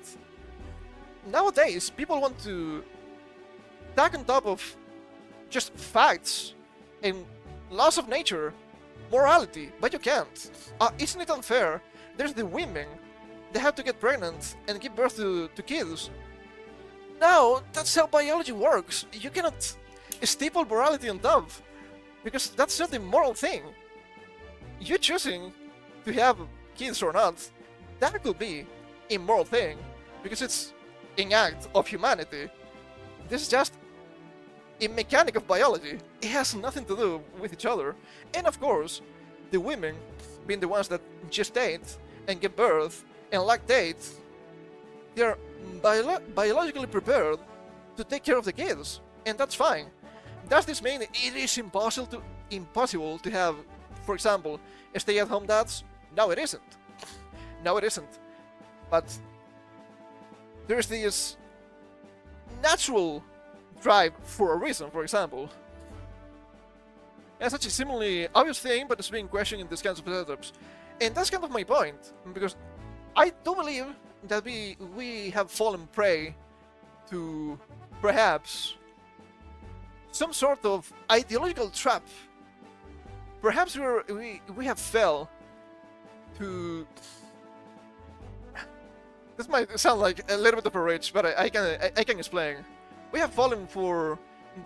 Nowadays, people want to tack on top of just facts and laws of nature, morality, but you can't. Isn't it unfair? There's the women. They have to get pregnant and give birth to kids. No, that's how biology works. You cannot staple morality on top, because that's not a moral thing. You choosing to have kids or not, that could be a moral thing, because it's an act of humanity. This is just a mechanic of biology. It has nothing to do with each other. And of course, the women, being the ones that gestate and give birth and lactate, they're biologically prepared to take care of the kids, and that's fine. Does this mean it is impossible to have, for example, stay-at-home dads? No, it isn't. No, it isn't. But there's this natural drive for a reason, for example. And such a seemingly obvious thing, but it's being questioned in these kinds of setups. And that's kind of my point, because I do believe that we have fallen prey to perhaps some sort of ideological trap. Perhaps we have fell to... This might sound like a little bit of a reach, but I can explain. We have fallen for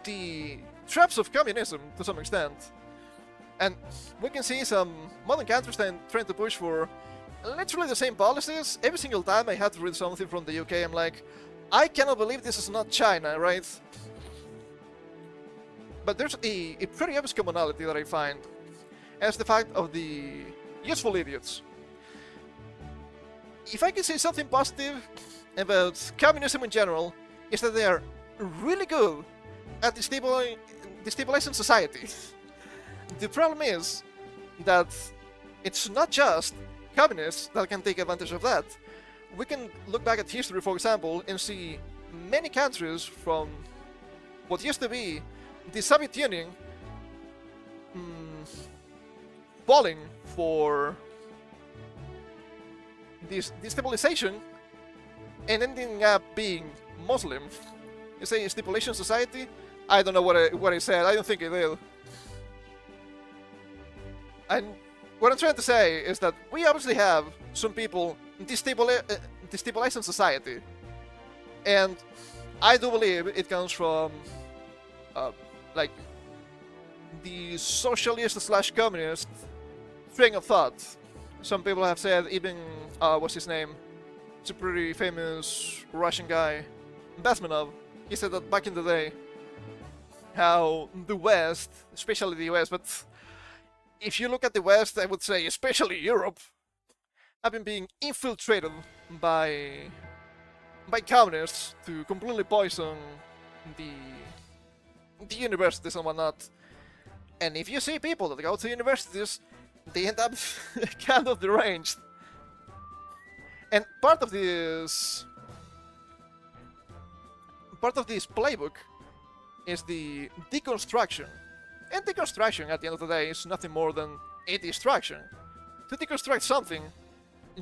the traps of communism to some extent. And we can see some modern countries trying to push for literally the same policies. Every single time I had to read something from the UK, I'm like, I cannot believe this is not China, right? But there's a pretty obvious commonality that I find, as the fact of the useful idiots. If I can say something positive about communism in general, is that they are really good at destabilizing society. The problem is that it's not just communists that can take advantage of that. We can look back at history, for example, and see many countries from what used to be the Soviet Union falling for this destabilization and ending up being Muslim. You say stipulation society? I don't know what I said. I don't think I did. And what I'm trying to say is that we obviously have some people destabilizing society, and I do believe it comes from like the socialist/communist train of thought. Some people have said, even what's his name? It's a pretty famous Russian guy, Basmanov. He said that back in the day, how the West, especially the US, but if you look at the West, I would say especially Europe, have been being infiltrated by communists to completely poison the universities and whatnot. And if you see people that go to universities, they end up kind of deranged. And part of this playbook is the deconstruction. And deconstruction, at the end of the day, is nothing more than a distraction. To deconstruct something,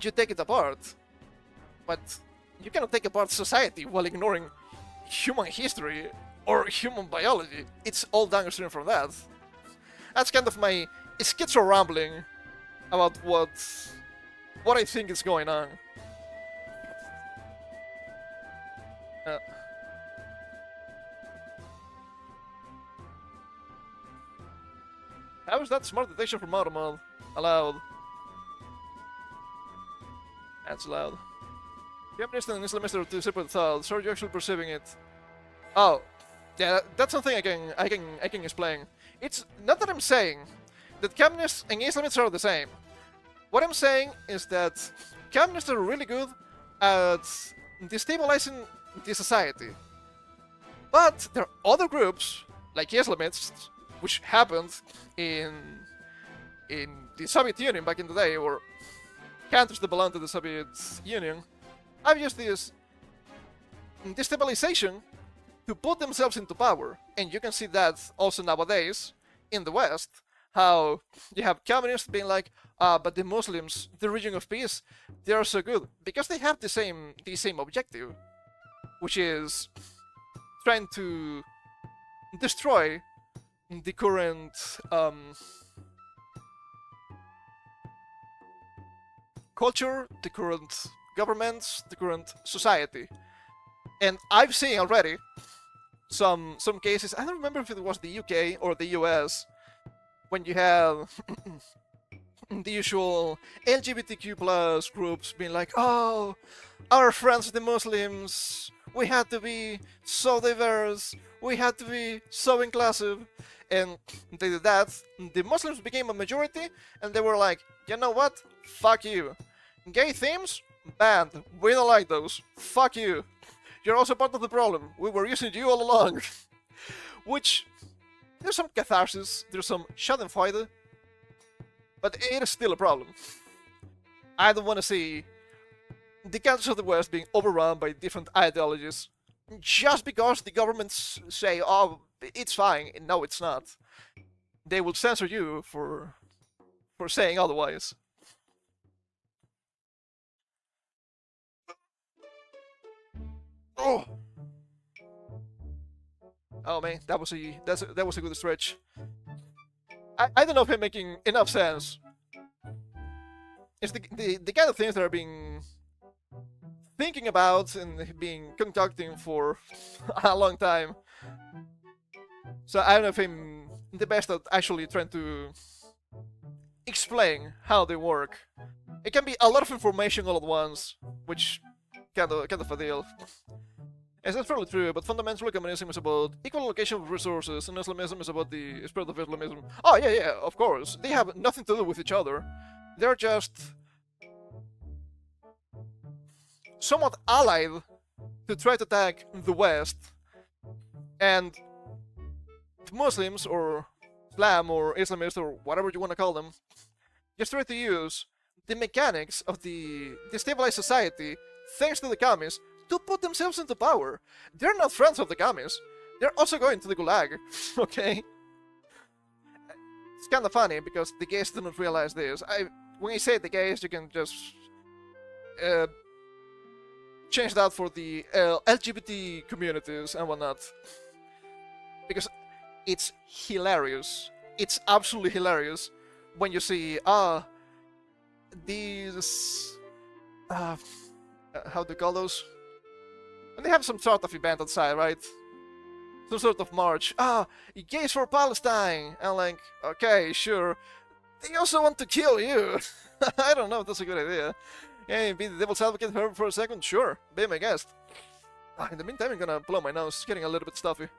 you take it apart. But you cannot take apart society while ignoring human history or human biology. It's all downstream from that. That's kind of my schizo rambling about what I think is going on. How is that smart detection from automod allowed? That's allowed. Communist and Islamist are two separate thoughts. Are you actually perceiving it? Oh, yeah, that's something I can explain. It's not that I'm saying that communists and Islamists are the same. What I'm saying is that communists are really good at destabilizing the society. But there are other groups, like Islamists, which happened in the Soviet Union back in the day, or countries that belong to the Soviet Union, have used this destabilization to put themselves into power. And you can see that also nowadays in the West, how you have communists being like, But the Muslims, the region of peace, they are so good because they have the same objective, which is trying to destroy the current culture, the current governments, the current society. And I've seen already some cases. I don't remember if it was the UK or the US when you have the usual LGBTQ plus groups being like, "Oh, our friends the Muslims, we had to be so diverse, we had to be so inclusive," and they did that. The Muslims became a majority, and they were like, "You know what? Fuck you. Gay themes banned. We don't like those. Fuck you. You're also part of the problem. We were using you all along." Which, there's some catharsis, there's some schadenfreude, but it is still a problem. I don't want to see the countries of the West being overrun by different ideologies just because the governments say, "Oh, it's fine." No, it's not. They will censor you for saying otherwise. Oh, oh man, that was a good stretch. I don't know if I'm making enough sense. It's the kind of things that are being thinking about and being concocting for a long time. So I don't know if I'm the best at actually trying to explain how they work. It can be a lot of information all at once, which kind of a deal. Yes, that's probably true, but fundamentally communism is about equal allocation of resources, and Islamism is about the spread of Islamism. Oh, yeah, of course. They have nothing to do with each other. They're just somewhat allied to try to attack the West. And Muslims, or Islam, or Islamists, or whatever you want to call them, just try to use the mechanics of the destabilized society, thanks to the commies, to put themselves into power. They're not friends of the commies. They're also going to the gulag, okay? It's kind of funny because the gays do not realize this. When I say the gays, you can just change that for the LGBT communities and whatnot. Because it's hilarious. It's absolutely hilarious when you see, these... how do you call those? And they have some sort of event outside, right? Some sort of march. Gays for Palestine! And like, okay, sure. They also want to kill you! I don't know if that's a good idea. Yeah, be the devil's advocate for a second? Sure, be my guest. In the meantime, I'm gonna blow my nose. It's getting a little bit stuffy.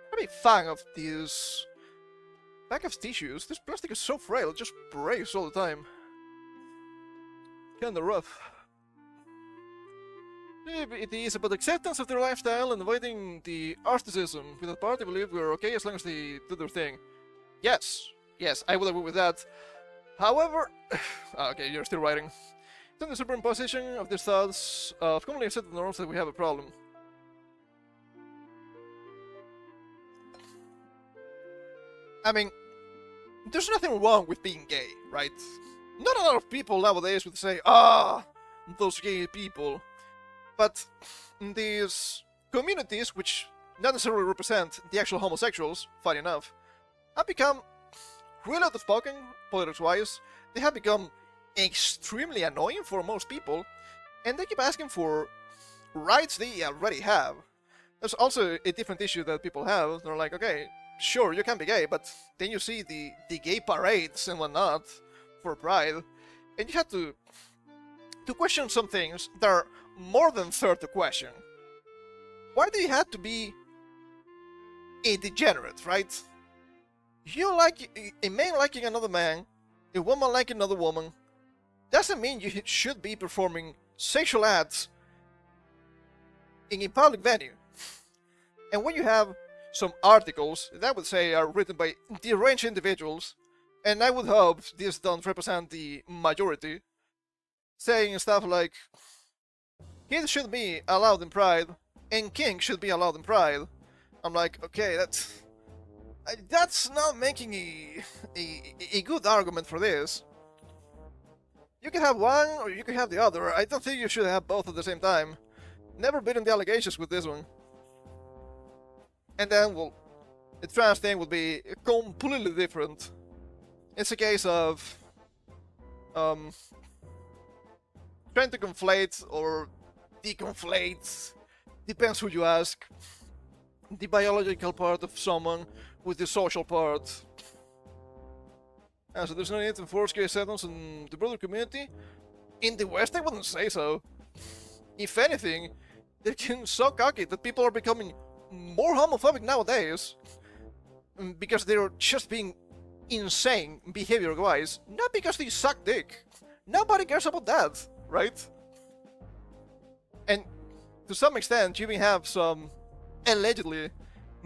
I'm a big fan of these bag of tissues. This plastic is so frail, it just breaks all the time. Kinda rough. It is about acceptance of their lifestyle and avoiding the articism. With that part, I believe we're okay as long as they do their thing. Yes, I will agree with that. However... okay, you're still writing. It's in the superimposition of these thoughts of commonly accepted norms that we have a problem. I mean, there's nothing wrong with being gay, right? Not a lot of people nowadays would say, those gay people. But in these communities, which not necessarily represent the actual homosexuals, funny enough, have become really outspoken, politics-wise. They have become extremely annoying for most people, and they keep asking for rights they already have. There's also a different issue that people have. They're like, okay, sure, you can be gay, but then you see the gay parades and whatnot for Pride, and you have to question some things that are more than fair to question. Why do you have to be a degenerate, right? You like a man liking another man, a woman liking another woman, doesn't mean you should be performing sexual acts in a public venue. And when you have some articles that I would say are written by deranged individuals, and I would hope this don't represent the majority, saying stuff like, kids should be allowed in Pride, and King should be allowed in Pride. I'm like, okay, that's not making a good argument for this. You can have one or you can have the other. I don't think you should have both at the same time. Never been in the allegations with this one. And then, well, the trans thing would be completely different. It's a case of trying to conflate or deconflate, depends who you ask, the biological part of someone with the social part. So there's no need to enforce gay acceptance in the broader community? In the West, I wouldn't say so. If anything, they're getting so cocky that people are becoming more homophobic nowadays because they're just being insane behavior-wise, not because they suck dick. Nobody cares about that, right? And to some extent, you even have some allegedly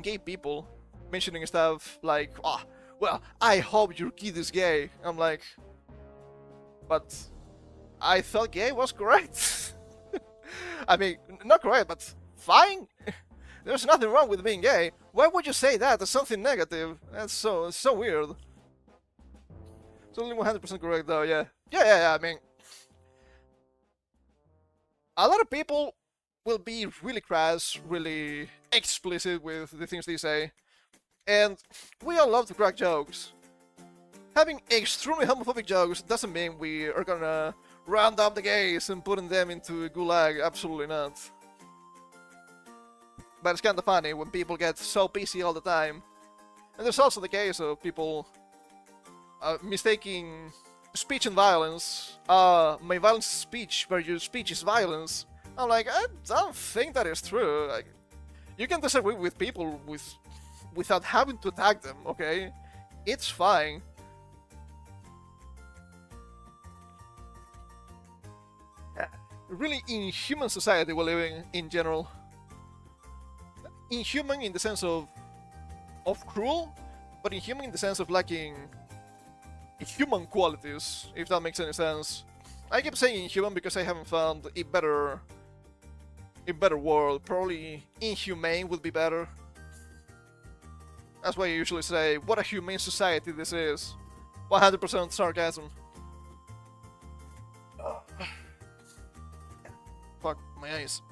gay people mentioning stuff like, well, I hope your kid is gay. I'm like, but I thought gay was correct. I mean, not correct, but fine. There's nothing wrong with being gay. Why would you say that as something negative? That's so weird. It's only 100% correct though, yeah. Yeah, I mean, a lot of people will be really crass, really explicit with the things they say. And we all love to crack jokes. Having extremely homophobic jokes doesn't mean we are gonna round up the gays and putting them into a gulag, absolutely not. But it's kinda funny when people get so PC all the time. And there's also the case of people mistaking speech and violence. My violence is speech, but your speech is violence. I'm like, I don't think that is true. Like, you can disagree with people without having to attack them, okay? It's fine. Really inhuman society we're living in general. Inhuman in the sense of cruel, but inhuman in the sense of lacking human qualities, if that makes any sense. I keep saying inhuman because I haven't found a better word. Probably inhumane would be better. That's why I usually say, what a humane society this is. 100% sarcasm. Fuck, my eyes.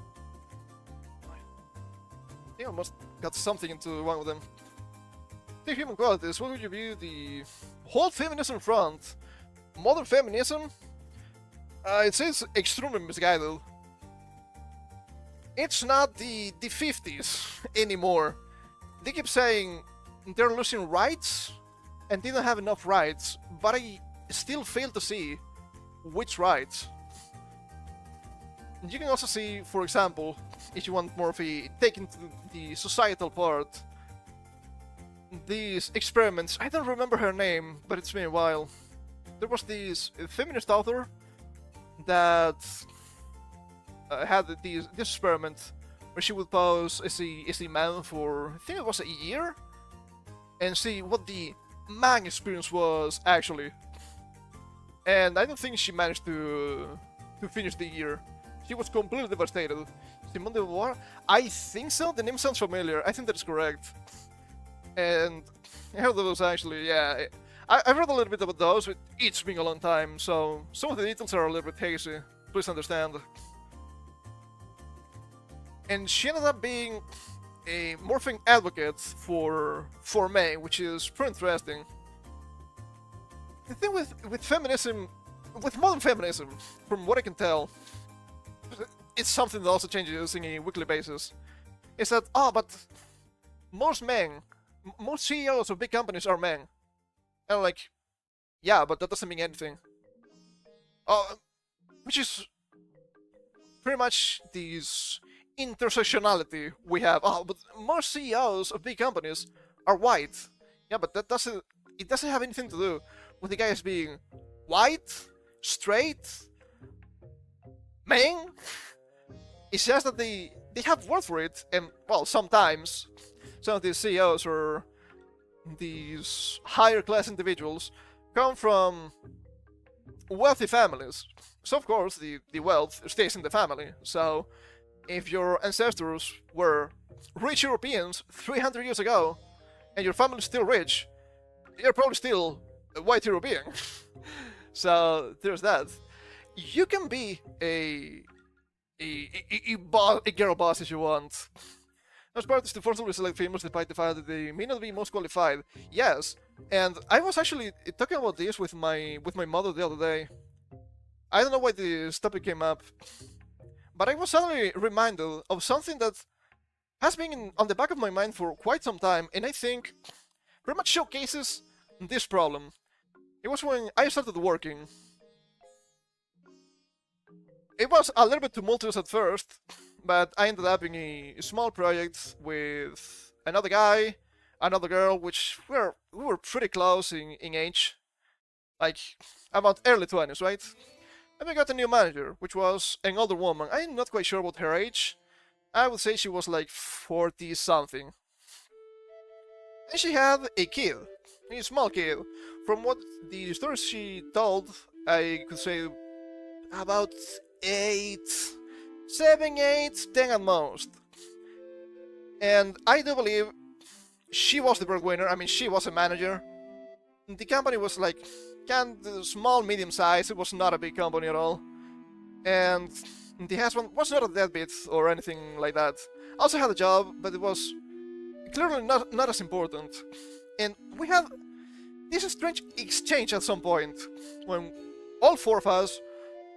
I think I almost got something into one of them. The human qualities, what would you view the whole feminism front? Modern feminism? It says extremely misguided. It's not the 50s anymore. They keep saying they're losing rights and they don't have enough rights, but I still fail to see which rights. You can also see, for example, if you want more of a take into the societal part, these experiments. I don't remember her name, but it's been a while. There was this feminist author that had this experiment where she would pose as a man for, I think it was a year, and see what the man experience was actually. And I don't think she managed to finish the year. She was completely devastated. Simone de Beauvoir? I think so. The name sounds familiar. I think that's correct. And I heard those actually, yeah. I've read a little bit about those, but it's been a long time, so some of the details are a little bit hazy. Please understand. And she ended up being a morphing advocate for men, which is pretty interesting. The thing with feminism, with modern feminism, from what I can tell, it's something that also changes on a weekly basis, is that, but most men, most CEOs of big companies are men. And I'm like, yeah, but that doesn't mean anything. Which is pretty much these intersectionality we have. Oh, but most CEOs of big companies are white. Yeah, but that doesn't. It doesn't have anything to do with the guys being white, straight, man. It's just that they have word for it, and well, sometimes some of these CEOs or these higher class individuals come from wealthy families. So of course the wealth stays in the family. So if your ancestors were rich Europeans 300 years ago and your family's still rich, you're probably still a white European. So there's that. You can be a girl boss if you want. As part to forcibly select females despite the fact that they may not be most qualified. Yes, and I was actually talking about this with my mother the other day. I don't know why this topic came up, but I was suddenly reminded of something that has been on the back of my mind for quite some time, and I think pretty much showcases this problem. It was when I started working. It was a little bit tumultuous at first, but I ended up in a small project with another guy, another girl, which we were pretty close in age, like about early 20s, right? And we got a new manager, which was an older woman. I'm not quite sure about her age. I would say she was like 40 something. And she had a kid, a small kid. From what the stories she told, I could say about 8, 7, 8, 10 at most. And I do believe she was the breadwinner. I mean, she was a manager. The company was like kind of small, medium size. It was not a big company at all. And the husband was not a deadbeat or anything like that. Also had a job, but it was clearly not as important. And we had this strange exchange at some point when all four of us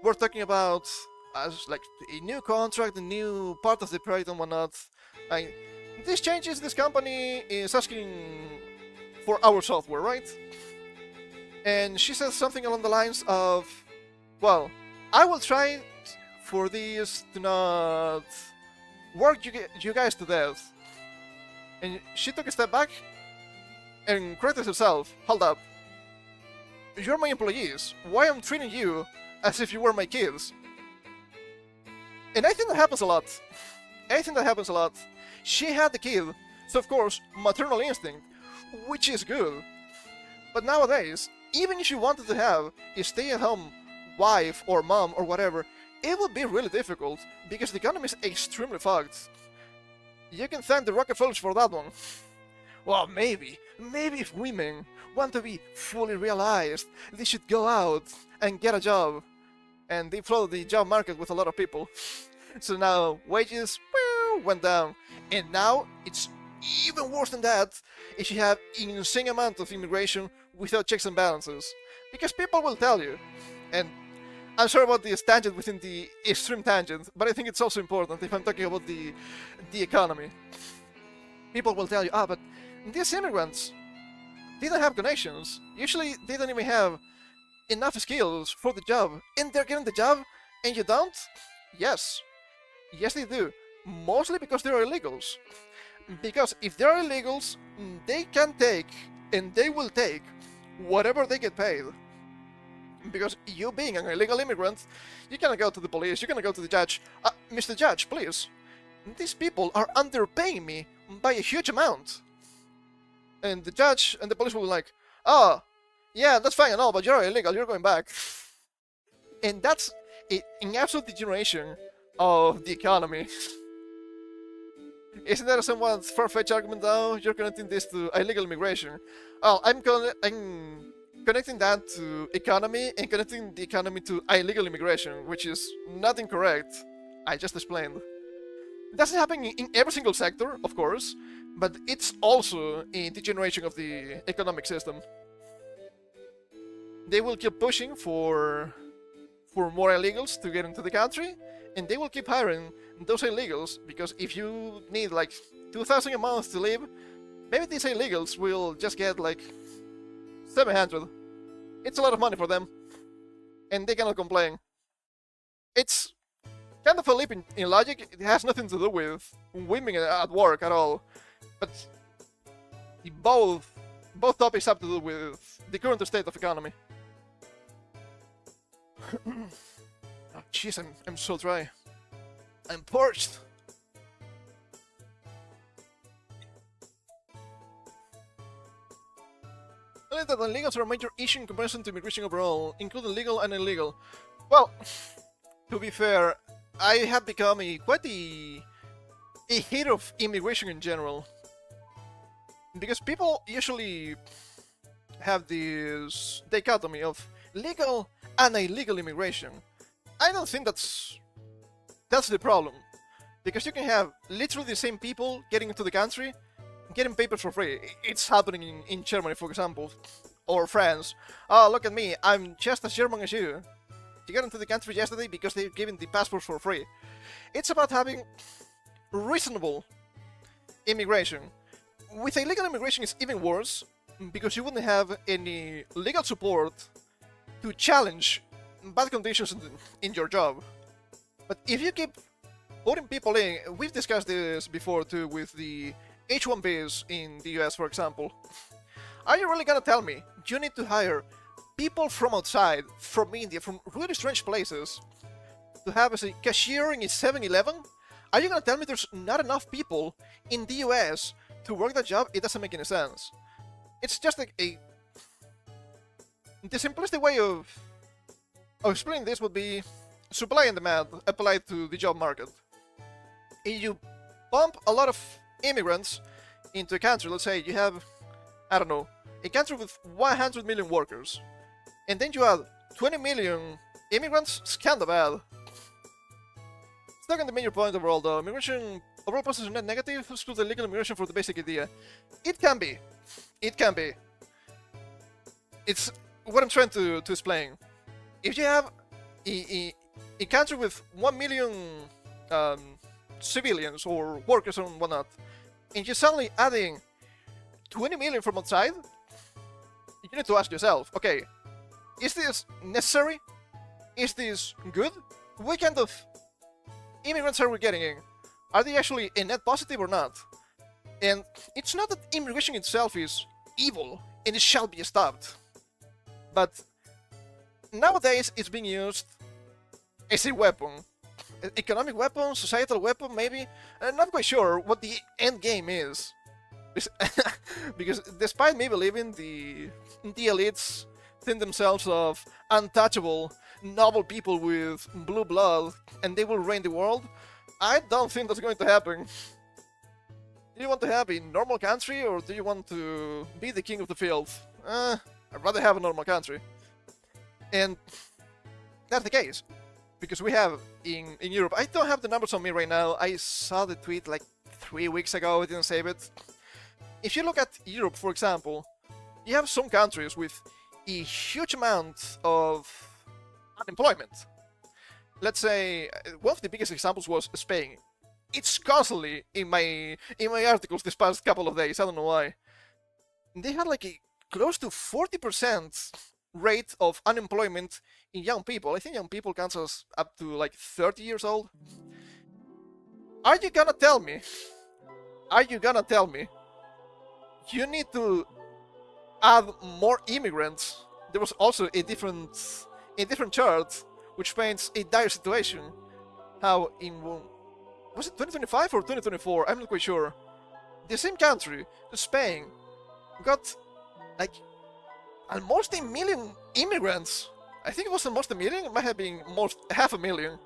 were talking about like a new contract, a new part of the project and whatnot. Like, these changes, this company is asking for our software, right? And she said something along the lines of, well, I will try for this to not work you guys to death. And she took a step back and corrected herself. Hold up. You're my employees. Why am I treating you as if you were my kids? And I think that happens a lot. I think that happens a lot. She had the kid, so of course, maternal instinct, which is good. But nowadays, even if you wanted to have a stay-at-home wife or mom or whatever, it would be really difficult because the economy is extremely fucked. You can thank the Rockefellers for that one. Well, maybe if women want to be fully realized, they should go out and get a job. And they flooded the job market with a lot of people. So now wages went down. And now it's even worse than that if you have an insane amount of immigration without checks and balances. Because people will tell you, and I'm sorry about this tangent within the extreme tangent, but I think it's also important if I'm talking about the economy. People will tell you, but these immigrants didn't have connections. Usually they don't even have enough skills for the job, and they're getting the job, and you don't? Yes. Yes, they do. Mostly because they're illegals. Because if they're illegals, they can take, and they will take, whatever they get paid. Because you being an illegal immigrant, you cannot go to the police, you cannot go to the judge. Mr. Judge, please. These people are underpaying me by a huge amount. And the judge and the police will be like, yeah, that's fine and all, but you're illegal, you're going back. And that's an absolute degeneration of the economy. Isn't that a somewhat far-fetched argument though? You're connecting this to illegal immigration. Well, I'm connecting that to economy and connecting the economy to illegal immigration, which is not incorrect. I just explained. It doesn't happen in every single sector, of course, but it's also a degeneration of the economic system. They will keep pushing for more illegals to get into the country, and they will keep hiring those illegals, because if you need like 2,000 a month to live, maybe these illegals will just get like 700. It's a lot of money for them, and they cannot complain. It's kind of a leap in logic. It has nothing to do with women at work at all. But both topics have to do with the current state of economy. Oh, jeez, I'm so dry. I'm parched. I believe that illegals are a major issue in comparison to immigration overall, including legal and illegal. Well, to be fair, I have become quite a hater of immigration in general. Because people usually have this dichotomy of legal and illegal immigration. I don't think that's the problem. Because you can have literally the same people getting into the country, getting papers for free. It's happening in Germany, for example, or France. Oh, look at me, I'm just as German as you. You got into the country yesterday because they're giving the passports for free. It's about having reasonable immigration. With illegal immigration, it's even worse because you wouldn't have any legal support to challenge bad conditions in your job. But if you keep putting people in, we've discussed this before too with the H-1Bs in the US, for example. Are you really gonna tell me you need to hire people from outside, from India, from really strange places, to have as a cashier in a 7-Eleven? Are you gonna tell me there's not enough people in the US to work that job? It doesn't make any sense. It's just like the simplistic way of explaining this would be supply and demand applied to the job market. If you pump a lot of immigrants into a country, let's say you have, I don't know, a country with 100 million workers, and then you add 20 million immigrants, it's kinda bad. It's not gonna be your point overall though. Immigration overall process is net negative, exclude the legal immigration for the basic idea. It can be. It can be. It's what I'm trying to explain. If you have a country with 1 million civilians or workers and whatnot, and you're suddenly adding 20 million from outside, you need to ask yourself, okay, is this necessary? Is this good? What kind of immigrants are we getting in? Are they actually a net positive or not? And it's not that immigration itself is evil and it shall be stopped, but nowadays it's being used as a weapon. Economic weapon, societal weapon, maybe? I'm not quite sure what the end game is. Because despite me believing the elites think themselves of untouchable, noble people with blue blood and they will reign the world, I don't think that's going to happen. Do you want to have a normal country or do you want to be the king of the field? I'd rather have a normal country. And that's the case. Because we have in Europe, I don't have the numbers on me right now, I saw the tweet like 3 weeks ago, I didn't save it. If you look at Europe, for example, you have some countries with a huge amount of unemployment. Let's say, one of the biggest examples was Spain. It's constantly in my articles this past couple of days, I don't know why. They had like a close to 40% rate of unemployment in young people. I think young people counts as up to like 30 years old. Are you gonna tell me you need to add more immigrants? There was also a different chart which paints a dire situation. How in, was it 2025 or 2024? I'm not quite sure. The same country, Spain, got like almost 1 million immigrants. I think it was almost 1 million, it might have been almost 500,000. And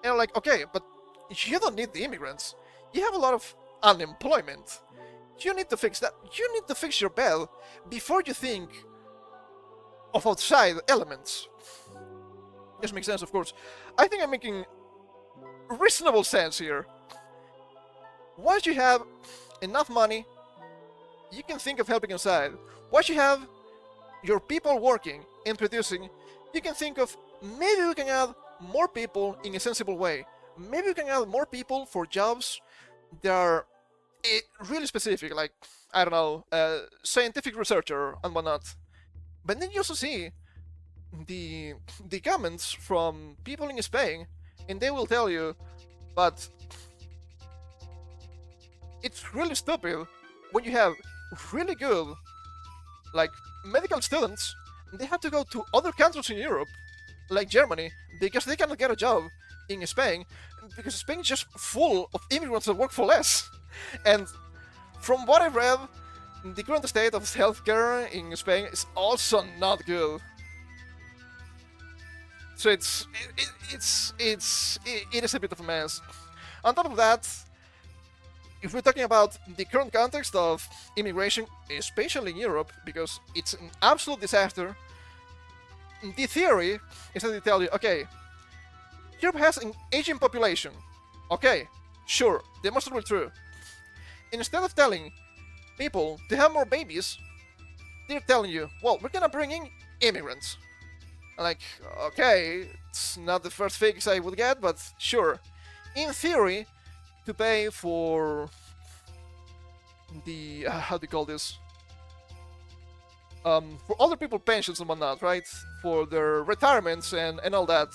I'm like, okay, but you don't need the immigrants. You have a lot of unemployment. You need to fix that. You need to fix your bed before you think of outside elements. This makes sense, of course. I think I'm making reasonable sense here. Once you have enough money, you can think of helping outside. Once you have your people working and producing, you can think of maybe we can add more people in a sensible way. Maybe we can add more people for jobs that are really specific, like, I don't know, scientific researcher and whatnot. But then you also see the comments from people in Spain and they will tell you, but it's really stupid when you have really good, like, medical students, they have to go to other countries in Europe, like Germany, because they cannot get a job in Spain, because Spain is just full of immigrants that work for less. And from what I've read, the current state of healthcare in Spain is also not good. So it is a bit of a mess. On top of that, if we're talking about the current context of immigration, especially in Europe, because it's an absolute disaster, the theory is that they tell you, okay, Europe has an aging population. Okay, sure, demonstrably true. Instead of telling people to have more babies, they're telling you, well, we're gonna bring in immigrants. Like, okay, it's not the first fix I would get, but sure. In theory, to pay for the, how do you call this? For other people pensions and whatnot, right? For their retirements and all that.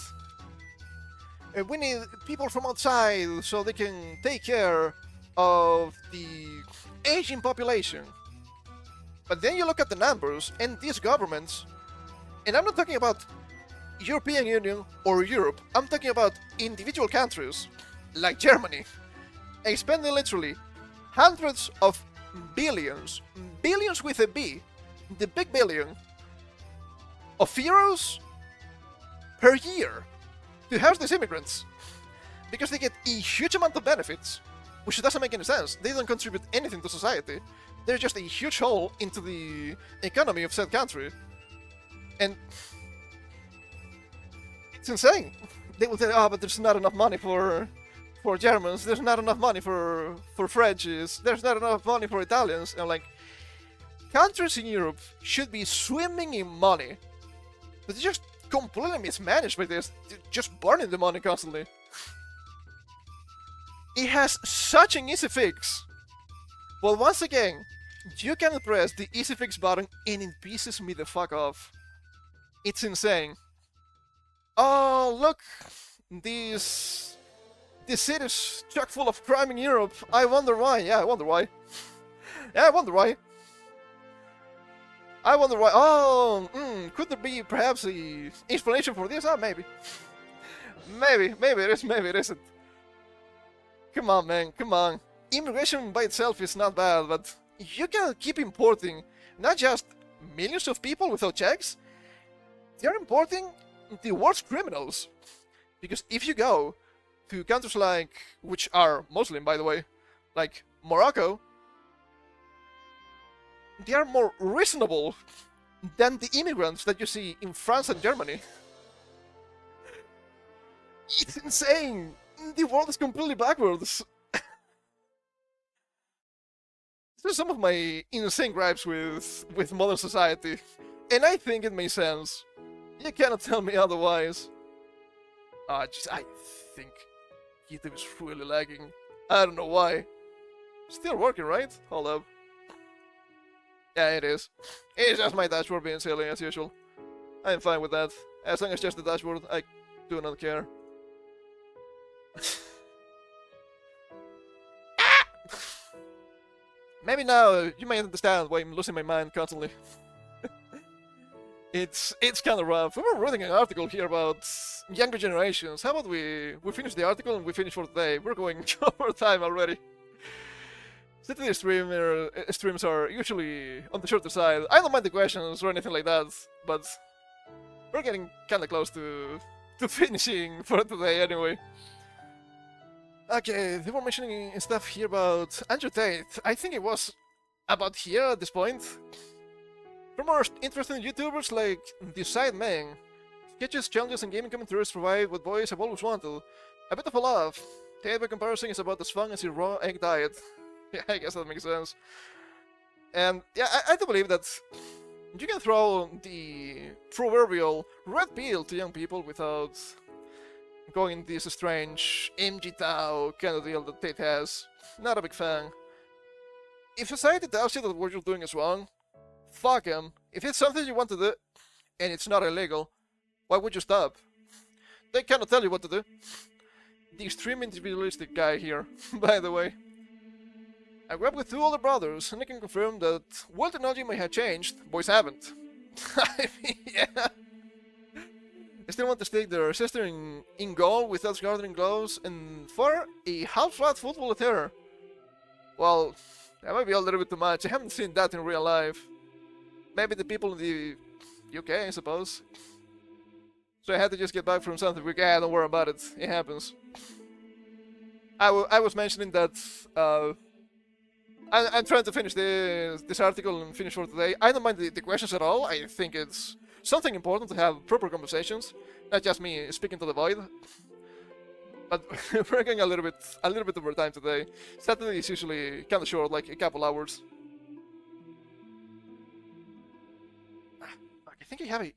And we need people from outside so they can take care of the aging population. But then you look at the numbers and these governments, and I'm not talking about European Union or Europe, I'm talking about individual countries, like Germany, expending literally hundreds of billions, billions with a B, the big billion, of euros per year to house these immigrants. Because they get a huge amount of benefits, which doesn't make any sense. They don't contribute anything to society. They're just a huge hole into the economy of said country. And it's insane. They will tell you, oh, but there's not enough money for Germans, there's not enough money for Frenchies, there's not enough money for Italians. And I'm like, countries in Europe should be swimming in money, but they're just completely mismanaged by this. They're just burning the money constantly. It has such an easy fix. But once again, you can press the easy fix button and it pisses me the fuck off. It's insane. Oh, look! This city's chock full of crime in Europe. I wonder why. Yeah, I wonder why. Yeah, I wonder why. I wonder why. Oh, could there be perhaps a explanation for this? Oh, maybe. Maybe it is, maybe it isn't. Come on, man, come on. Immigration by itself is not bad, but you can keep importing not just millions of people without checks, they're importing the worst criminals. Because if you go to countries like, which are Muslim by the way, like Morocco, they are more reasonable than the immigrants that you see in France and Germany. It's insane! The world is completely backwards. These are some of my insane gripes with modern society. And I think it makes sense. You cannot tell me otherwise. I think YouTube is really lagging. I don't know why. Still working, right? Hold up. Yeah, it is. It's just my dashboard being silly as usual. I'm fine with that. As long as just the dashboard, I do not care. Maybe now you may understand why I'm losing my mind constantly. It's kind of rough. We were reading an article here about younger generations. How about we finish the article and we finish for today? We're going over time already. Saturday streams are usually on the shorter side. I don't mind the questions or anything like that, but we're getting kind of close to finishing for today anyway. Okay, they were mentioning stuff here about Andrew Tate. I think it was about here at this point. For more interesting YouTubers like The Side Man, sketches, challenges, and gaming commentaries provide what boys have always wanted. A bit of a laugh. Tate by comparison is about as fun as a raw egg diet. Yeah, I guess that makes sense. And yeah, I do believe that you can throw the proverbial red pill to young people without going this strange MG Tao kind of deal that Tate has. Not a big fan. If society tells you that what you're doing is wrong, fuck him. If it's something you want to do, and it's not illegal, why would you stop? They cannot tell you what to do. the extreme individualistic guy here, by the way. I grew up with two older brothers, and I can confirm that while technology may have changed, boys haven't. I mean, yeah. I still want to stick their sister in goal without gardening gloves, and for a half-flat football with her. Well, that might be a little bit too much. I haven't seen that in real life. Maybe the people in the UK, I suppose. So I had to just get back from something. Yeah, don't worry about it. It happens. I was mentioning that I'm trying to finish this article and finish for today. I don't mind the questions at all. I think it's something important to have proper conversations, not just me speaking to the void. But we're going a little bit over time today. Saturday is usually kind of short, like a couple hours. I think I have a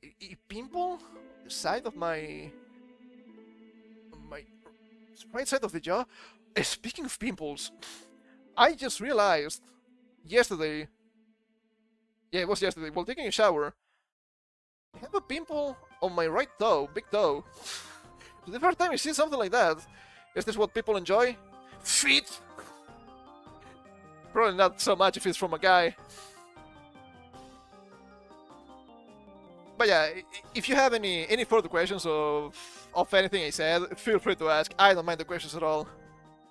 pimple on the side of my right side of the jaw. Speaking of pimples, I just realized yesterday. Yeah, it was yesterday. While taking a shower, I have a pimple on my right toe, big toe. The first time I see something like that, is this what people enjoy? Feet. Probably not so much if it's from a guy. But yeah, if you have any further questions of anything I said, feel free to ask. I don't mind the questions at all.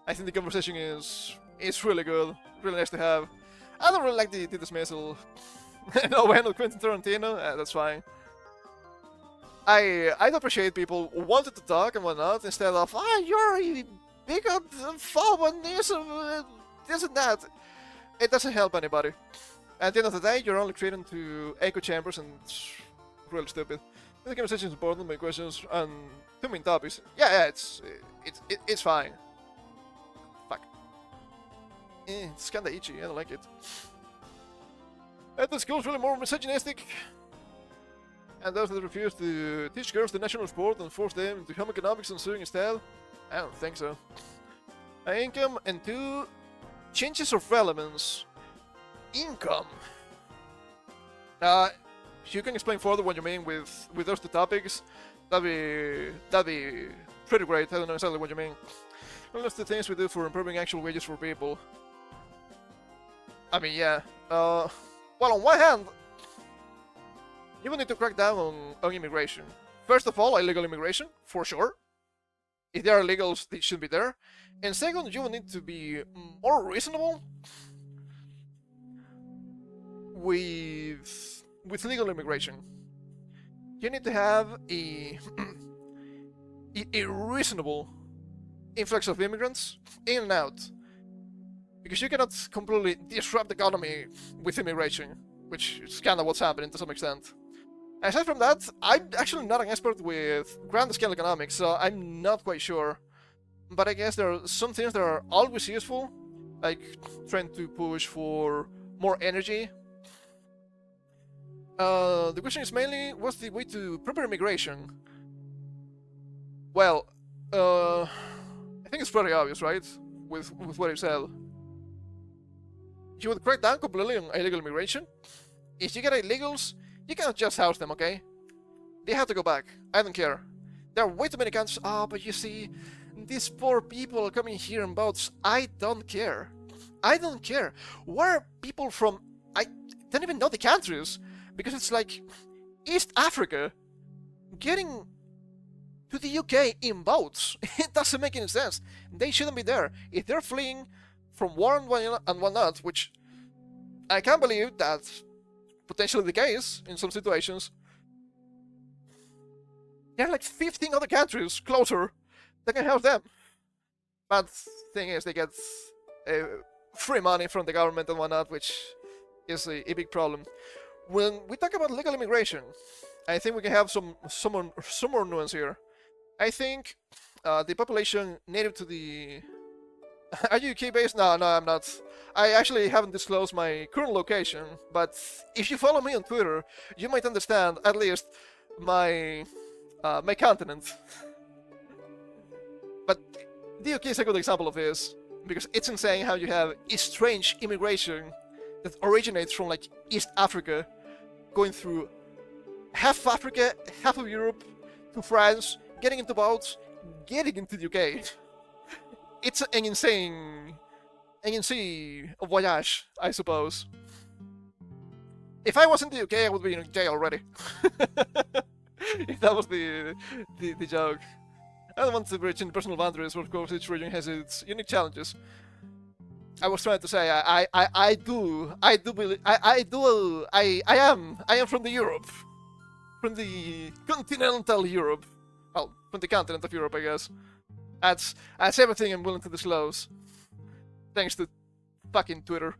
I think the conversation is really good, really nice to have. I don't really like the dismissal. No way, not Quentin Tarantino. That's fine. I'd appreciate people who wanted to talk and whatnot instead of you're a bigot, phobe, and this and that. It doesn't help anybody. At the end of the day, you're only treating to echo chambers and it's really stupid. The conversation is important, my questions and two main topics. Yeah, it's fine. Fuck. It's kinda itchy. I don't like it. The school's really more misogynistic. And those that refuse to teach girls the national sport and force them into home economics and sewing instead? I don't think so. Income and two changes of relevance. Income. You can explain further what you mean with those two topics. That'd be pretty great. I don't know exactly what you mean. Well, that's the things we do for improving actual wages for people. I mean, yeah. Well, on one hand, you will need to crack down on immigration. First of all, illegal immigration, for sure. If they are illegals, they should be there. And second, you will need to be more reasonable with legal immigration. You need to have a reasonable influx of immigrants in and out. Because you cannot completely disrupt the economy with immigration, which is kind of what's happening to some extent. Aside from that, I'm actually not an expert with grand-scale economics, so I'm not quite sure. But I guess there are some things that are always useful, like trying to push for more energy. The question is mainly, what's the way to proper immigration? Well, I think it's pretty obvious, right? With what you said. You would crack down completely on illegal immigration. If you get illegals, you cannot just house them, okay? They have to go back. I don't care. There are way too many countries. But you see, these poor people are coming here in boats. I don't care. I don't care. Where are people from? I don't even know the countries. Because it's like East Africa getting to the UK in boats. It doesn't make any sense. They shouldn't be there. If they're fleeing from war and whatnot, which I can't believe that's potentially the case in some situations, there are like 15 other countries closer that can help them. But thing is, they get free money from the government and whatnot, which is a big problem. When we talk about legal immigration, I think we can have some more nuance here. I think the population native to the... Are you UK based? No, I'm not. I actually haven't disclosed my current location, but if you follow me on Twitter, you might understand at least my my continent. But the UK is a good example of this, because it's insane how you have a strange immigration that originates from like East Africa, going through half of Africa, half of Europe, to France, getting into boats, getting into the UK. it's an insane voyage, I suppose. If I was in the UK, I would be in jail already. If that was the joke. I don't want to breach in personal boundaries, but of course each region has its unique challenges. I was trying to say I am from the Europe, from the continental Europe, well, from the continent of Europe, I guess. That's everything I'm willing to disclose, thanks to fucking Twitter.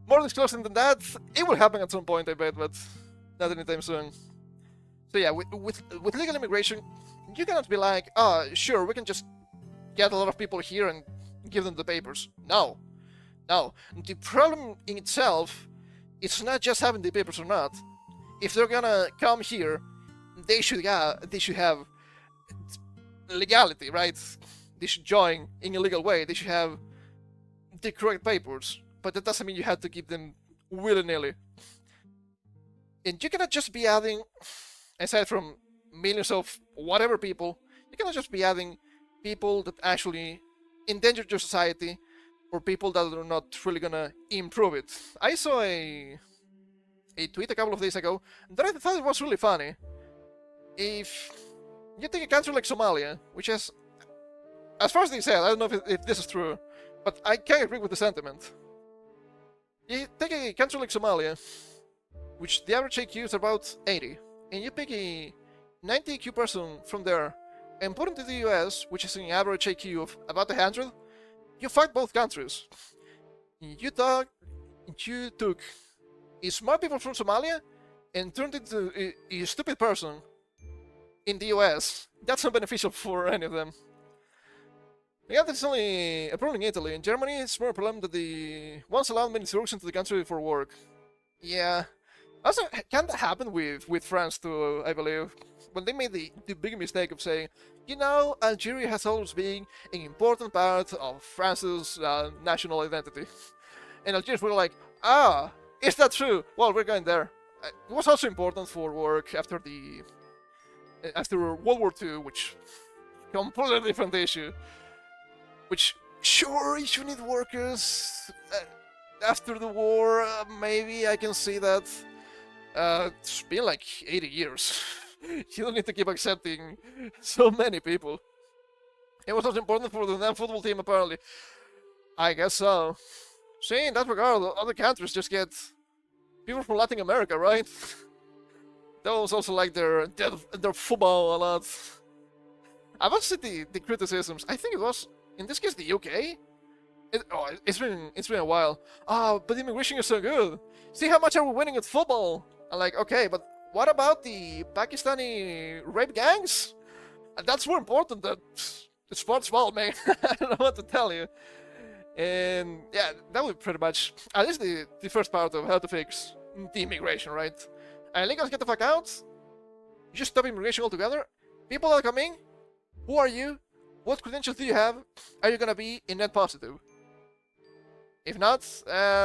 More disclosing than that, it will happen at some point, I bet, but not anytime soon. So yeah, with legal immigration, you cannot be like, oh, sure, we can just get a lot of people here and give them the papers. No. The problem in itself, it's not just having the papers or not. If they're gonna come here, they should have legality, right? They should join in a legal way. They should have the correct papers. But that doesn't mean you have to keep them willy-nilly. And you cannot just be adding, aside from millions of whatever people, you cannot just be adding people that actually endanger your society or people that are not really gonna improve it. I saw a tweet a couple of days ago that I thought it was really funny. If you take a country like Somalia, which has, as far as they said, I don't know if this is true, but I can agree with the sentiment. You take a country like Somalia, which the average IQ is about 80, and you pick a 90 IQ person from there and put into the US, which is an average IQ of about 100, you fight both countries. You took a smart people from Somalia and turned into a stupid person in the US. That's not beneficial for any of them. Yeah, that's only a problem in Italy. In Germany, it's more a problem that the once allowed many Turks into the country for work. Yeah. Also, can that happen with France too, I believe? When they made the big mistake of saying, you know, Algeria has always been an important part of France's national identity. And Algerians were like, ah, is that true? Well, we're going there. It was also important for work after World War II, which completely different issue. Which, sure, you need workers after the war, maybe I can see that. It's been like 80 years. You don't need to keep accepting so many people. It was also important for the non-football team, apparently. I guess so. See, in that regard, other countries just get people from Latin America, right? Those also like their football a lot. I've also seen the criticisms. I think it was, in this case, the UK. It's been a while. Oh, but immigration is so good. See how much are we winning at football? I'm like, okay, but what about the Pakistani rape gangs? That's more important than the sports ball, man. I don't know what to tell you. And yeah, that would pretty much, at least the first part of how to fix the immigration, right? Illegals get the fuck out. You just stop immigration altogether. People are coming. Who are you? What credentials do you have? Are you gonna be a net positive? If not,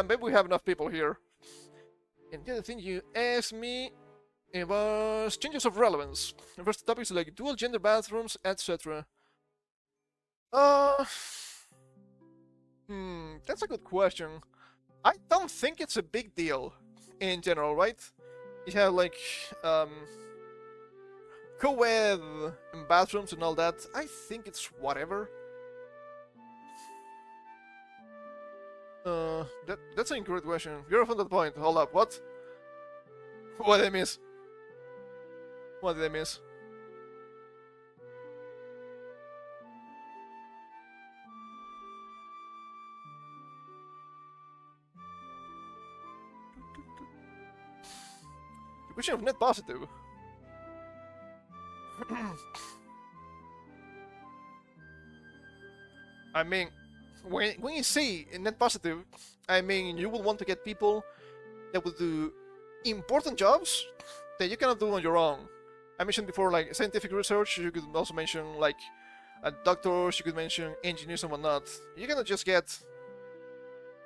maybe we have enough people here. And the other thing you asked me, it was changes of relevance. The first topics like dual gender bathrooms, etc. That's a good question. I don't think it's a big deal in general, right? You have like co-ed bathrooms and all that. I think it's whatever. That's an incorrect question. You're off on that point. Hold up, what? What did I miss? What did I miss? The question of net positive. I mean, when you say net positive, I mean you will want to get people that will do important jobs that you cannot do on your own. I mentioned before, like scientific research. You could also mention like doctors. You could mention engineers and whatnot. You cannot just get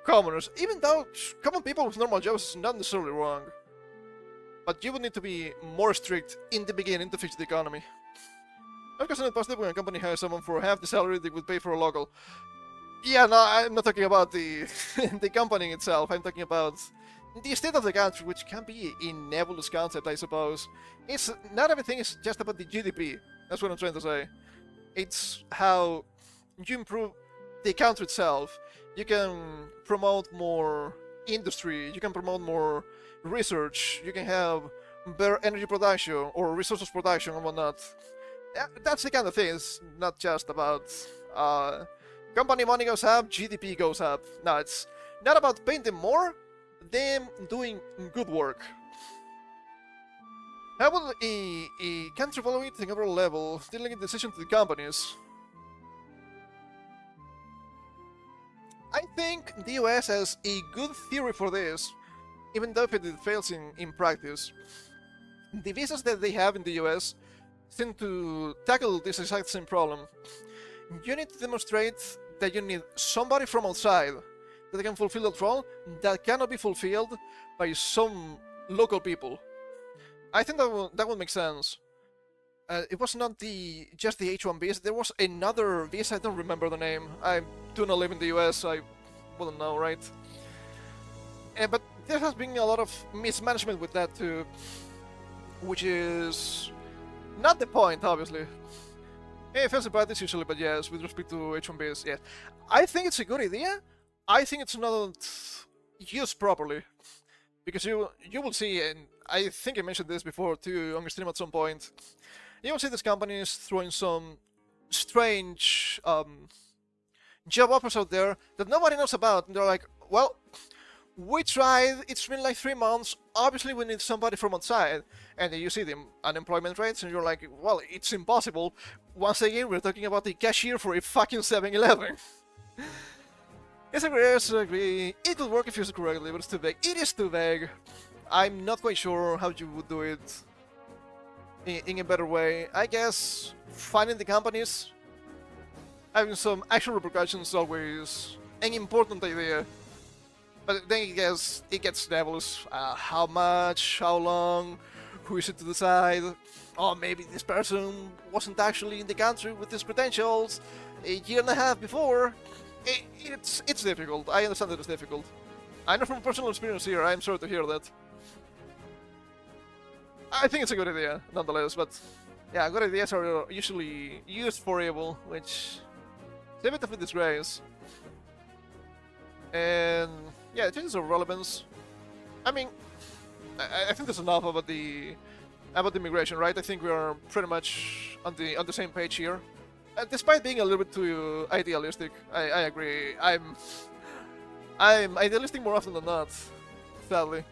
commoners, even though common people with normal jobs is not necessarily wrong. But you would need to be more strict in the beginning to fix the economy. I'm considered positive when a company hires someone for half the salary they would pay for a local. Yeah, no, I'm not talking about the the company itself. I'm talking about the state of the country, which can be a nebulous concept, I suppose. It's not everything is just about the GDP. That's what I'm trying to say. It's how you improve the country itself. You can promote more industry. You can promote more research. You can have better energy production or resources production and whatnot. That's the kind of thing. It's not just about company money goes up, GDP goes up. No, it's not about paying them more, them doing good work. How will a country evaluate the overall level, dealing in decision to the companies? I think the US has a good theory for this, even though it fails in practice. The visas that they have in the US seem to tackle this exact same problem. You need to demonstrate that you need somebody from outside that can fulfill that role that cannot be fulfilled by some local people. I think that would make sense. It was not just the H-1Bs, there was another visa, I don't remember the name. I do not live in the US, so I wouldn't know, right? But there has been a lot of mismanagement with that too, which is not the point, obviously. It feels about this usually, but yes, with respect to H-1Bs, yes. I think it's a good idea. I think it's not used properly. Because you will see, and I think I mentioned this before too on your stream at some point, you will see these companies throwing some strange job offers out there that nobody knows about, and they're like, well, we tried, it's been like 3 months, obviously we need somebody from outside, and then you see the unemployment rates, and you're like, well, it's impossible. Once again, we're talking about the cashier for a fucking 7-Eleven. Yes, I agree. It will work if used correctly, but it's too vague. It is too vague. I'm not quite sure how you would do it in a better way. I guess finding the companies, having some actual repercussions is always an important idea. But then I guess it gets nebulous. How much, how long, who is it to decide? Oh, maybe this person wasn't actually in the country with his credentials a year and a half before. It's difficult. I understand that it's difficult. I know from personal experience here. I'm sorry to hear that. I think it's a good idea, nonetheless. But yeah, good ideas are usually used for evil, which is a bit of a disgrace. And yeah, it changes of relevance. I mean, I think there's enough about the immigration, right? I think we are pretty much on the same page here. Despite being a little bit too idealistic, I agree. I'm idealistic more often than not, sadly.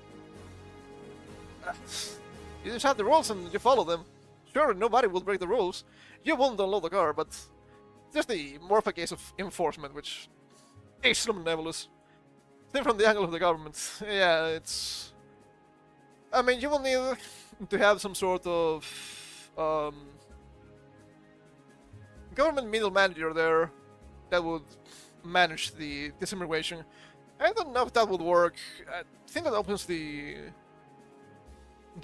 You just have the rules and you follow them. Sure, nobody will break the rules. You won't download the car, but just more of a case of enforcement, which is some nebulous. Same from the angle of the government. Yeah, it's... I mean, you will need to have some sort of government middle manager there that would manage this immigration. I don't know if that would work. I think that opens the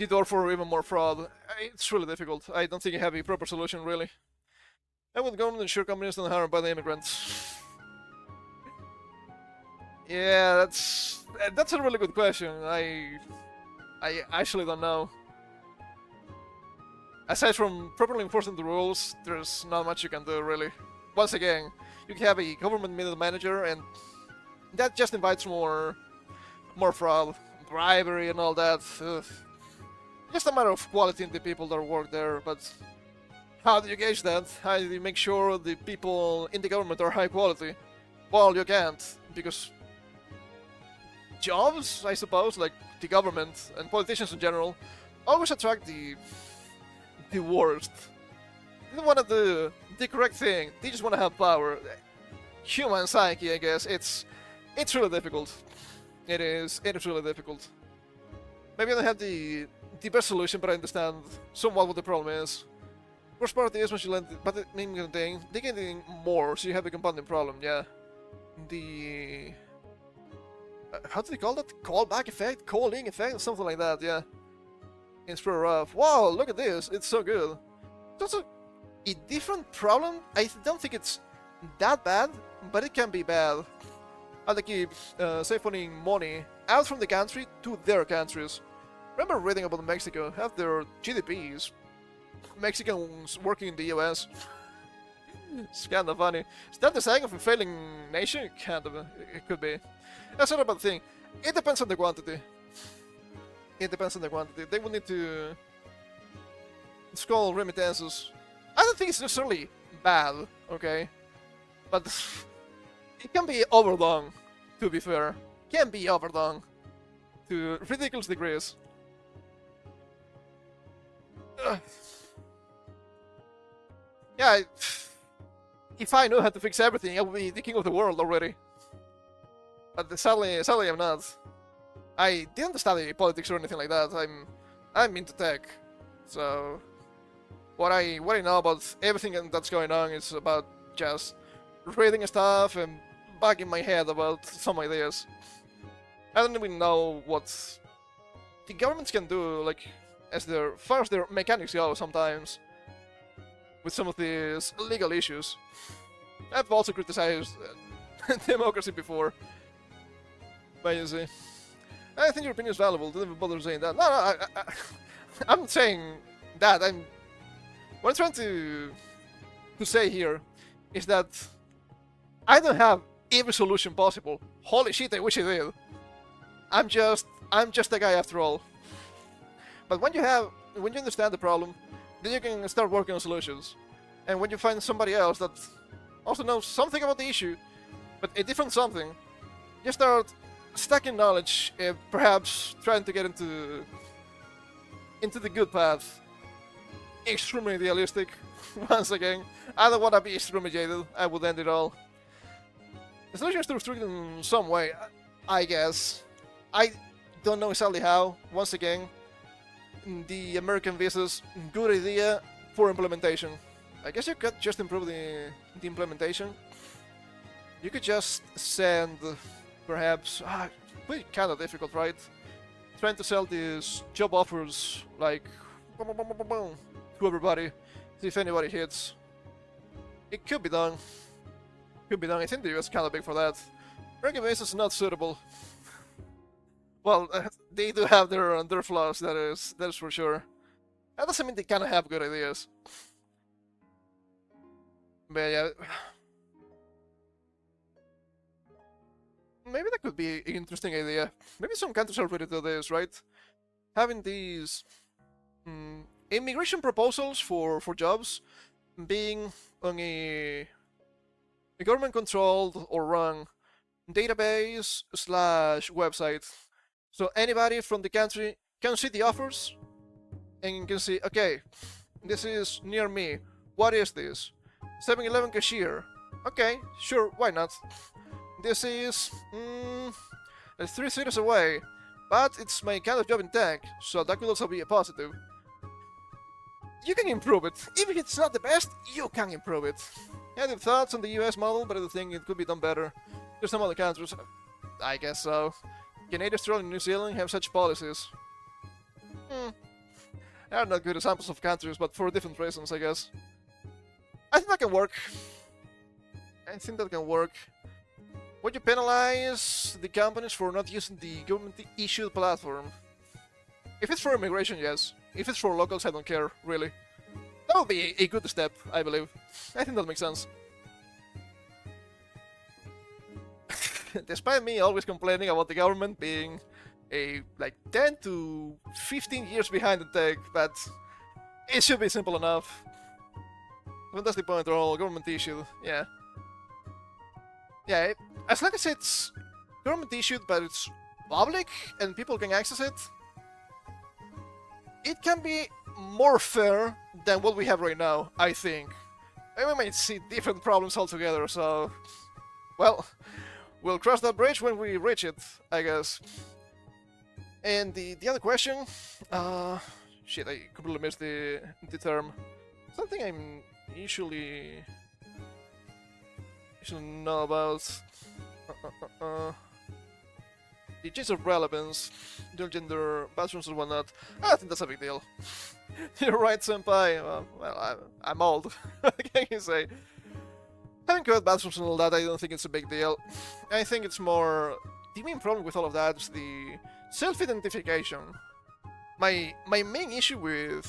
door for even more fraud. It's really difficult. I don't think I have a proper solution, really. And would government ensure companies don't harmed by the immigrants? Yeah, that's a really good question. I actually don't know. Aside from properly enforcing the rules, there's not much you can do, really. Once again, you can have a government middle manager, and that just invites more fraud, bribery, and all that. Just a matter of quality in the people that work there, but how do you gauge that? How do you make sure the people in the government are high quality? Well, you can't, because jobs, I suppose, like the government and politicians in general, always attract the worst. They don't want to do the correct thing. They just want to have power. Human psyche, I guess. It's really difficult. It is really difficult. Maybe I don't have the best solution, but I understand somewhat what the problem is. Worst part is when you let the thing, they get more, so you have a compounding problem. Yeah. The how do they call that? Callback effect, calling effect, something like that. Yeah. It's pretty rough. Wow, look at this. It's so good. It's also a different problem. I don't think it's that bad, but it can be bad. And they keep siphoning money out from the country to their countries. Remember reading about Mexico, have their GDPs. Mexicans working in the US. It's kind of funny. Is that the sign of a failing nation? Kind of. It could be. That's not about the thing. It depends on the quantity. It depends on the quantity. They will need to... It's called remittances. I don't think it's necessarily bad, okay? But it can be overdone, to be fair. Can be overdone to ridiculous degrees. Ugh. Yeah, if I knew how to fix everything, I would be the king of the world already. But sadly I'm not. I didn't study politics or anything like that. I'm into tech, so what I know about everything that's going on is about just reading stuff and bugging my head about some ideas. I don't even know what the governments can do, like as far as their mechanics go sometimes, with some of these legal issues. I've also criticized democracy before, but you see, I think your opinion is valuable. Don't even bother saying that. No, I'm not saying that. What I'm trying to say here is that I don't have every solution possible. Holy shit, I wish I did. I'm just a guy after all. But when you understand the problem, then you can start working on solutions. And when you find somebody else that also knows something about the issue, but a different something, you start stacking knowledge and perhaps trying to get into the good path. Extremely idealistic, once again. I don't want to be extremely jaded, I would end it all. The solution is to restrict in some way, I guess. I don't know exactly how, once again. The American visas, good idea for implementation. I guess you could just improve the implementation. You could just send, perhaps, pretty kind of difficult, right? Trying to sell these job offers, like, to everybody, see if anybody hits. It could be done. Could be done. I think the US is kind of big for that. American visas is not suitable. Well, they do have their flaws, that is for sure. That doesn't mean they kind of have good ideas. But yeah, maybe that could be an interesting idea. Maybe some countries already do this, right? Having these immigration proposals for jobs being on a government-controlled or run database / website. So anybody from the country can see the offers and can see, okay, this is near me. What is this? 7-Eleven cashier. Okay, sure, why not? This is 3 cities away, but it's my kind of job in tech, so that could also be a positive. You can improve it. Even if it's not the best, you can improve it. I have thoughts on the US model, but I think it could be done better. There's some other countries, I guess so. Canada, Australia, and New Zealand have such policies. They are not good examples of countries, but for different reasons, I guess. I think that can work. Would you penalize the companies for not using the government-issued platform? If it's for immigration, yes. If it's for locals, I don't care, really. That would be a good step, I believe. I think that makes sense. Despite me always complaining about the government being like 10 to 15 years behind the tech, but it should be simple enough. When that's the point, they're all government issued, yeah. Yeah, as long as it's government issued but it's public and people can access it, it can be more fair than what we have right now, I think. And we might see different problems altogether, so... Well, we'll cross that bridge when we reach it, I guess. And the other question... shit, I completely missed the term. Something I'm usually know about... the gist of relevance, dual gender bathrooms and whatnot, I think that's a big deal. You're right, senpai. Well, I'm old. What can you say? Having co-ed bathrooms and all that, I don't think it's a big deal. I think it's more... The main problem with all of that is the self-identification. My main issue with...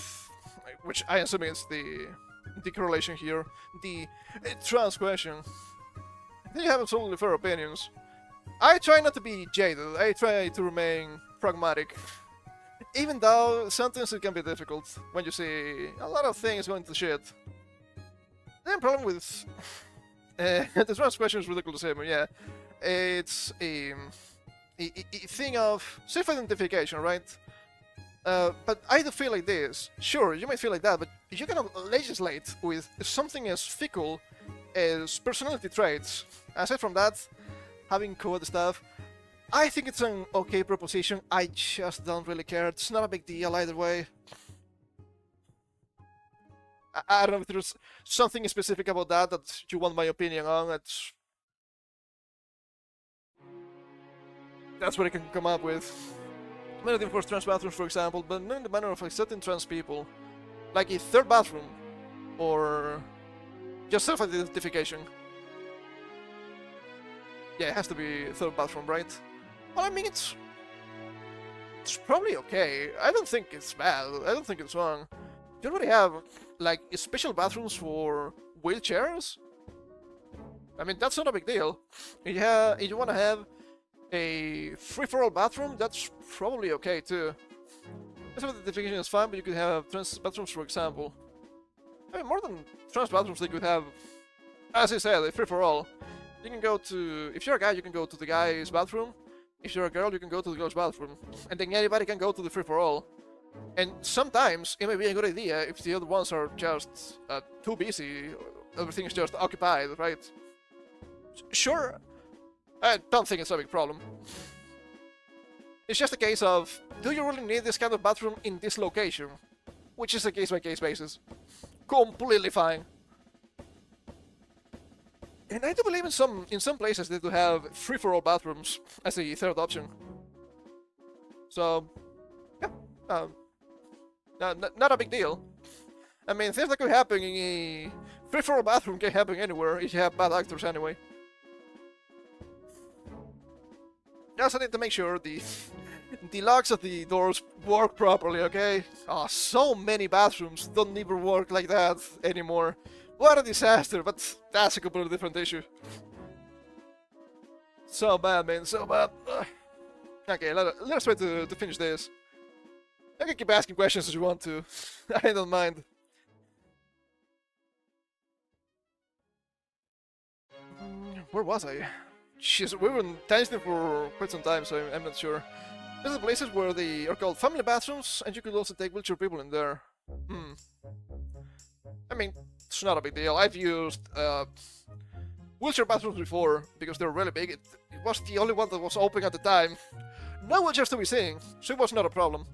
Which I assume is the correlation here, the trans question. You have absolutely fair opinions. I try not to be jaded, I try to remain pragmatic. Even though sometimes it can be difficult when you see a lot of things going to shit. The problem with the trans question is ridiculous to say, yeah. It's a thing of self-identification, right? But I do feel like this. Sure, you might feel like that, but you cannot legislate with something as fickle as personality traits. Aside from that, having co-ed stuff, I think it's an okay proposition. I just don't really care. It's not a big deal either way. I don't know if there's something specific about that you want my opinion on. That's what I can come up with. Many of for trans bathrooms, for example, but not in the manner of accepting trans people. Like a third bathroom, or just self-identification. Yeah, it has to be a third bathroom, right? Well, I mean, it's probably okay. I don't think it's bad. I don't think it's wrong. You already have, like, special bathrooms for wheelchairs? I mean, that's not a big deal. If you want to have a free-for-all bathroom, that's probably okay, too. Self-identification is fine, but you could have trans bathrooms, for example. I mean, more than trans bathrooms, they could have, as I said, a free-for-all. You can go to... If you're a guy, you can go to the guy's bathroom. If you're a girl, you can go to the girl's bathroom. And then anybody can go to the free-for-all. And sometimes, it may be a good idea if the other ones are just too busy, everything is just occupied, right? Sure, I don't think it's a big problem. It's just a case of, do you really need this kind of bathroom in this location? Which is a case-by-case basis. Completely fine. And I do believe in some places they do have free-for-all bathrooms as a third option. So, yeah, not a big deal. I mean, things that could happen in a free-for-all bathroom can happen anywhere if you have bad actors anyway. You also need to make sure the locks of the doors work properly, okay? Oh, so many bathrooms don't even work like that anymore. What a disaster, but that's a completely different issue. So bad, man, so bad. Okay, let's try to finish this. You can keep asking questions as you want to. I don't mind. Where was I? Jeez, we were in Tanzania for quite some time, so I'm not sure. There's places where they are called family bathrooms, and you could also take wheelchair people in there. I mean, it's not a big deal. I've used wheelchair bathrooms before, because they're really big. It was the only one that was open at the time. No wheelchairs to be seen, so it was not a problem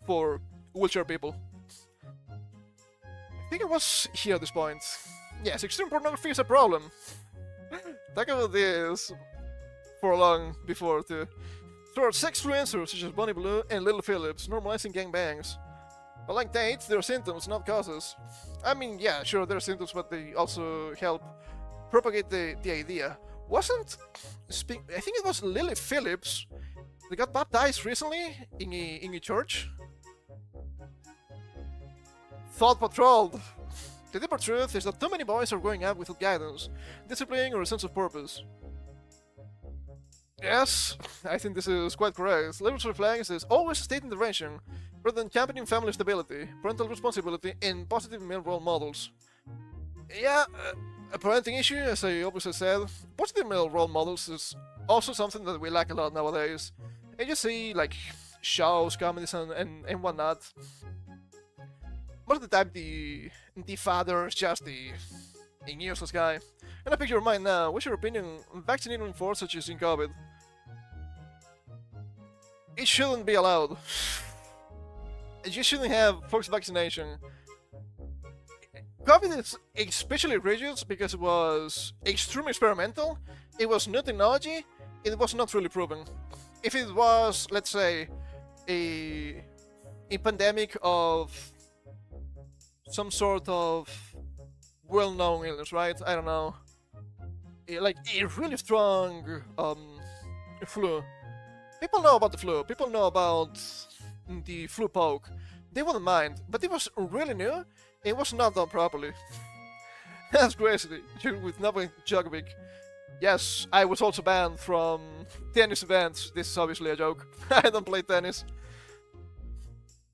for wheelchair people. I think it was here at this point. Yes, extreme pornography is a problem. Talk about this for long before, too. There are sex influencers such as Bonnie Blue and Little Phillips normalizing gangbangs. But like dates, there are symptoms, not causes. I mean, yeah, sure, there are symptoms, but they also help propagate the idea. I think it was Lily Phillips that got baptized recently in a church? Thought patrolled. The deeper truth is that too many boys are growing up without guidance, discipline, or a sense of purpose. Yes, I think this is quite correct. Liberals reflects is always state intervention, rather than championing family stability, parental responsibility, and positive male role models. Yeah, a parenting issue, as I obviously said. Positive male role models is also something that we lack a lot nowadays. And you see, like, shows, comedies, and whatnot. Most of the time, the father is just a useless guy. And I pick your mind now. What's your opinion on vaccinating for such as in COVID? It shouldn't be allowed. You shouldn't have forced vaccination. COVID is especially rigid because it was extremely experimental. It was new technology. It was not really proven. if it was, let's say, a pandemic of some sort of well-known illness, right? I don't know, like a really strong flu. People know about the flu. People know about the flu poke. They wouldn't mind, but it was really new. It was not done properly. That's crazy. With Novak Djokovic. Yes, I was also banned from tennis events. This is obviously a joke. I don't play tennis.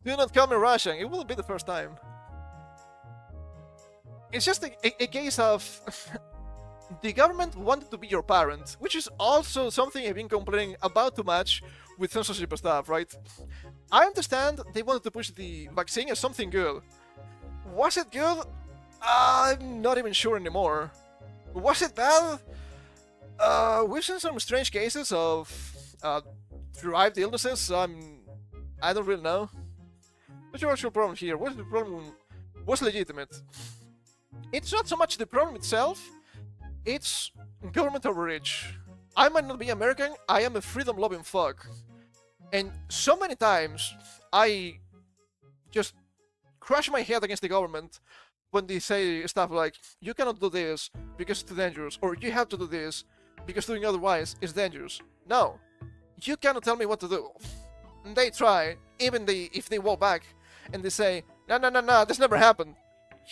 Do not call me Russian. It wouldn't be the first time. It's just a case of the government wanted to be your parent, which is also something I've been complaining about too much with censorship and stuff, right? I understand they wanted to push the vaccine as something good. Was it good? I'm not even sure anymore. Was it bad? We've seen some strange cases of derived illnesses. I don't really know. What's your actual problem here? What's the problem? What's legitimate? It's not so much the problem itself. It's government overreach. I might not be American. I am a freedom-loving fuck, and so many times I just crash my head against the government when they say stuff like, you cannot do this because it's too dangerous, or you have to do this because doing otherwise is dangerous. No, you cannot tell me what to do. And they try, even if they walk back and they say, no, this never happened.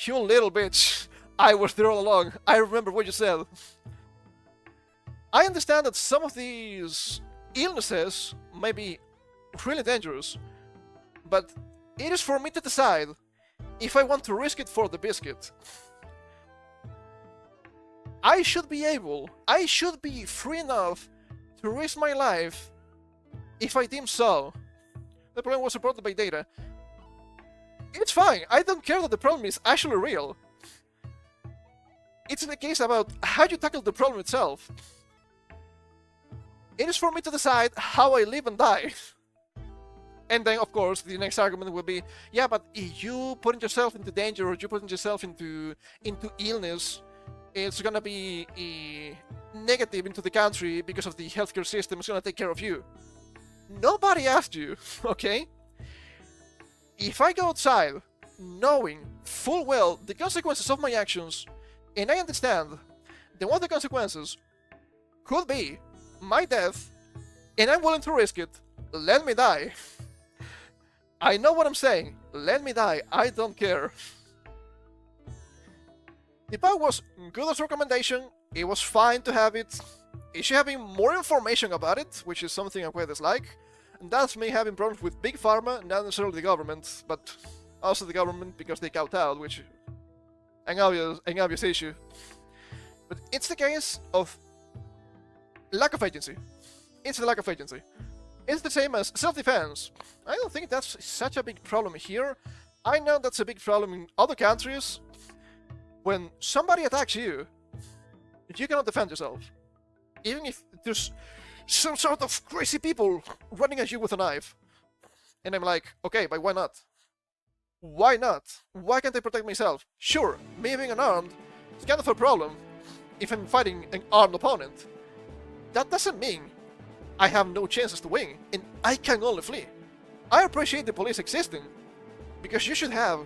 You little bitch, I was there all along. I remember what you said. I understand that some of these illnesses may be really dangerous, but it is for me to decide if I want to risk it for the biscuit. I should be free enough to risk my life if I deem so. The problem was supported by data. It's fine, I don't care that the problem is actually real. It's the case about how you tackle the problem itself. It is for me to decide how I live and die. And then, of course, the next argument will be, yeah, but if you putting yourself into danger or you putting yourself into illness, it's gonna be negative into the country because of the healthcare system is gonna take care of you. Nobody asked you, okay? If I go outside knowing full well the consequences of my actions, and I understand that one of the consequences could be my death, and I'm willing to risk it, let me die. I know what I'm saying. Let me die. I don't care. The poll was good as a recommendation. It was fine to have it. It should having more information about it, which is something I quite dislike. And that's me having problems with Big Pharma, not necessarily the government, but also the government because they kowtowed, which is an obvious issue. But it's the case of lack of agency. It's the lack of agency. It's the same as self-defense. I don't think that's such a big problem here. I know that's a big problem in other countries. When somebody attacks you, you cannot defend yourself. Even if there's some sort of crazy people running at you with a knife. And I'm like, okay, but why not? Why not? Why can't I protect myself? Sure, me being unarmed is kind of a problem if I'm fighting an armed opponent. That doesn't mean I have no chances to win, and I can only flee. I appreciate the police existing, because you should have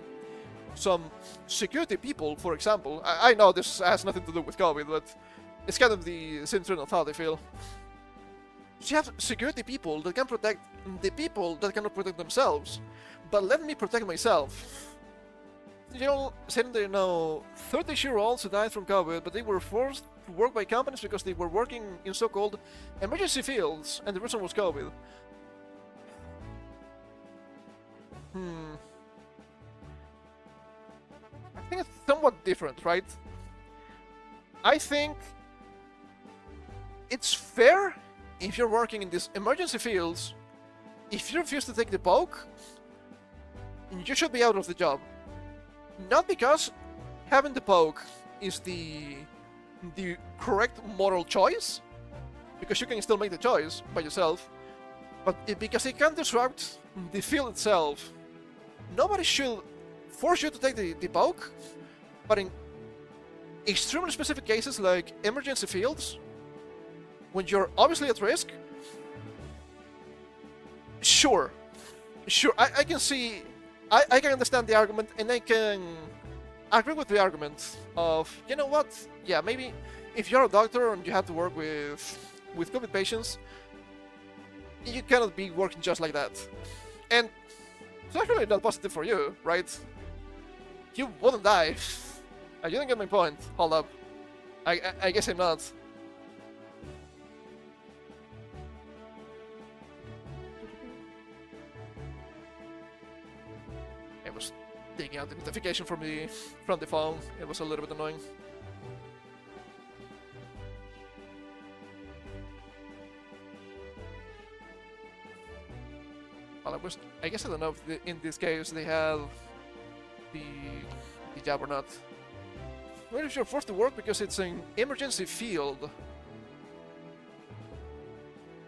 some security people, for example. I know this has nothing to do with COVID, but it's kind of the same train of thought, I feel. You have security people that can protect the people that cannot protect themselves, but let me protect myself. You know, saying there are now 30-year-olds who died from COVID, but they were forced to work by companies because they were working in so-called emergency fields, and the reason was COVID. I think it's somewhat different, right? I think it's fair if you're working in these emergency fields. If you refuse to take the poke, you should be out of the job. Not because having the poke is the correct moral choice, because you can still make the choice by yourself, but because it can disrupt the field itself. Nobody should force you to take the poke, but in extremely specific cases like emergency fields, when you're obviously at risk, Sure, sure. I can see, I can understand the argument, and I can agree with the argument of, you know what? Yeah, maybe if you're a doctor and you have to work with COVID patients, you cannot be working just like that. And it's actually not positive for you, right? You wouldn't die. You didn't get my point. Hold up. I guess I'm not. I was taking out the notification from the phone. It was a little bit annoying. Well, I guess I don't know if in this case they have the job or not. Well, if you're forced to work because it's an emergency field.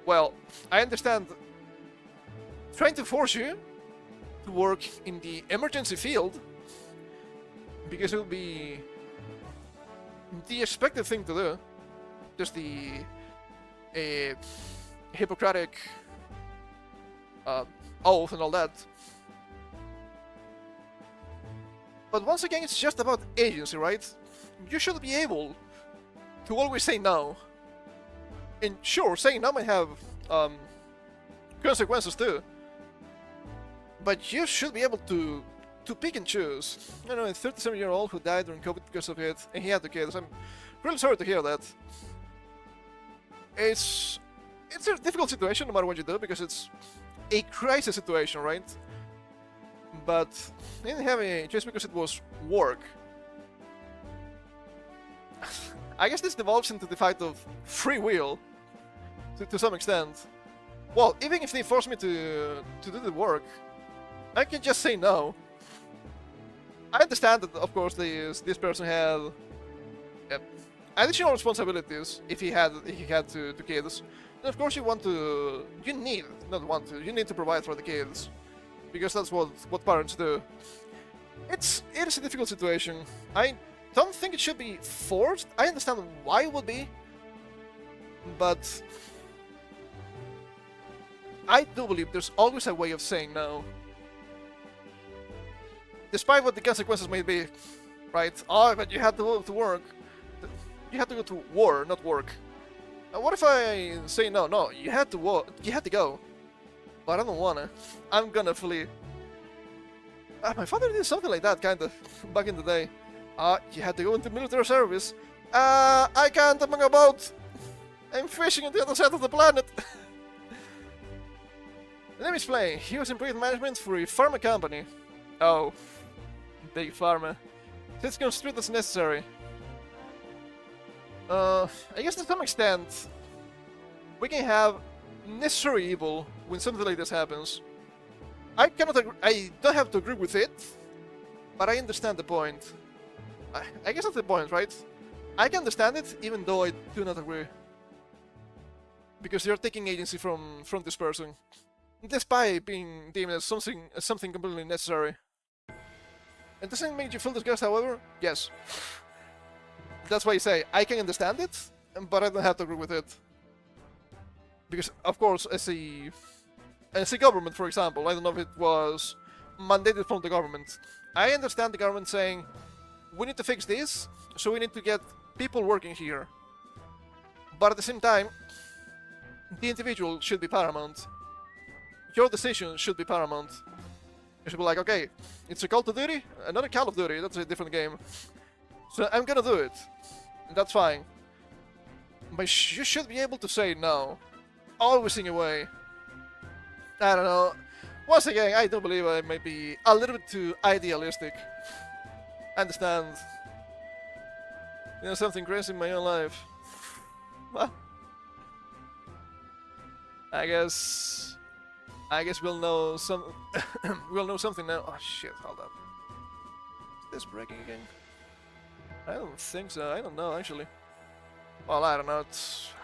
Well, I understand trying to force you to work in the emergency field because it will be the expected thing to do. Just the Hippocratic oath and all that. But once again, it's just about agency, right? You should be able to always say no. And sure, saying no might have consequences too. But you should be able to pick and choose. You know, a 37-year-old who died during COVID because of it, and he had 2 kids. I'm really sorry to hear that. It's a difficult situation no matter what you do, because it's a crisis situation, right? But they didn't have it just because it was work. I guess this devolves into the fact of free will, to some extent. Well, even if they force me to do the work, I can just say no. I understand that, of course, this person had additional responsibilities if he had to kids. And of course, you need to provide for the kids, because that's what parents do. It is a difficult situation. I don't think it should be forced. I understand why it would be, but I do believe there's always a way of saying no, despite what the consequences may be, right? Oh, but you had to go to work. You had to go to war, not work. What if I say no? No, you had to work. You had to go, but I don't wanna. I'm gonna flee. My father did something like that, kinda, back in the day. You had to go into military service. I can't. I'm on a boat. I'm fishing on the other side of the planet. Let me explain. He was in project management for a pharma company. Oh, big pharma. Let's construct as necessary. I guess to some extent, we can have necessary evil when something like this happens. I don't have to agree with it, but I understand the point. I guess that's the point, right? I can understand it, even though I do not agree. Because you're taking agency from this person, despite being deemed as something completely necessary. And does it make you feel disgust, however? Yes. That's why I say I can understand it, but I don't have to agree with it. Because, of course, as a government, for example, I don't know if it was mandated from the government. I understand the government saying, we need to fix this, so we need to get people working here. But at the same time, the individual should be paramount. Your decision should be paramount. You should be like, okay, it's a call to duty, another Call of Duty, that's a different game. So I'm gonna do it. And that's fine. But you should be able to say no. Always in a way. I don't know. Once again, I do believe I may be a little bit too idealistic. I understand. You know, something crazy in my own life. Well, I guess we'll know we'll know something now. Oh shit, hold up. Is this breaking again? I don't think so. I don't know, actually. Well, I don't know. It's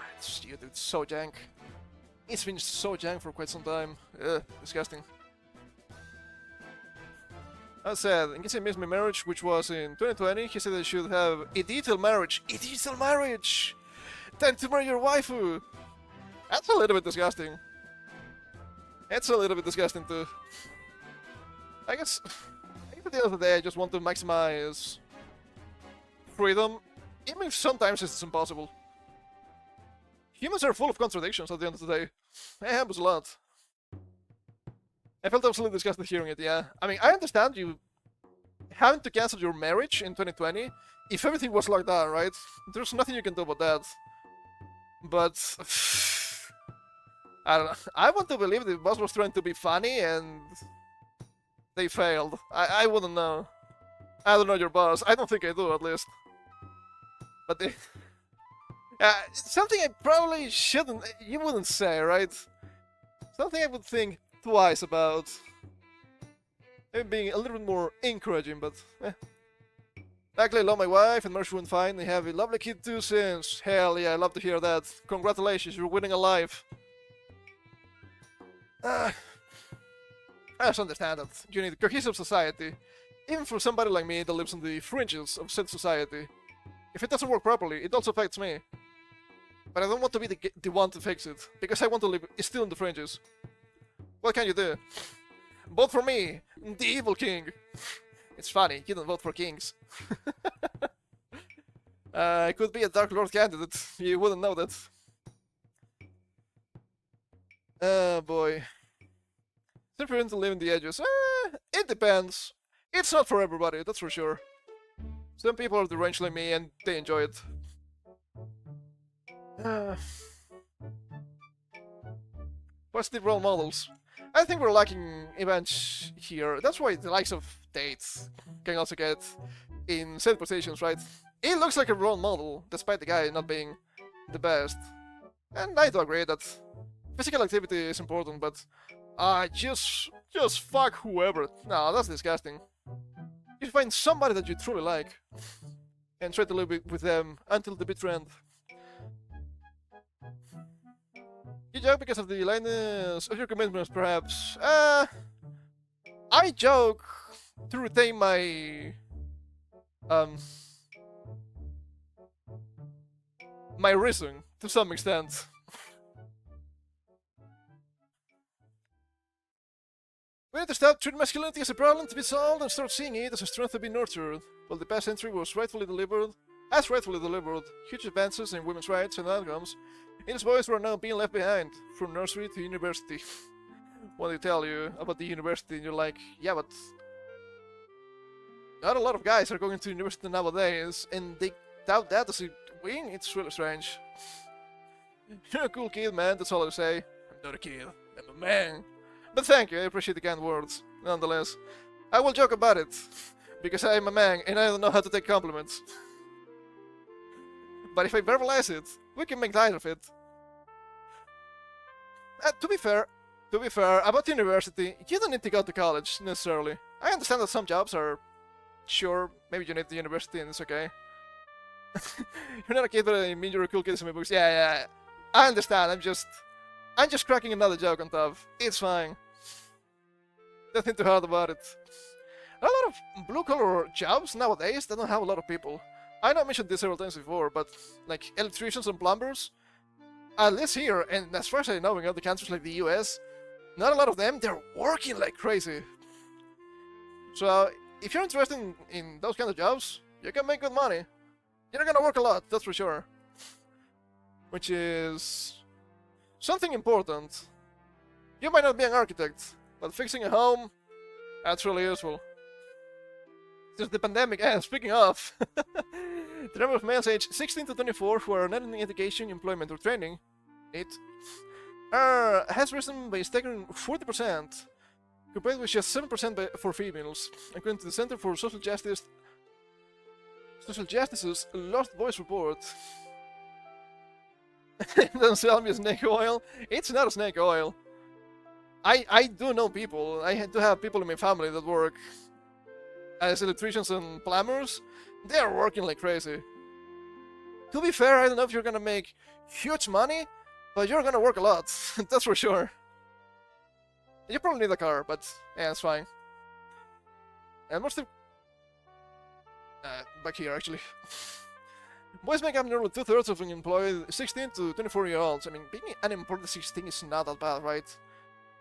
so jank. It's been so jank for quite some time. Ugh, disgusting. As said, in case I missed my marriage, which was in 2020, he said I should have a digital marriage. A digital marriage! Time to marry your waifu! That's a little bit disgusting. It's a little bit disgusting too. I guess at the end of the day, I just want to maximize freedom, even if sometimes it's impossible. Humans are full of contradictions at the end of the day. It happens a lot. I felt absolutely disgusted hearing it, yeah. I mean, I understand you having to cancel your marriage in 2020 if everything was like that, right? There's nothing you can do about that. But I don't know. I want to believe the boss was trying to be funny and they failed. I wouldn't know. I don't know your boss. I don't think I do, at least. But they... it's something I probably shouldn't... You wouldn't say, right? Something I would think twice about. Maybe being a little bit more encouraging, but... Luckily, I love my wife and Mercy went fine. They have a lovely kid too since. Hell yeah, I love to hear that. Congratulations, you're winning a life. I just understand that you need a cohesive society. Even for somebody like me that lives on the fringes of said society. If it doesn't work properly, it also affects me. But I don't want to be the one to fix it, because I want to live still in the fringes. What can you do? Vote for me, the evil king. It's funny, you don't vote for kings. I could be a Dark Lord candidate, you wouldn't know that. Oh boy. Different to live in the edges. It depends. It's not for everybody, that's for sure. Some people are deranged like me and they enjoy it. Positive role models. I think we're lacking events here. That's why the likes of dates can also get in said positions, right? It looks like a role model, despite the guy not being the best. And I do agree that physical activity is important, but just fuck whoever. No, that's disgusting. You find somebody that you truly like and try to live with them until the bitter end. You joke because of the lightness of your commitments, perhaps. I joke to retain my my reason to some extent. We need to stop treating masculinity as a problem to be solved and start seeing it as a strength to be nurtured. While the past century was rightfully delivered, huge advances in women's rights and outcomes, English boys were now being left behind, from nursery to university. When they tell you about the university, you're like, yeah, but not a lot of guys are going to university nowadays, and they doubt that as a wing. It's really strange. You're a cool kid, man, that's all I say. I'm not a kid, I'm a man. But thank you, I appreciate the kind words, nonetheless. I will joke about it, because I am a man and I don't know how to take compliments. But if I verbalize it, we can make light of it. To be fair, about university, you don't need to go to college, necessarily. I understand that some jobs are... Sure, maybe you need the university and it's okay. You're not a kid, but I mean you're a cool kid in my books. Yeah, I understand, I'm just cracking another joke on top. It's fine. Nothing too hard about it. A lot of blue-collar jobs nowadays, they don't have a lot of people. I know I mentioned this several times before, but like electricians and plumbers, at least here, and as far as I know in other countries like the US, not a lot of them, they're working like crazy. So, if you're interested in those kind of jobs, you can make good money. You're gonna work a lot, that's for sure. Which is... something important. You might not be an architect, but fixing a home, that's really useful. Since the pandemic, speaking of, the number of males aged 16 to 24 who are not in education, employment, or training, has risen by a staggering 40%, compared with just 7% for females, according to the Center for Social Justice's Lost Boys report. Don't sell me snake oil. It's not snake oil. I do know people. I do have people in my family that work as electricians and plumbers. They are working like crazy. To be fair, I don't know if you're gonna make huge money, but you're gonna work a lot. That's for sure. You probably need a car, but yeah, it's fine. And most of... back here, actually. Boys make up nearly 2/3 of unemployed 16 to 24-year-olds. I mean, being unemployed at 16 is not that bad, right?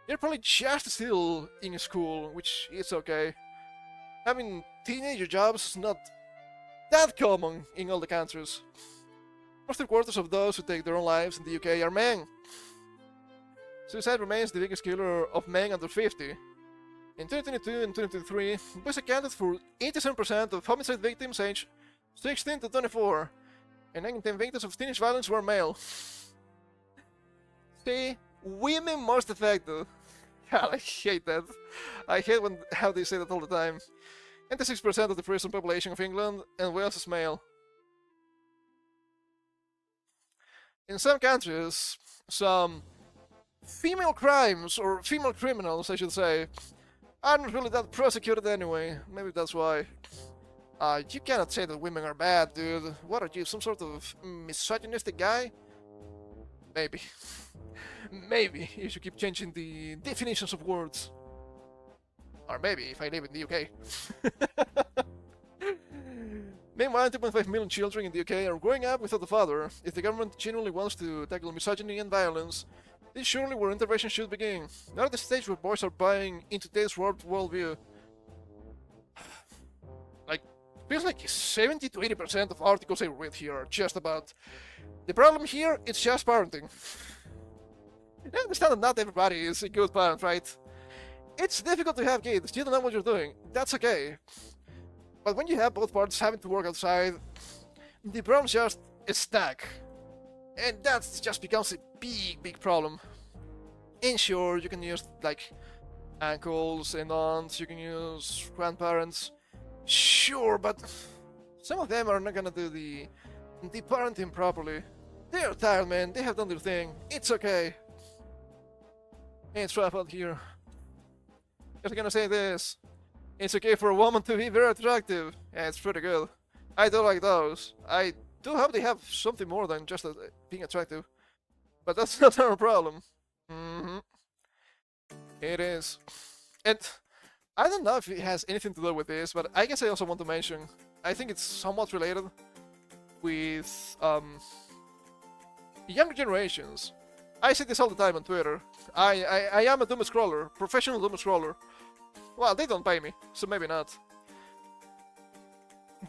You're probably just still in school, which is okay. Having teenager jobs is not that common in all the countries. Most 3/4 of those who take their own lives in the UK are men. Suicide remains the biggest killer of men under 50. In 2022 and 2023, boys accounted for 87% of homicide victims aged 16 to 24, and 9 in 10 victims of teenage violence were male. See, women most affected. God, I hate that. I hate how they say that all the time. 96% of the prison population of England and Wales is male. In some countries, some female crimes, or female criminals, I should say, aren't really that prosecuted anyway. Maybe that's why. You cannot say that women are bad, dude. What are you, some sort of misogynistic guy? Maybe. Maybe you should keep changing the definitions of words. Or maybe if I live in the UK. Meanwhile, 2.5 million children in the UK are growing up without a father. If the government genuinely wants to tackle misogyny and violence, this is surely where intervention should begin. Not at the stage where boys are buying into today's worldview. Like, feels like 70 to 80% of articles I read here are just about the problem here. It's just parenting. I understand that not everybody is a good parent, right? It's difficult to have kids. You don't know what you're doing. That's okay. But when you have both parents having to work outside, the problems just stack. And that just becomes a big problem. And sure, you can use like uncles and aunts, you can use grandparents. Sure, but some of them are not gonna do the parenting properly. They're tired, man. They have done their thing. It's okay. It's rough out here. Just gonna say this. It's okay for a woman to be very attractive. Yeah, it's pretty good. I do like those. I do hope they have something more than just being attractive. But that's not our problem. It is. And I don't know if it has anything to do with this, but I guess I also want to mention, I think it's somewhat related with younger generations. I see this all the time on Twitter. I am a doom scroller, professional doom scroller. Well, they don't pay me, so maybe not.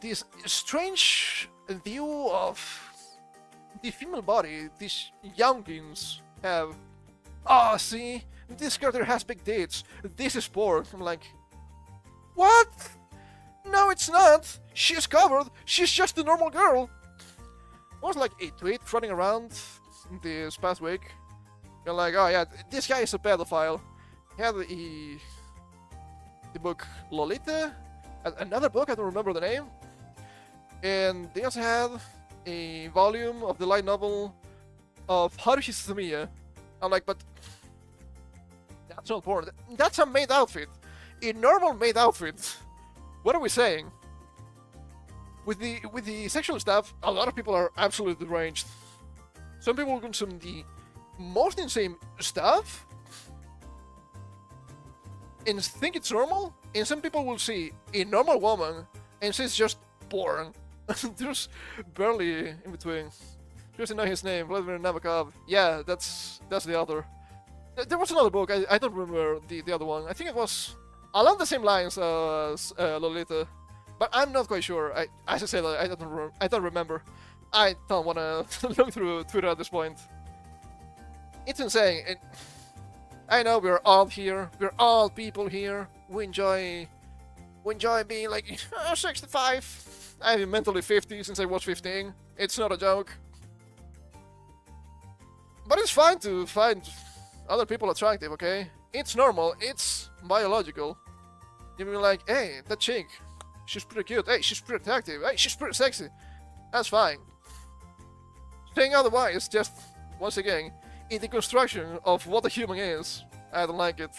This strange view of the female body these youngins have. Oh, see? This character has big tits. This is porn. I'm like, what? No, it's not. She's covered. She's just a normal girl. There was like a tweet running around this past week. You're like, oh yeah, this guy is a pedophile. He had the book Lolita, another book, I don't remember the name. And they also had a volume of the light novel of Haruhi Suzumiya. I'm like, but that's not porn. That's a maid outfit. A normal maid outfit. What are we saying? With the sexual stuff, a lot of people are absolutely deranged. Some people consume the most insane stuff and think it's normal, and some people will see a normal woman and say it's just porn. There's barely in between. Just know his name, Vladimir Nabokov. Yeah, that's the author. There was another book, I don't remember the other one. I think it was along the same lines as Lolita, but I'm not quite sure. As I said, I don't remember. I don't want to look through Twitter at this point. It's insane. I know we're all here. We're all people here. We enjoy being like 65. I've been mentally 50 since I was 15. It's not a joke. But it's fine to find other people attractive, okay? It's normal. It's biological. You'll be like, hey, that chick, she's pretty cute. Hey, she's pretty attractive. Hey, she's pretty sexy. That's fine. Saying otherwise, just, once again, in the construction of what a human is. I don't like it.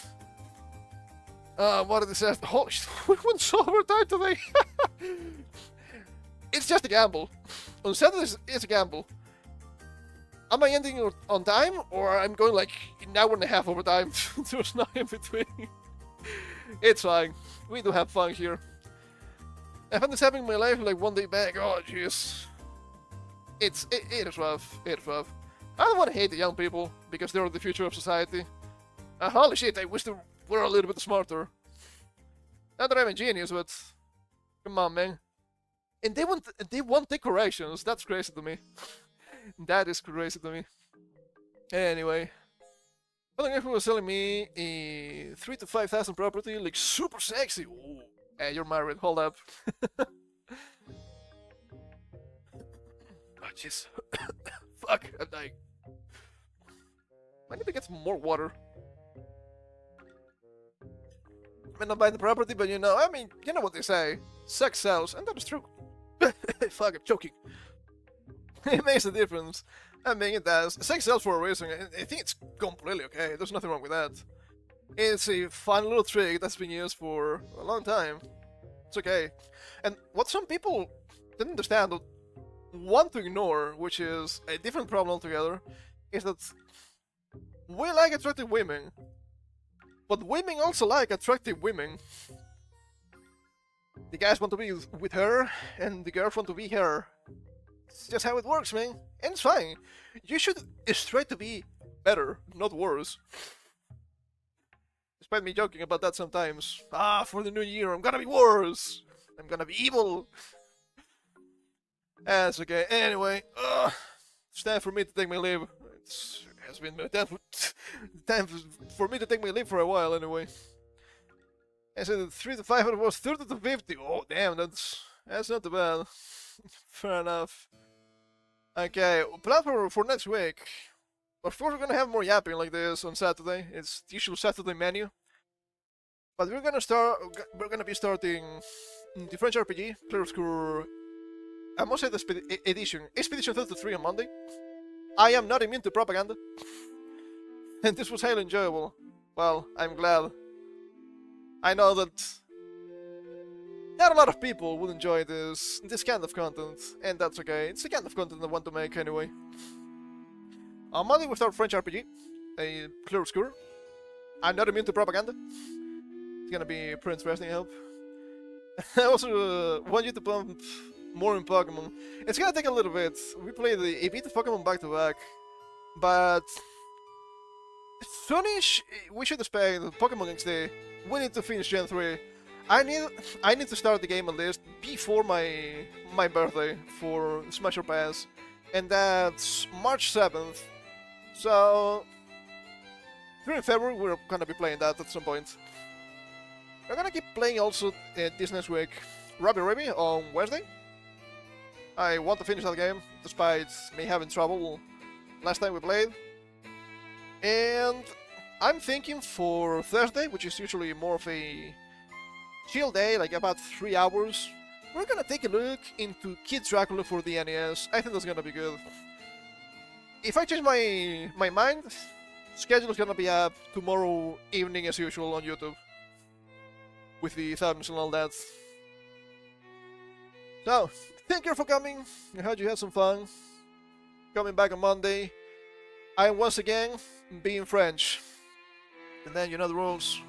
What did it say? Holy shit, we went so overtime today! It's just a gamble. On Saturdays, it's a gamble. Am I ending on time, or I'm going like an hour and a half overtime? There's no in between. It's fine. We do have fun here. I found this happening in my life like one day back. Oh, jeez. It is rough. It's rough. I don't want to hate the young people, because they're the future of society. Holy shit, I wish they were a little bit smarter. Not that I'm a genius, but come on, man. And they won't take corrections. That's crazy to me. That is crazy to me. Anyway, Who was selling me a 3 to 5,000 property, like super sexy. Ooh. Hey, you're married. Hold up. Oh jeez. Fuck, I'm dying. I need to get some more water. I mean, not buying the property, but you know what they say. Sex sells, and that is true. Fuck, I'm choking. It makes a difference. I mean, it does. Sex sells for a reason. I think it's completely okay. There's nothing wrong with that. It's a fun little trick that's been used for a long time. It's okay. And what some people didn't understand, or want to ignore, which is a different problem altogether, is that we like attractive women. But women also like attractive women. The guys want to be with her, and the girls want to be her. It's just how it works, man. And it's fine. You should strive to be better, not worse. Despite me joking about that sometimes. For the new year, I'm gonna be worse. I'm gonna be evil. That's okay. Anyway, it's time for me to take my leave. It has been time for me to take my leave for a while, anyway. I said 3 to 500 was 30 to 50. Oh, damn, that's not too bad. Fair enough. Okay, plan for next week. Of course, we're gonna have more yapping like this on Saturday. It's the usual Saturday menu. But we're gonna be starting the French RPG, Claroscure. I must say the Expedition 33 on Monday. I am not immune to propaganda. And this was highly enjoyable. Well, I'm glad. I know that not a lot of people would enjoy this kind of content, and that's okay. It's the kind of content I want to make anyway. On Monday we start French RPG, a Claroscure. I'm not immune to propaganda. It's gonna be pretty interesting, I hope. I also want you to pump more in Pokemon. It's gonna take a little bit. We played a bit of Pokemon back to back, but soonish we should expect Pokemon XD. We need to finish Gen 3. I need to start the game at least before my birthday for Smash or Pass, and that's March 7th. So during February we're gonna be playing that at some point. We're gonna keep playing also this next week Rabi Rabi on Wednesday. I want to finish that game despite me having trouble last time we played. And I'm thinking for Thursday, which is usually more of a chill day, like about 3 hours, we're gonna take a look into Kid Dracula for the NES. I think that's gonna be good. If I change my mind, schedule is gonna be up tomorrow evening as usual on YouTube. With the thumbs and all that. So, thank you for coming. I hope you had some fun. Coming back on Monday. I am once again being French. And then you know the rules.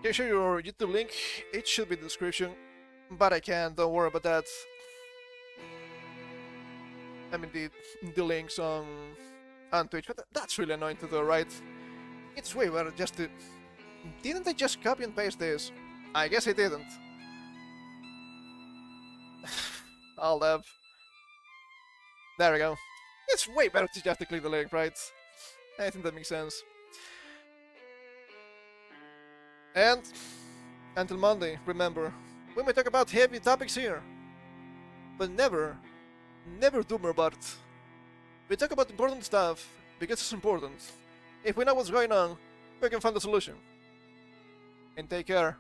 Make sure your YouTube link, it should be in the description. But I can't, don't worry about that. I mean the links on Twitch, but that's really annoying to do, right? It's way better just to... Didn't I just copy and paste this? I guess I didn't. Hold up. There we go. It's way better to just click the link, right? I think that makes sense. And until Monday, remember, we may talk about heavy topics here, but never doomer about it. We talk about important stuff because it's important. If we know what's going on, we can find a solution. And take care.